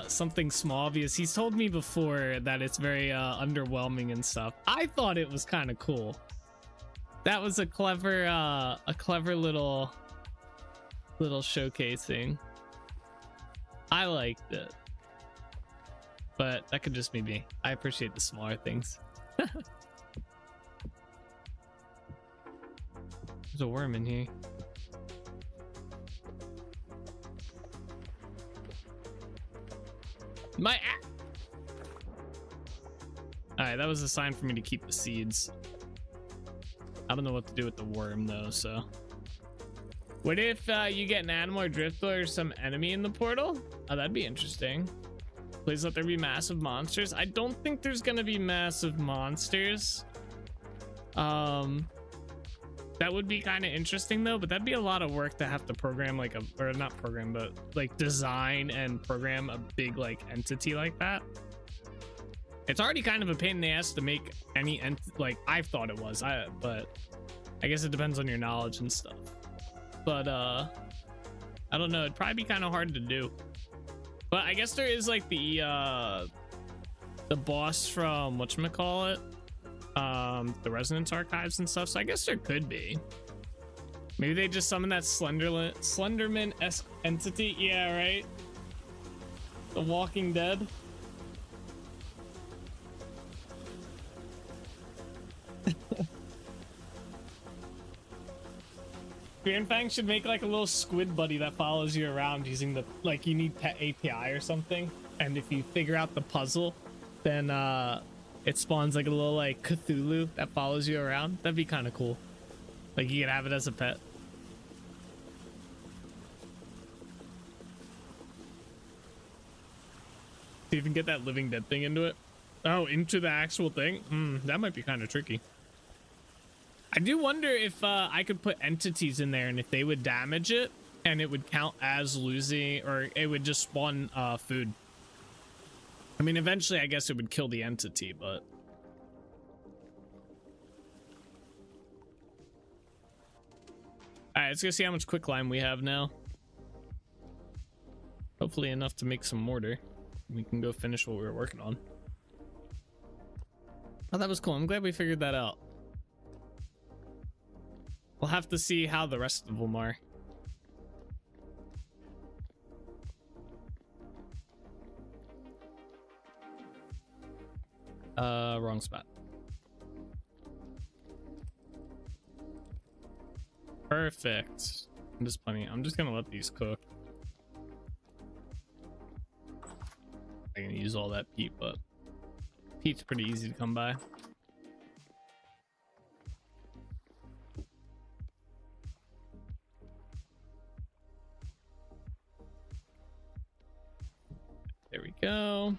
something small because he's told me before that it's very underwhelming and stuff. I thought it was kind of cool. That was a clever little showcasing. I liked it. But that could just be me. I appreciate the smaller things. There's a worm in here. Alright, that was a sign for me to keep the seeds. I don't know what to do with the worm though, so. What if you get an animal or driftwood or some enemy in the portal? Oh, that'd be interesting. Please let there be massive monsters. I don't think there's gonna be massive monsters. That would be kind of interesting though, but that'd be a lot of work to have to program like or not program, but like design and program a big like entity like that. It's already kind of a pain in the ass to make any like I've thought it was, but I guess it depends on your knowledge and stuff. But I don't know. It'd probably be kind of hard to do. But I guess there is like the boss from whatchamacallit, the Resonance Archives and stuff. So I guess there could be. Maybe they just summon that Slenderman-esque entity. Yeah, right. The Walking Dead. Fang should make like a little squid buddy that follows you around using the, like, you need pet API or something, and if you figure out the puzzle, then it spawns like a little like Cthulhu that follows you around. That'd be kind of cool. Like you could have it as a pet. See if you can get that living dead thing into it. Oh, into the actual thing? That might be kind of tricky. I do wonder if I could put entities in there and if they would damage it and it would count as losing, or it would just spawn food. I mean, eventually I guess it would kill the entity, but... Alright, let's go see how much quicklime we have now. Hopefully enough to make some mortar. We can go finish what we were working on. Oh, that was cool. I'm glad we figured that out. We'll have to see how the rest of them are. Wrong spot. Perfect. I'm just gonna let these cook. I'm gonna use all that peat, but peat's pretty easy to come by. There we go.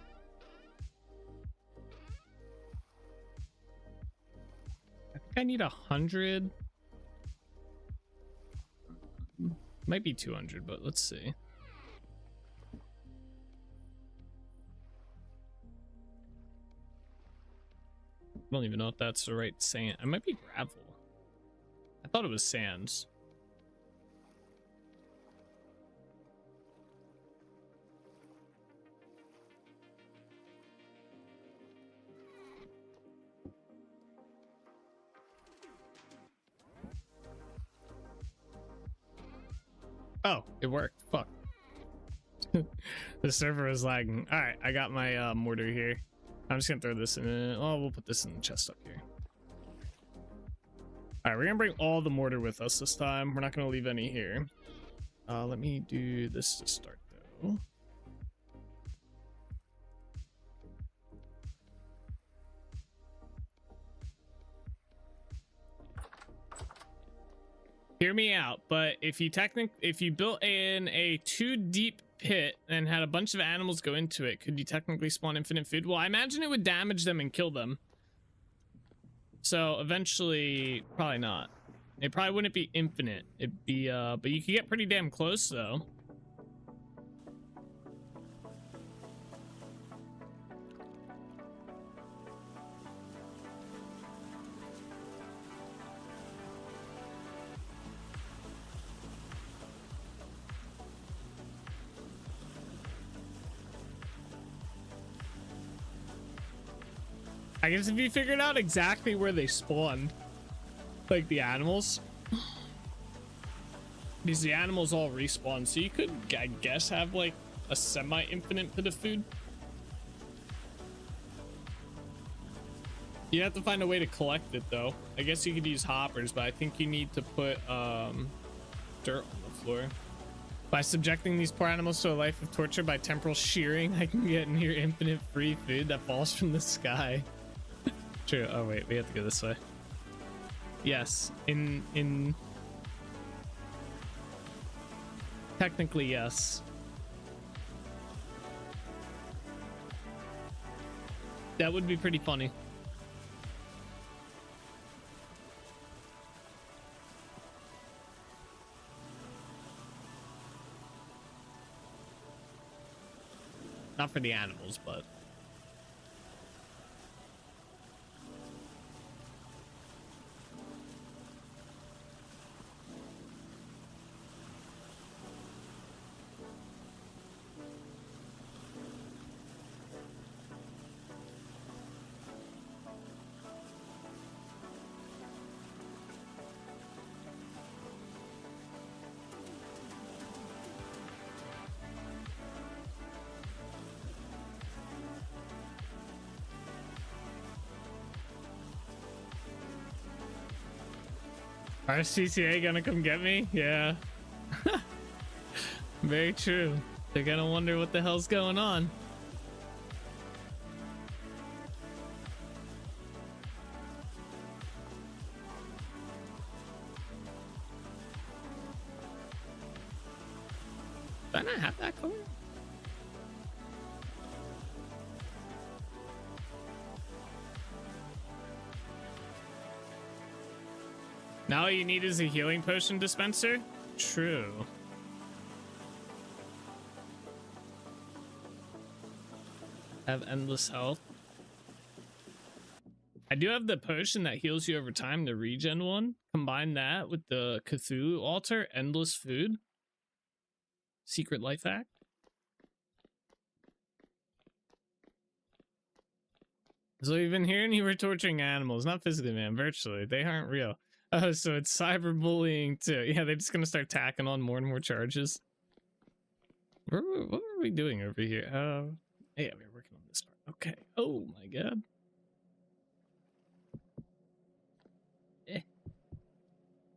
I think I need 100. Might be 200, but let's see. I don't even know if that's the right sand. It might be gravel. I thought it was sands. Oh, it worked. Fuck. The server is lagging. All right, I got my mortar here. I'm just gonna throw this in. Oh, we'll put this in the chest up here. All right, we're gonna bring all the mortar with us this time. We're not gonna leave any here. Let me do this to start though. Hear me out, but if you built in a too deep pit and had a bunch of animals go into it, could you technically spawn infinite food? Well, I imagine it would damage them and kill them. So eventually, probably not. It probably wouldn't be infinite. It'd be, but you could get pretty damn close though. I guess if you figured out exactly where they spawned, like the animals, because the animals all respawn, so you could, I guess, have like a semi-infinite pit of food. You have to find a way to collect it though. I guess you could use hoppers, but I think you need to put dirt on the floor. By subjecting these poor animals to a life of torture by temporal shearing, I can get near infinite free food that falls from the sky. True. Oh wait, we have to go this way. Yes, in technically yes. That would be pretty funny. Not for the animals, but RCCA gonna come get me? Yeah. Very true. They're gonna wonder what the hell's going on. Did I not have that color? Now all you need is a healing potion dispenser? True. Have endless health. I do have the potion that heals you over time, the regen one. Combine that with the Cthulhu altar, endless food. Secret life hack. So we've been hearing you were torturing animals, not physically, man, virtually. They aren't real. Oh, so it's cyberbullying too. Yeah, they're just gonna start tacking on more and more charges. What were we doing over here? Yeah, we were working on this part. Okay. Oh my god.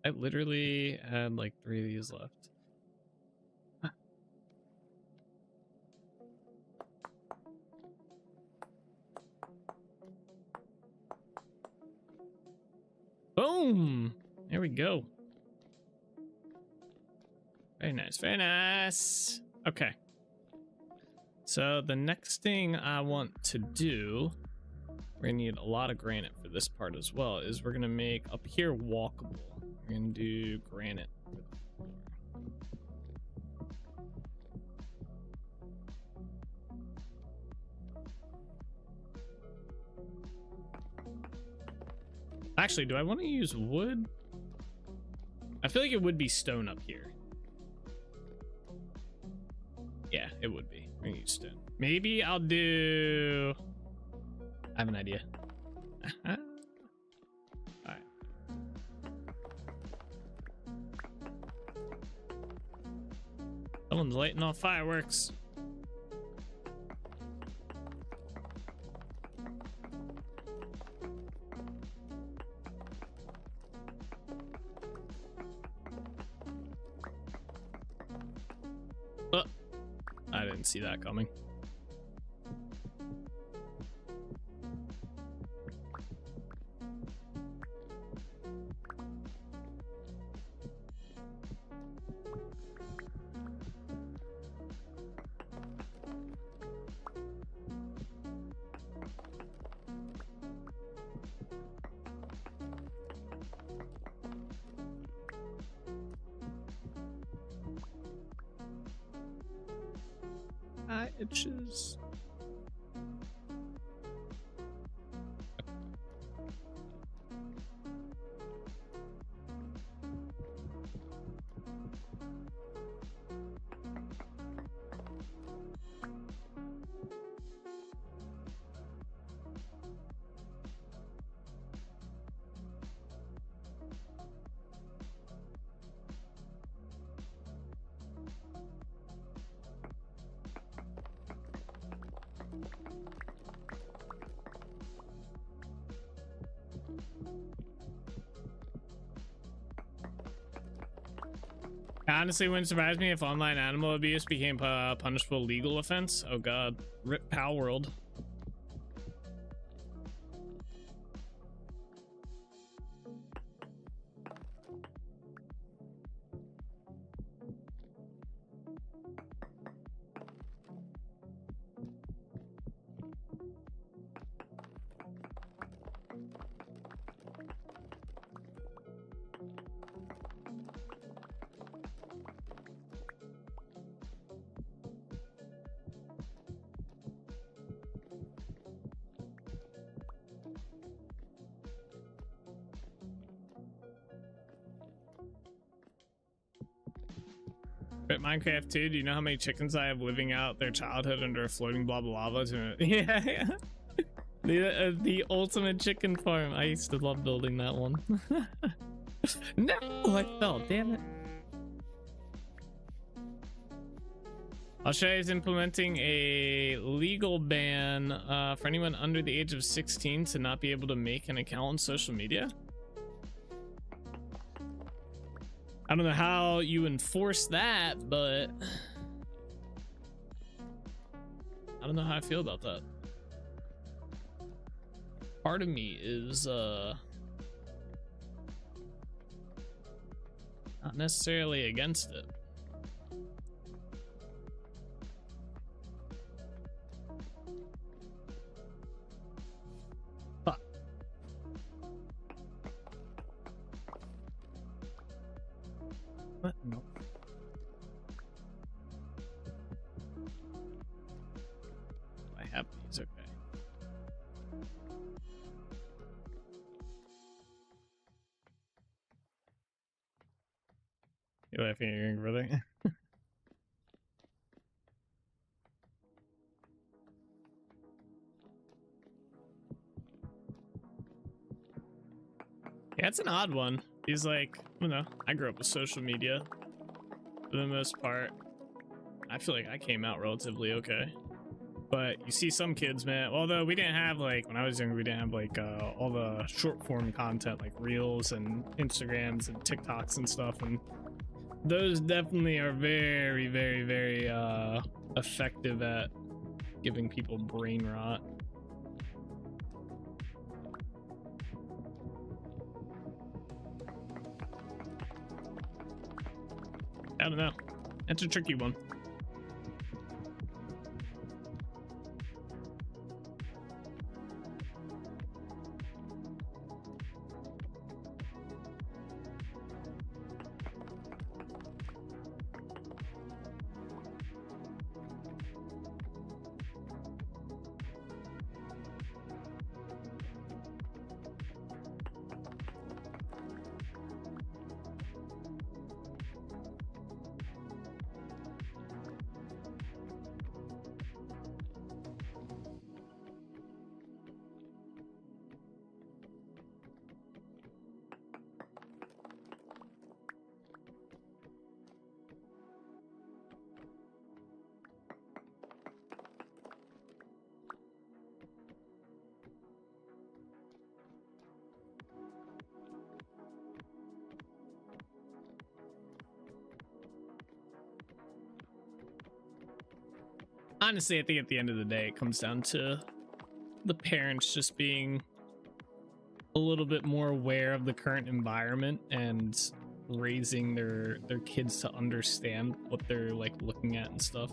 I literally had like 3 of these left. Huh. Boom! There we go. Very nice, very nice. Okay. So the next thing I want to do, we're gonna need a lot of granite for this part as well, is we're gonna make up here walkable. We're gonna do granite. Actually, do I want to use wood? I feel like it would be stone up here. Yeah, it would be. We're gonna use stone. Maybe I'll do... I have an idea. Alright. Someone's lighting off fireworks. I didn't see that coming. Itches. Honestly, wouldn't surprise me if online animal abuse became a punishable legal offense. Oh god. Rip Pal World. Minecraft 2, do you know how many chickens I have living out their childhood under a floating blob of lava? Yeah. The ultimate chicken farm. I used to love building that one. No, I fell, damn it. Australia is implementing a legal ban for anyone under the age of 16 to not be able to make an account on social media. I don't know how you enforce that, but I don't know how I feel about that. Part of me is not necessarily against it. But what? No. I have these, okay. You laughing at your brother? Yeah, it's an odd one. He's like, I don't know. I grew up with social media for the most part. I feel like I came out relatively okay. But you see some kids, man, although we didn't have, like, when I was younger, we didn't have, like, all the short form content, like Reels and Instagrams and TikToks and stuff. And those definitely are very, very, very effective at giving people brain rot. I don't know. That's a tricky one. Honestly, I think at the end of the day, it comes down to the parents just being a little bit more aware of the current environment and raising their kids to understand what they're like looking at and stuff.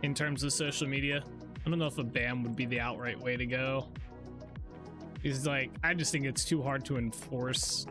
In terms of social media, I don't know if a ban would be the outright way to go. Because like, I just think it's too hard to enforce.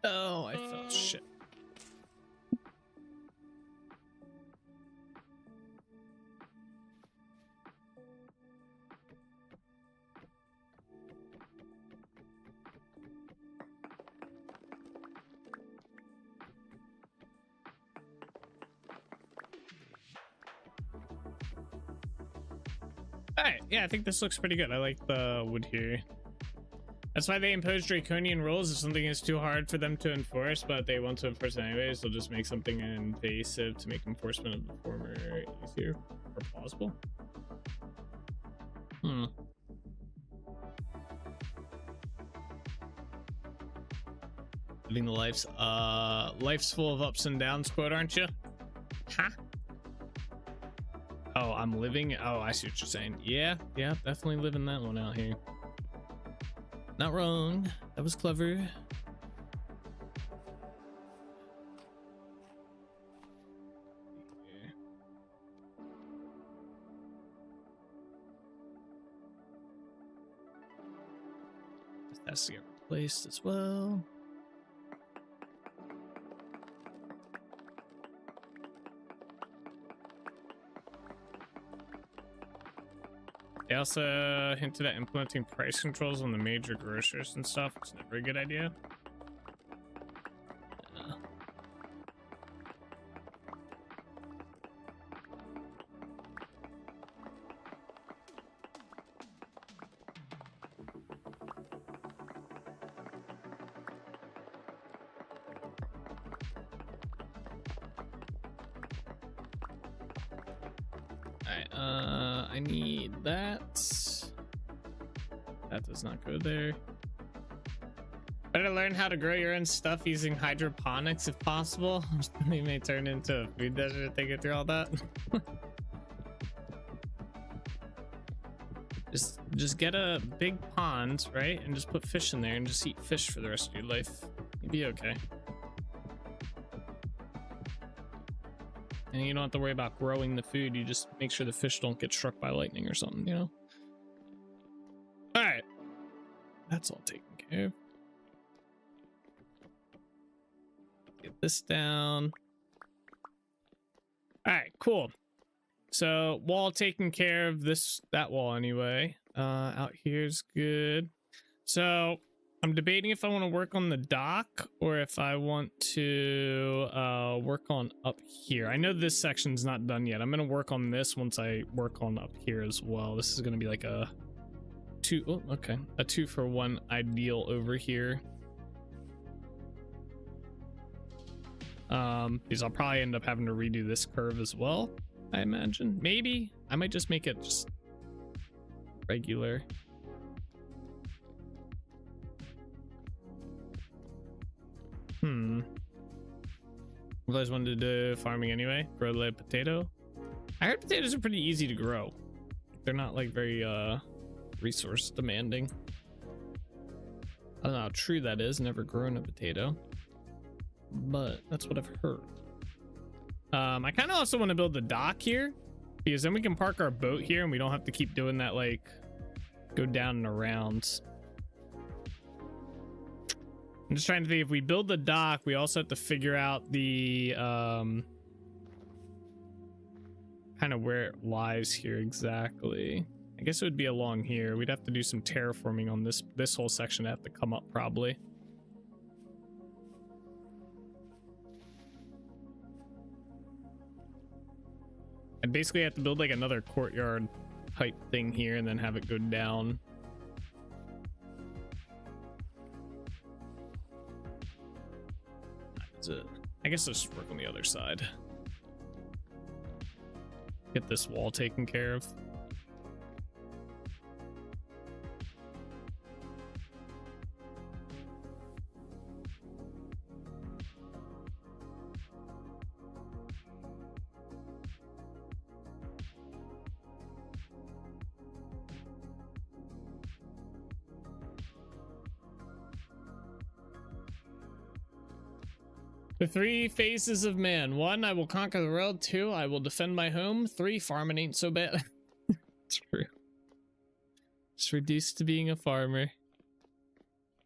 Oh, I felt shit. Alright, yeah, I think this looks pretty good. I like the wood here. That's why they impose draconian rules. If something is too hard for them to enforce, but they want to enforce it anyways, they'll just make something invasive to make enforcement of the former easier or plausible. Living the life's full of ups and downs quote, aren't you? Huh? Oh, I'm living. Oh, I see what you're saying. Yeah, definitely living that one out here. Not wrong. That was clever. has to get replaced as well. They also hinted at implementing price controls on the major grocers and stuff, which is never a good idea. I need that. That does not go there. Better learn how to grow your own stuff using hydroponics if possible. You may turn into a food desert thinking through all that. just get a big pond, right? And just put fish in there and just eat fish for the rest of your life. You'll be okay. And you don't have to worry about growing the food. You just make sure the fish don't get struck by lightning or something, you know? All right. That's all taken care of. Get this down. All right, cool. So wall taken care of, that wall anyway. Out here's good. So I'm debating if I want to work on the dock or if I want to work on up here. I know this section's not done yet. I'm going to work on this once I work on up here as well. This is going to be like a 2-for-1 ideal over here. Because I'll probably end up having to redo this curve as well, I imagine. Maybe I might just make it just regular. You guys wanted to do farming anyway? Grow the potato? I heard potatoes are pretty easy to grow. They're not like very resource demanding. I don't know how true that is. Never grown a potato, but that's what I've heard. I kind of also want to build the dock here because then we can park our boat here and we don't have to keep doing that, like go down and around. I'm just trying to think, if we build the dock, we also have to figure out the kind of where it lies here exactly. I guess it would be along here. We'd have to do some terraforming on this whole section. Have to come up probably. I basically have to build like another courtyard type thing here and then have it go down. I guess let's just work on the other side. Get this wall taken care of. The 3 phases of man. 1, I will conquer the world. 2, I will defend my home. 3, farming ain't so bad. True. Just reduced to being a farmer.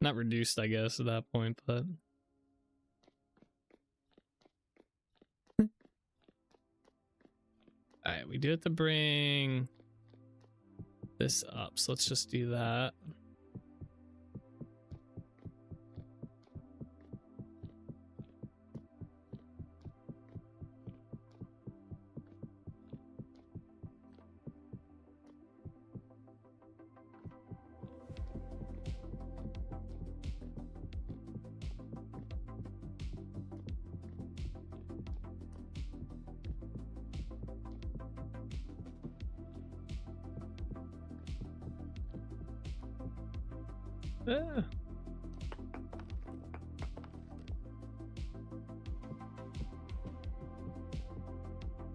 Not reduced, I guess, at that point, but... Alright, we do have to bring this up, so let's just do that.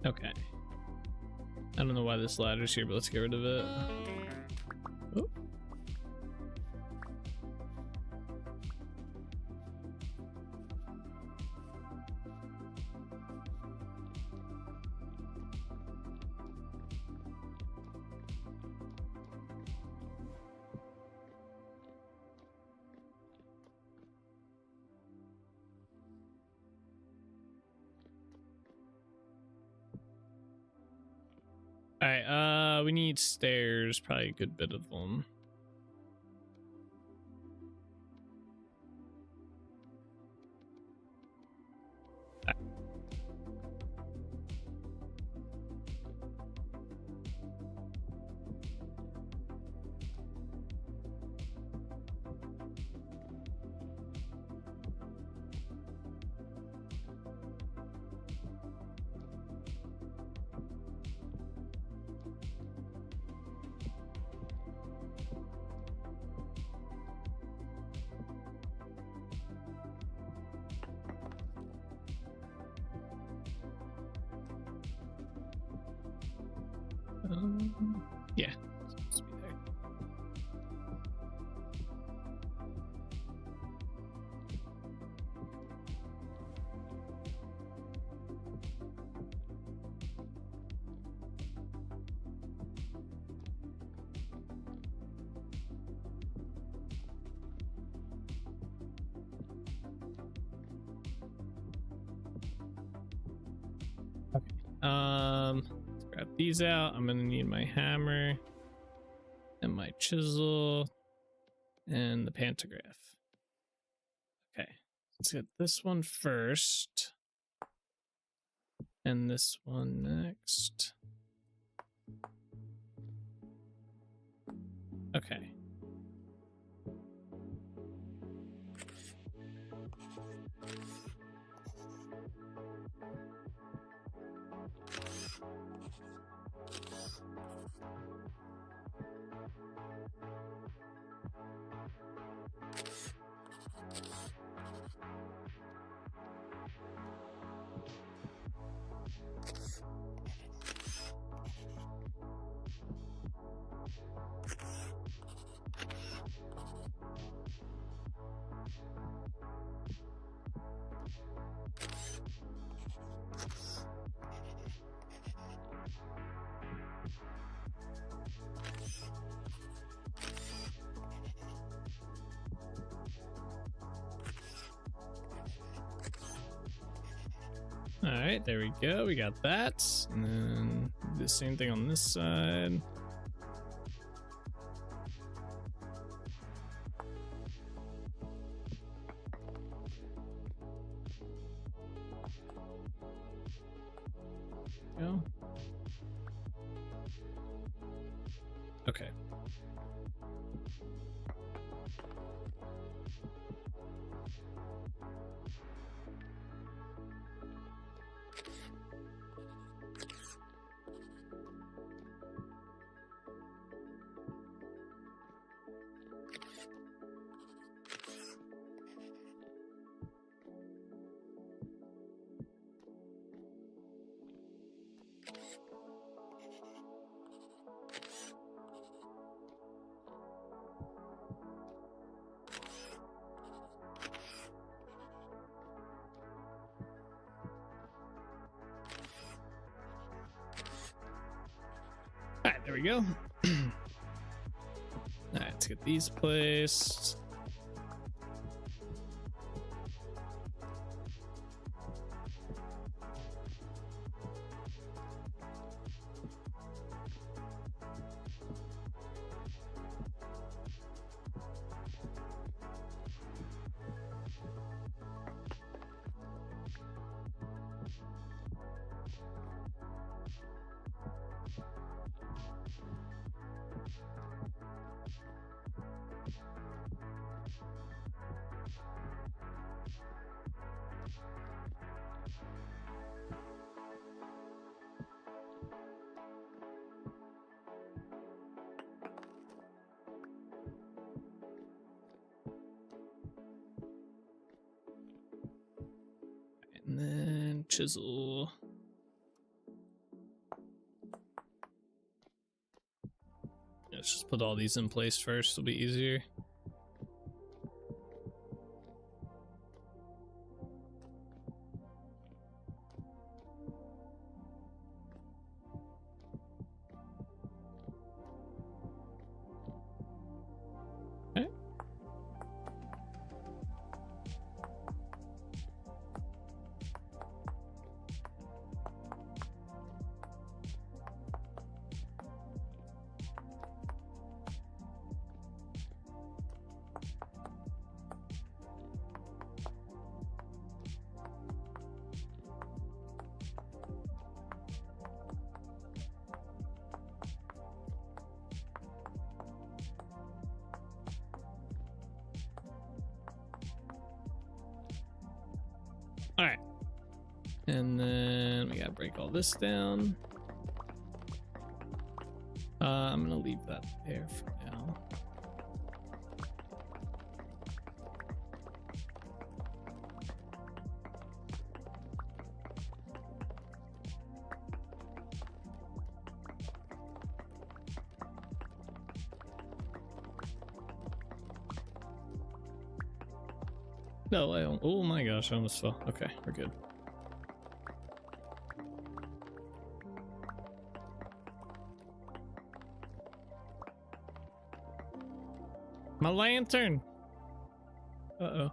Okay. I don't know why this ladder's here, but let's get rid of it. Oh. All right, we need stairs, probably a good bit of them. Yeah, it's supposed to be there. Let's grab these out. I'm gonna need my hammer and my chisel and the pantograph. Okay, let's get this one first and this one next. Okay. All right, there we go. We got that. And then the same thing on this side. Go. Okay. All right, there we go. All right, let's get these placed. And then chisel. Let's just put all these in place first, it'll be easier. Okay. And then we gotta break all this down. I'm gonna leave that there for now. No, I don't. Oh my gosh, I almost fell. Okay, we're good. My lantern. Uh-oh.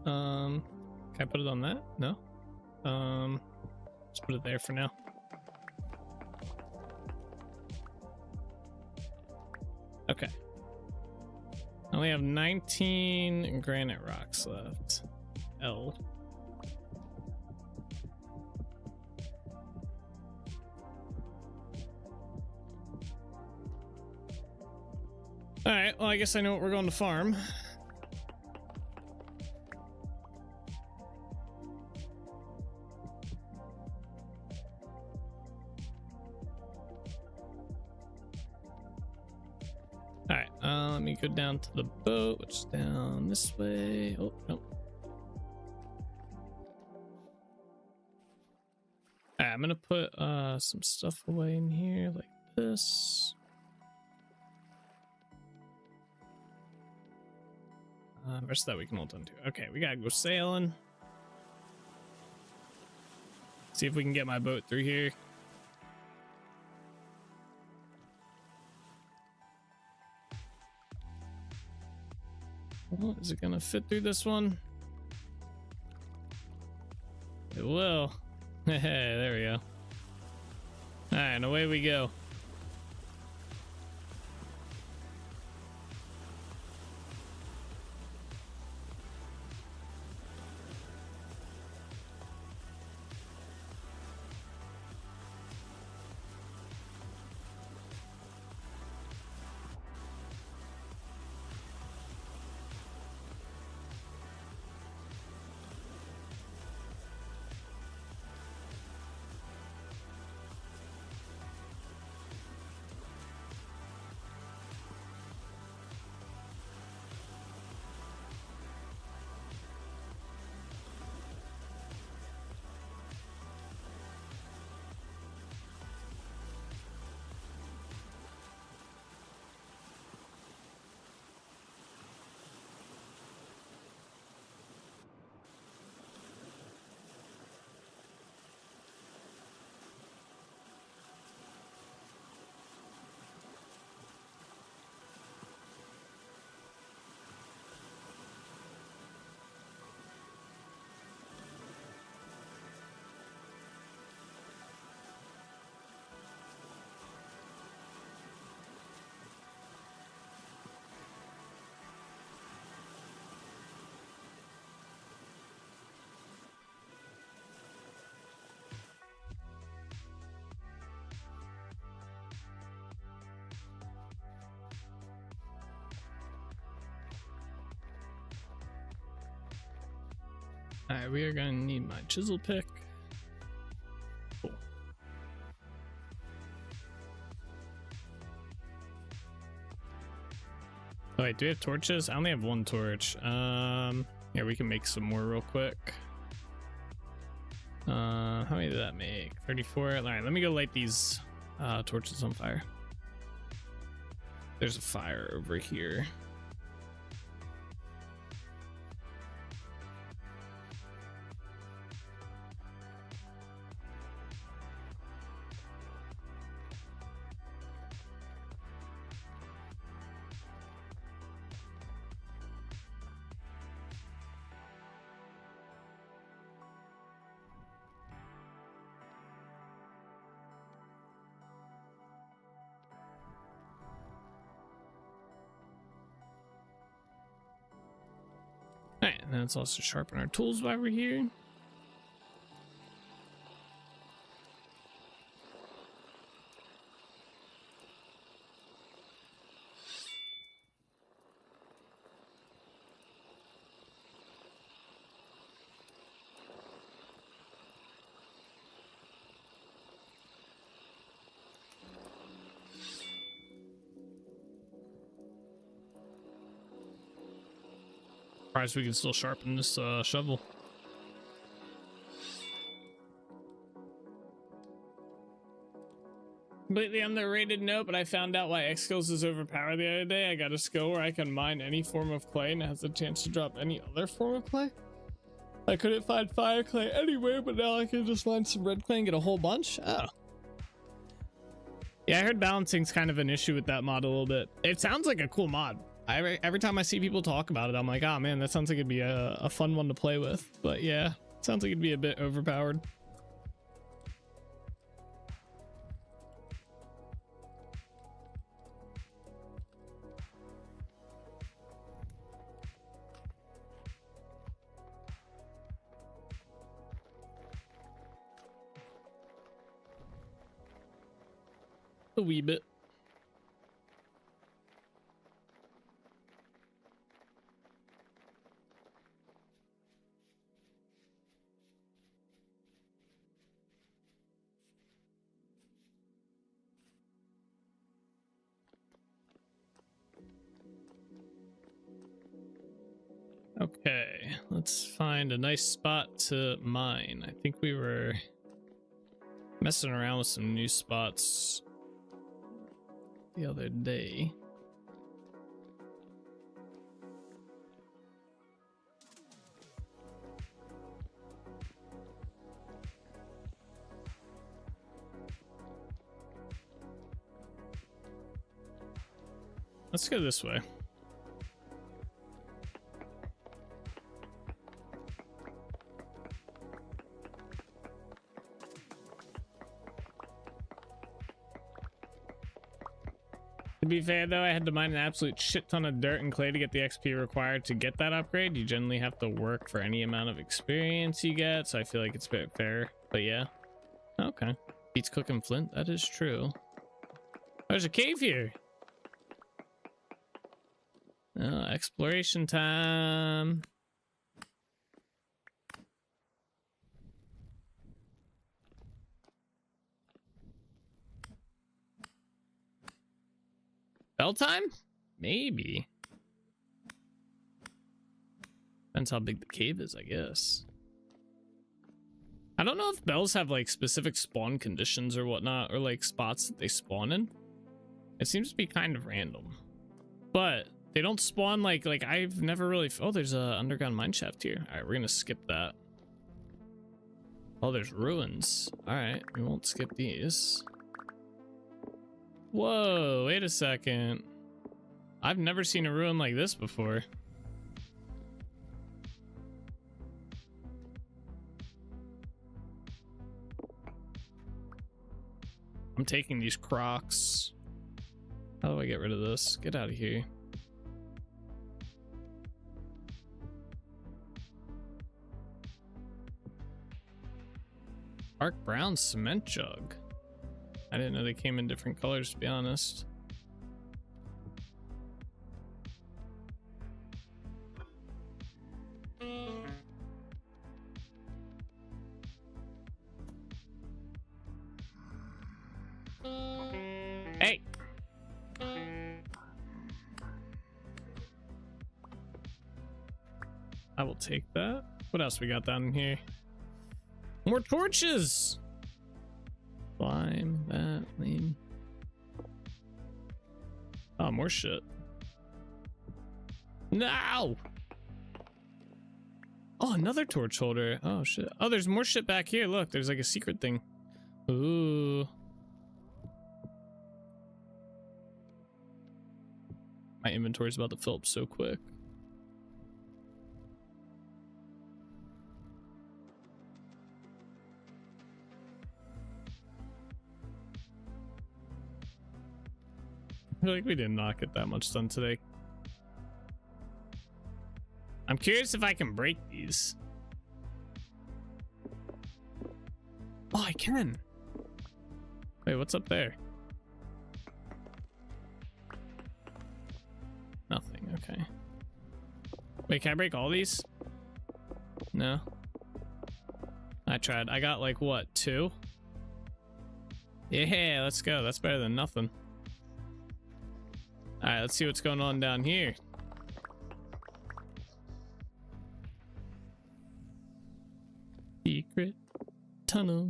Can I put it on that? No. Let's put it there for now. Okay. I only have 19 granite rocks left. L. Alright, well, I guess I know what we're going to farm. Alright, let me go down to the boat, which is down this way. Oh, no. Alright, I'm gonna put some stuff away in here like this. Rest of that we can hold on to. Okay, we gotta go sailing. See if we can get my boat through here. Oh, is it gonna fit through this one? It will. Hey, there we go. Alright, and away we go. Alright, we are gonna need my chisel pick. Cool. Oh wait, do we have torches? I only have one torch. Yeah, we can make some more real quick. How many did that make? 34. Alright, let me go light these torches on fire. There's a fire over here. Alright, and then let's also sharpen our tools while we're here. Surprised we can still sharpen this shovel. Completely underrated note, but I found out why X skills is overpowered the other day. I got a skill where I can mine any form of clay and it has a chance to drop any other form of clay. I couldn't find fire clay anywhere, but now I can just find some red clay and get a whole bunch. Oh. Yeah, I heard balancing's kind of an issue with that mod a little bit. It sounds like a cool mod. Every time I see people talk about it, I'm like, oh man, that sounds like it'd be a fun one to play with. But yeah, it sounds like it'd be a bit overpowered. A wee bit. Okay, let's find a nice spot to mine. I think we were messing around with some new spots the other day. Let's go this way. To be fair though, I had to mine an absolute shit ton of dirt and clay to get the XP required to get that upgrade. You generally have to work for any amount of experience you get, so I feel like it's a bit fair. But yeah. Okay. Beats cooking flint, that is true. There's a cave here. Oh, exploration time. Bell time? Maybe. Depends how big the cave is, I guess. I don't know if bells have like specific spawn conditions or whatnot, or like spots that they spawn in. It seems to be kind of random. But they don't spawn like I've never really... Oh, there's a underground mine shaft here. All right, we're gonna skip that. Oh, there's ruins. All right, we won't skip these. Whoa, wait a second. I've never seen a ruin like this before. I'm taking these crocs. How do I get rid of this? Get out of here. Dark brown cement jug. I didn't know they came in different colors, to be honest. Hey! I will take that. What else we got down in here? More torches! Slime, that, lame. Oh, more shit. No! Oh, another torch holder. Oh, shit. Oh, there's more shit back here. Look, there's like a secret thing. Ooh. My inventory's about to fill up so quick. I feel like we did not get that much done today. I'm curious if I can break these. Oh, I can. Wait, what's up there? Nothing, okay. Wait, can I break all these? No. I tried. I got like, what, 2? Yeah, let's go. That's better than nothing. All right, let's see what's going on down here. secret tunnel.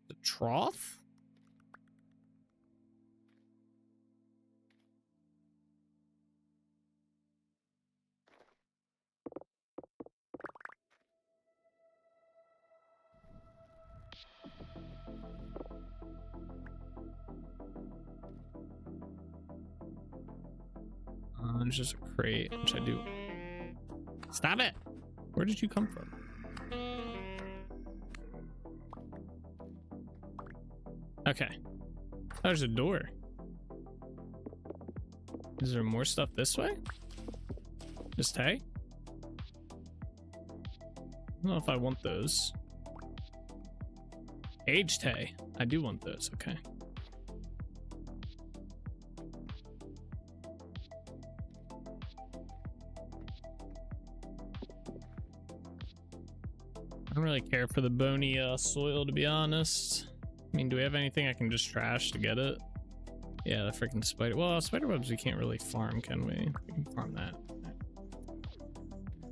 The trough? There's just a crate, which I do. Stop it! Where did you come from? Okay. There's a door. Is there more stuff this way? Just hay? I don't know if I want those. Aged hay. I do want those. Okay. I don't really care for the bony soil, to be honest. I mean, do we have anything I can just trash to get it? Yeah, the freaking spider. Well, spider webs we can't really farm, can we? We can farm that.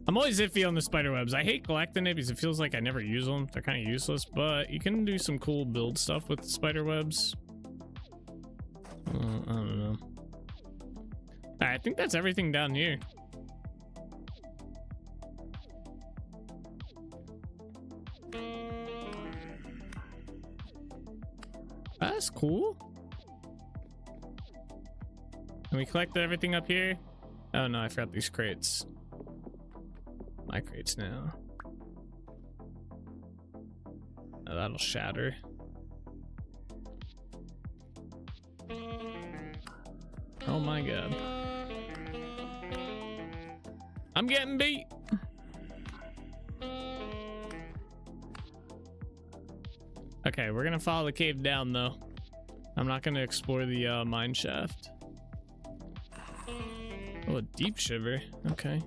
I'm always iffy on the spider webs. I hate collecting it because it feels like I never use them. They're kind of useless, but you can do some cool build stuff with the spider webs. I don't know. All right, I think that's everything down here. That's cool. And we collected everything up here. Oh no, I forgot these crates. My crates now. Oh, that'll shatter. Oh my god. I'm getting beat. Okay, we're gonna follow the cave down though. I'm not gonna explore the mine shaft. Oh, a deep shiver. Okay.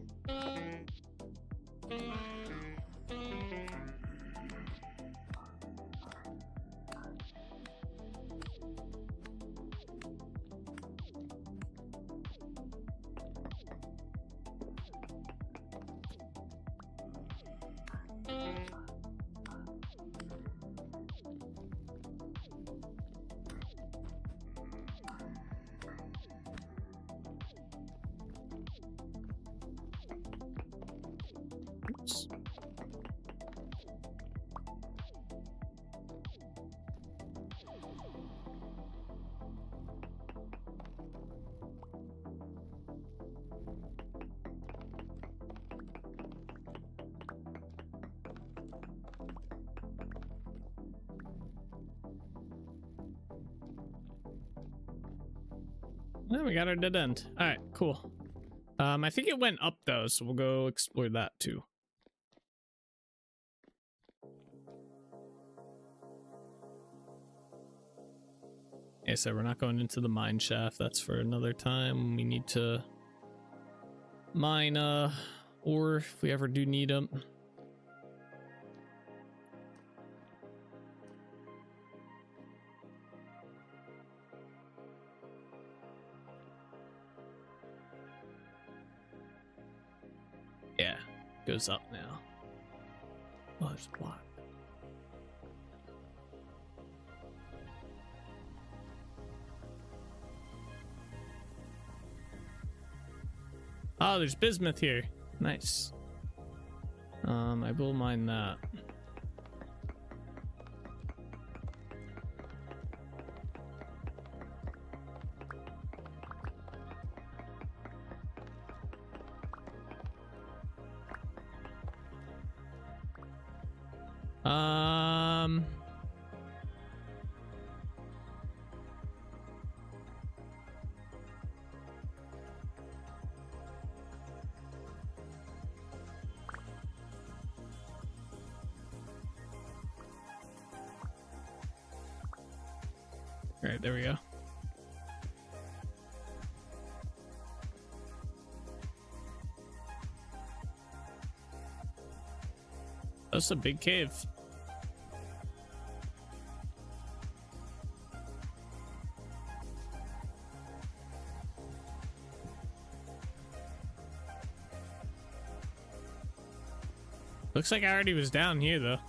Well, we got our dead end. All right, cool. I think it went up though, so we'll go explore that too. Yeah, so we're not going into the mine shaft. That's for another time. We need to mine ore if we ever do need them. Yeah, goes up now. Oh, there's a block. Oh, there's bismuth here. Nice. I will mine that. All right, there we go. That's a big cave. Looks like I already was down here though.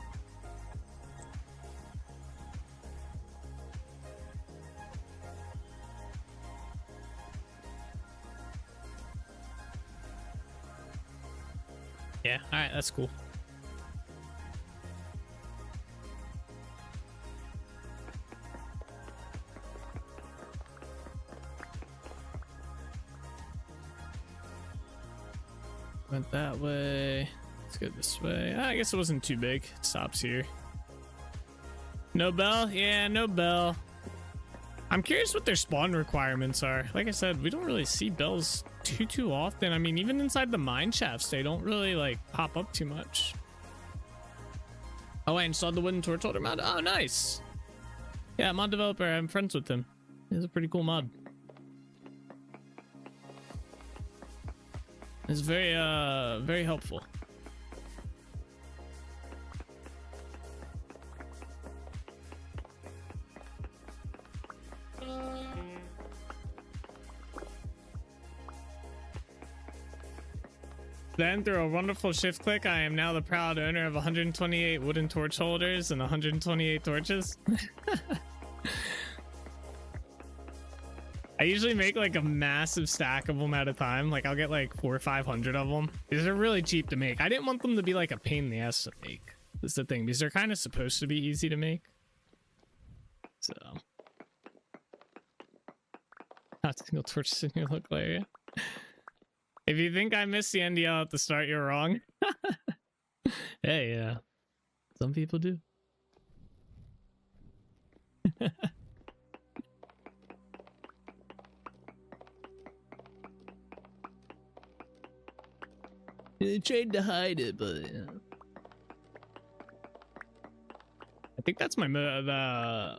Yeah, all right, that's cool. Went that way. Let's go this way. I guess it wasn't too big. It stops here. No bell? Yeah, no bell. I'm curious what their spawn requirements are. Like I said, we don't really see bells too often. I mean, even inside the mine shafts, they don't really like pop up too much. Oh, I installed the wooden torch holder mod. Oh, nice. Yeah, mod developer. I'm friends with him. He's a pretty cool mod. It's very helpful. Then, through a wonderful shift click, I am now the proud owner of 128 wooden torch holders and 128 torches. I usually make like a massive stack of them at a time. Like I'll get like 400 or 500 of them. These are really cheap to make. I didn't want them to be like a pain in the ass to make. That's the thing, because they're kind of supposed to be easy to make. So, not single torches in your local area. If you think I missed the NDL at the start, you're wrong. Hey, yeah, some people do. They tried to hide it, but yeah. I think that's my the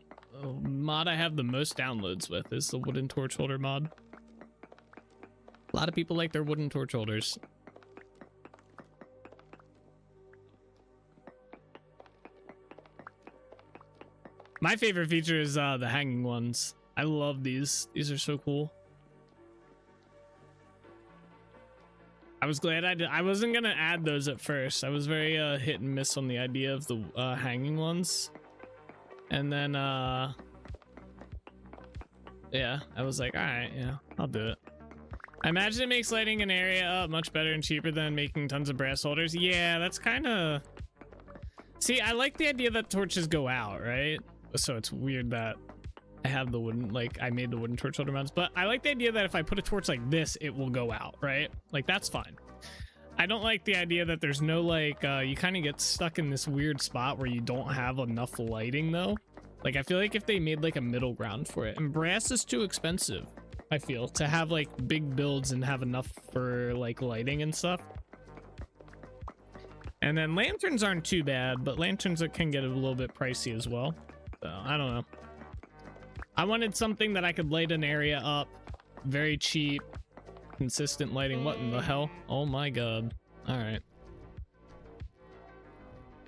mod I have the most downloads with is the wooden torch holder mod. A lot of people like their wooden torch holders. My favorite feature is the hanging ones. I love these. These are so cool. I was glad I did. I wasn't gonna add those at first. I was very hit and miss on the idea of the hanging ones, and then yeah, I was like, all right, yeah, I'll do it. I imagine it makes lighting an area up much better and cheaper than making tons of brass holders. Yeah, that's kind of. See, I like the idea that torches go out, right? So it's weird that I have the wooden, like I made the wooden torch holder mounts, but I like the idea that if I put a torch like this, it will go out, right? Like that's fine. I don't like the idea that there's no like, you kind of get stuck in this weird spot where you don't have enough lighting though. Like I feel like if they made like a middle ground for it, and brass is too expensive, I feel, to have like big builds and have enough for like lighting and stuff. And then lanterns aren't too bad, but lanterns can get a little bit pricey as well. So I don't know. I wanted something that I could light an area up, very cheap, consistent lighting. What in the hell? Oh my god. All right.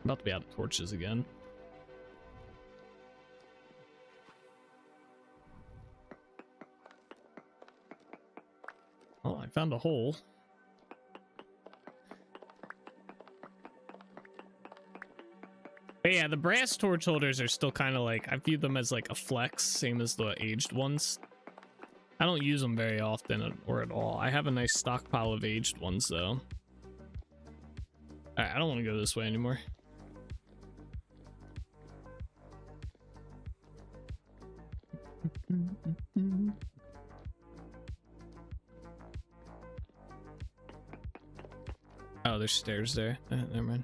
About to be out of torches again. Oh, I found a hole. But yeah, the brass torch holders are still kind of like, I view them as like a flex, same as the aged ones. I don't use them very often or at all. I have a nice stockpile of aged ones though. Alright, I don't want to go this way anymore. Oh, there's stairs there. Never mind.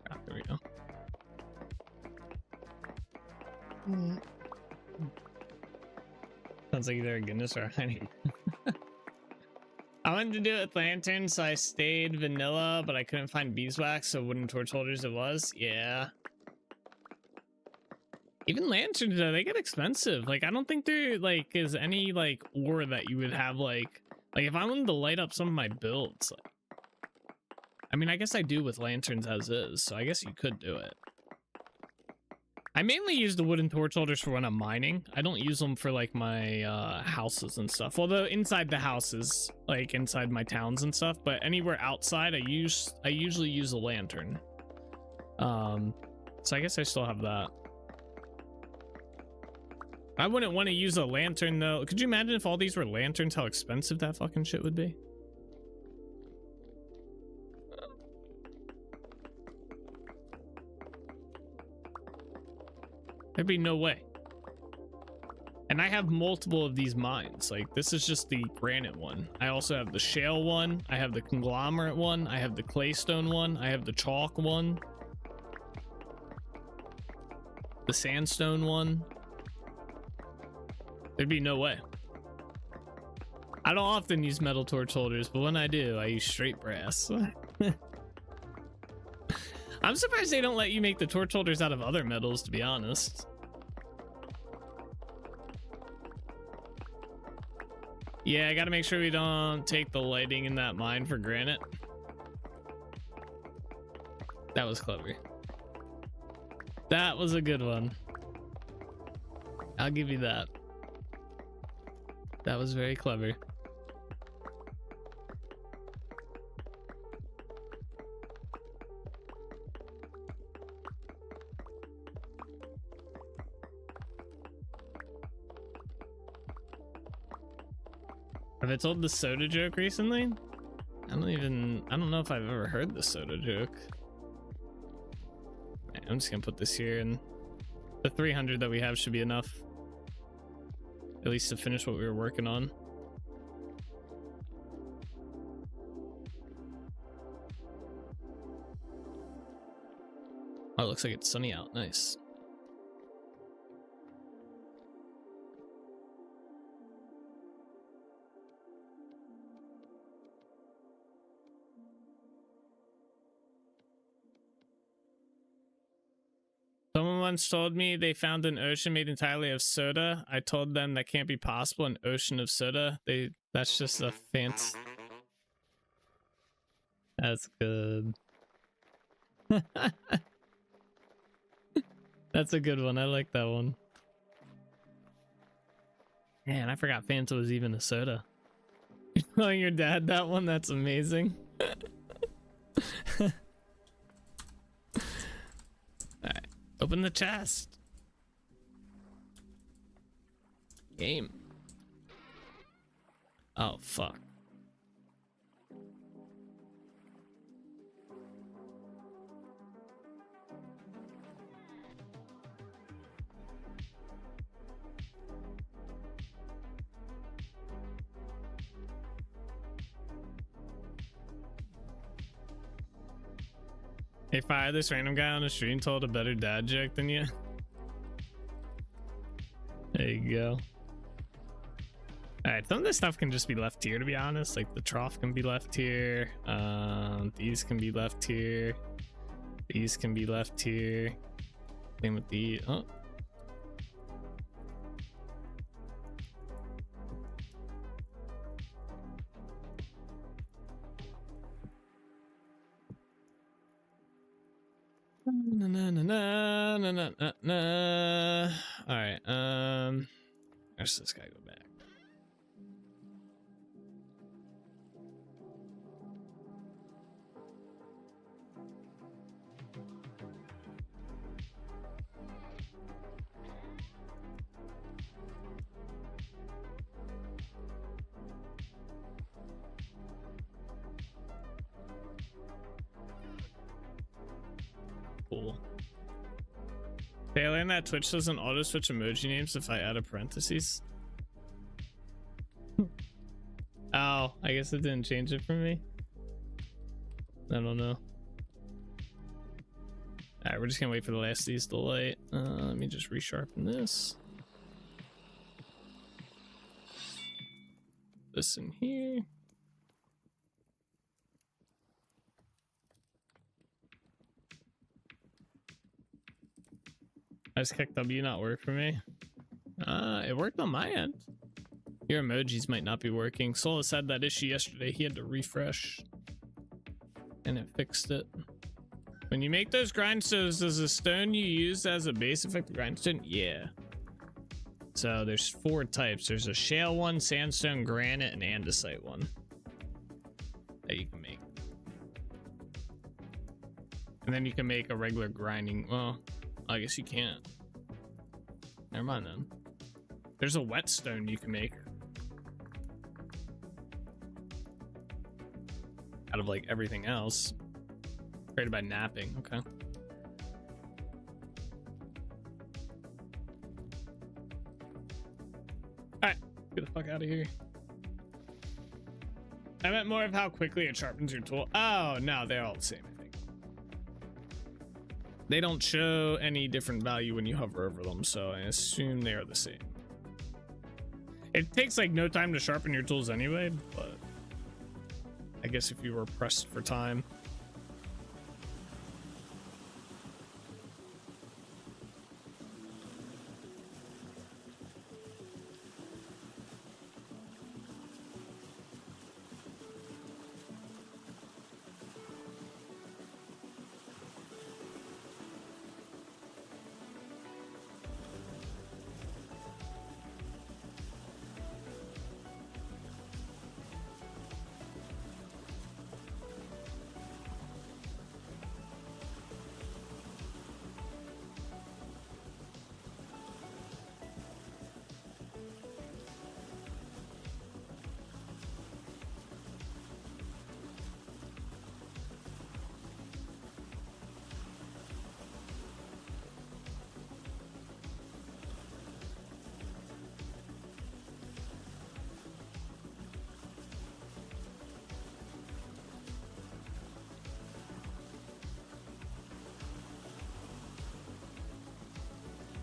Ah, there we go. Sounds like either a goodness or a honey. I wanted to do it with lanterns, so I stayed vanilla, but I couldn't find beeswax, so wooden torch holders it was. Yeah. Even lanterns, though, they get expensive. Like, I don't think there, like, is any, like, ore that you would have, like if I wanted to light up some of my builds, like, I mean, I guess I do with lanterns as is, so I guess you could do it. I mainly use the wooden torch holders for when I'm mining. I don't use them for like my houses and stuff. Although inside the houses, like inside my towns and stuff, but anywhere outside, I usually use a lantern. So I guess I still have that. I wouldn't want to use a lantern though. Could you imagine if all these were lanterns, how expensive that fucking shit would be? There'd be no way. And I have multiple of these mines. Like, this is just the granite one. I also have the shale one. I have the conglomerate one. I have the claystone one. I have the chalk one. The sandstone one. There'd be no way. I don't often use metal torch holders, but when I do, I use straight brass. I'm surprised they don't let you make the torch holders out of other metals, to be honest. Yeah, I gotta make sure we don't take the lighting in that mine for granite. That was clever. That was a good one. I'll give you that. That was very clever. Have I told the soda joke recently? I don't know if I've ever heard the soda joke. I'm just gonna put this here, and the 300 that we have should be enough. At least to finish what we were working on. Oh, it looks like it's sunny out. Nice. Someone once told me they found an ocean made entirely of soda. I told them that can't be possible, an ocean of soda. That's just a fancy. That's good. That's a good one. I like that one. Man, I forgot Fanta was even a soda. You're telling your dad that one? That's amazing. Alright. Open the chest. Game. Oh, fuck. Hey, fire, this random guy on the stream told a better dad joke than you. There you go. Alright, some of this stuff can just be left here, to be honest. Like the trough can be left here. These can be left here. These can be left here. Same with the oh. Na, na, na, na, na, na, na, na. All right. Where's this guy go back? Cool. Hey, I learned that Twitch doesn't auto switch emoji names if I add a parentheses. Oh, I guess it didn't change it for me. I don't know. Alright, we're just gonna wait for the last of these to light. Let me just resharpen this. This in here. Does Kick W not work for me? It worked on my end. Your emojis might not be working. Solus had that issue yesterday. He had to refresh. And it fixed it. When you make those grindstones, does the stone you use as a base affect the grindstone? Yeah. So there's 4 types. There's a shale one, sandstone, granite, and andesite one that you can make. And then you can make a regular grinding. Well, I guess you can't. Never mind then. There's a whetstone you can make. Out of like everything else. Created by napping. Okay. Alright. Get the fuck out of here. I meant more of how quickly it sharpens your tool. Oh, no, they're all the same, I think. They don't show any different value when you hover over them, so I assume they are the same. It takes like no time to sharpen your tools anyway, but I guess if you were pressed for time.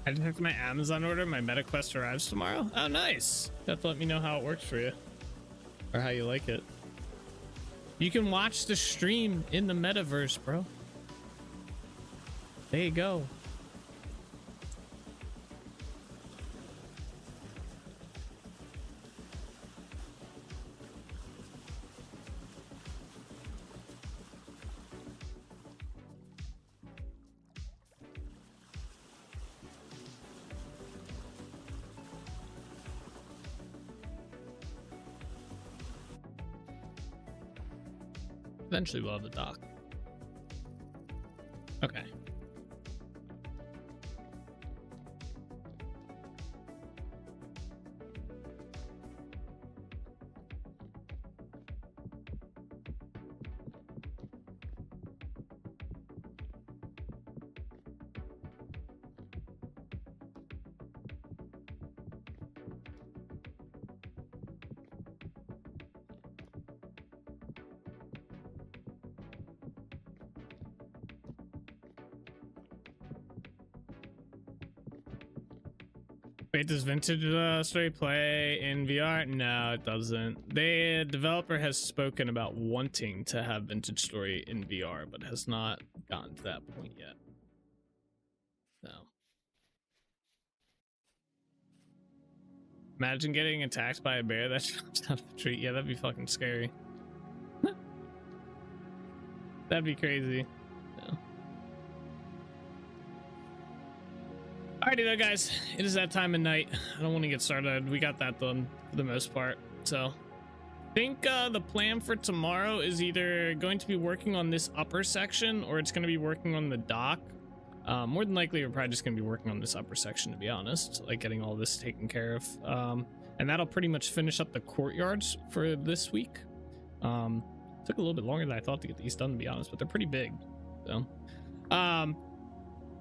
I just have my Amazon order. My MetaQuest arrives tomorrow. Oh, nice. You have to let me know how it works for you. Or how you like it. You can watch the stream in the metaverse, bro. There you go. Eventually we'll have the dock. Okay. Wait, does Vintage Story play in VR? No, it doesn't. The developer has spoken about wanting to have Vintage Story in VR, but has not gotten to that point yet. So. Imagine getting attacked by a bear that jumps out of a tree. Yeah, that'd be fucking scary. That'd be crazy. No. Alrighty though, guys, it is that time of night. I don't want to get started. We got that done for the most part. So I think the plan for tomorrow is either going to be working on this upper section or it's going to be working on the dock. More than likely, we're probably just going to be working on this upper section, to be honest, like getting all this taken care of. And that'll pretty much finish up the courtyards for this week. Took a little bit longer than I thought to get these done, to be honest, but they're pretty big. So,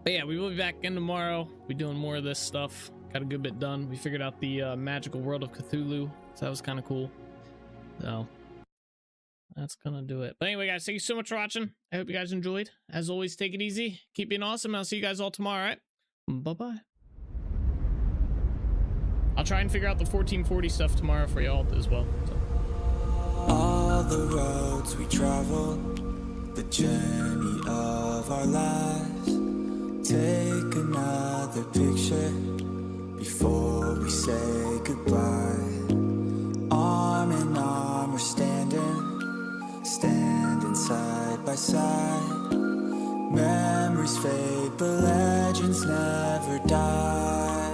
but yeah, we will be back in tomorrow. Be doing more of this stuff. Got a good bit done. We figured out the magical world of Cthulhu, so that was kind of cool. So that's gonna do it. But anyway, guys, thank you so much for watching. I hope you guys enjoyed. As always, take it easy, keep being awesome. I'll see you guys all tomorrow. All right, bye-bye. I'll try and figure out the 1440 stuff tomorrow for y'all as well. So. All the roads we travel, the journey of our lives. Take another picture before we say goodbye. Arm in arm we're standing side by side. Memories fade, but legends never die.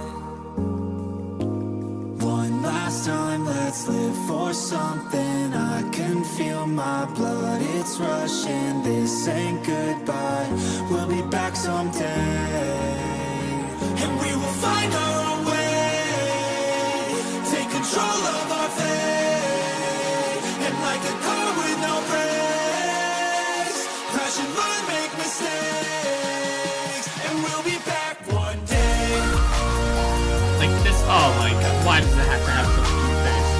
One last time, let's live for something. I can feel my blood, it's rushing. This ain't goodbye, we'll be back someday. And we will find our own way, take control of our fate. And like a car with no brakes, crash and learn, make mistakes. And we'll be back one day. Like this. Oh my god. Why does it have to have such a cute face?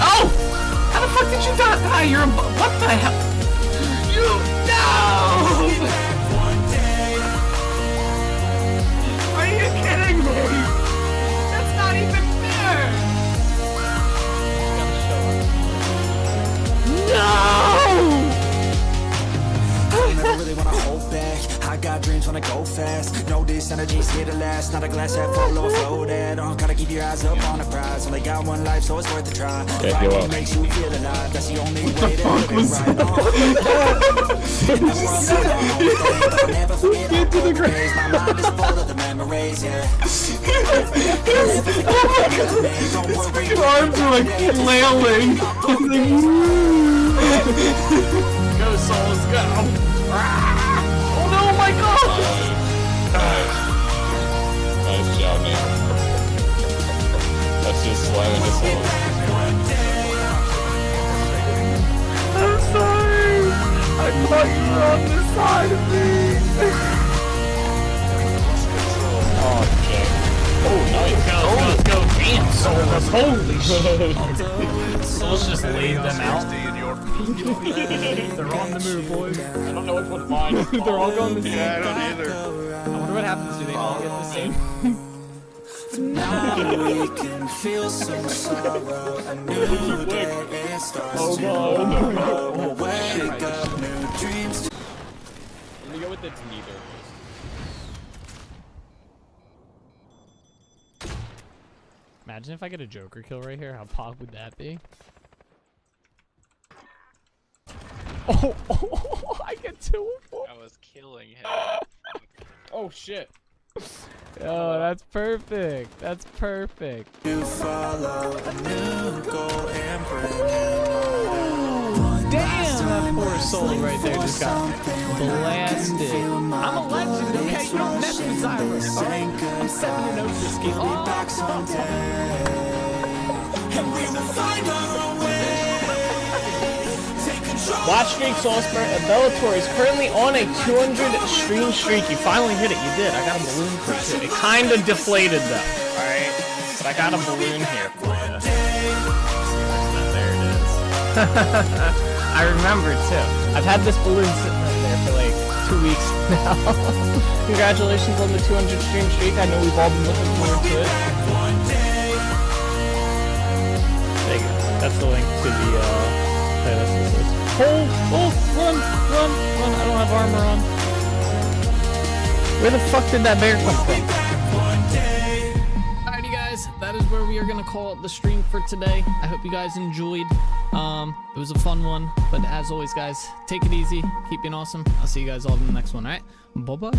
Oh! How the fuck did you die? You're a. What the hell? You. No! Are you kidding me? That's not even fair! No! I never really wanna hold back. I got dreams when I go fast. Know this energy's here to last. Not a glass half full or floated. Gotta keep your eyes up on the prize. Only got one life, so it's worth a try. Fighting makes you feel alive. That's the only way to live it right. Get to the grave. My mind is full of the memories, yeah. His arms are like flailing. Go, souls, go! Oh no, my god! Nice job, man. That's just slamming his home. I'm sorry! I thought you were on this side of me! Oh, Jack. Oh, nice! Let's go! Damn, souls! Holy shit! Souls just laid them out. They're on the move, boys. I don't know which one's mine. They're all going the same. Yeah, I don't either. I wonder what happens. Do they all get the same? Now we can feel some sorrow. A new day, it starts tomorrow. Wake up, new dreams. Let me go with it's neither. Imagine if I get a Joker kill right here. How pog would that be? Oh, I get 2 of 4. I was killing him. Oh shit. Oh, that's perfect. That's perfect. You follow a new goal and Damn, that poor soul right there just got blasted. I'm a legend, okay? You don't mess with Cyrus, alright? I'm 7-0 this game. back someday. And we will find our own way. Take control. Watch Streak Soulspur at Bellator is currently on a 200 stream streak. You finally hit it. You did. I got a balloon for you. It kind of deflated though. Alright? But I got a balloon here for you. There it is. I remember too. I've had this balloon sitting right there for like 2 weeks now. Congratulations on the 200 stream streak. I know we've all been looking forward to it. There you go. That's the link to the playlist. Run! I don't have armor on. Where the fuck did that bear come from? Alrighty guys, that is where we are gonna call it the stream for today. I hope you guys enjoyed. It was a fun one, but as always guys, take it easy, keep being awesome. I'll see you guys all in the next one, alright? Bye bye.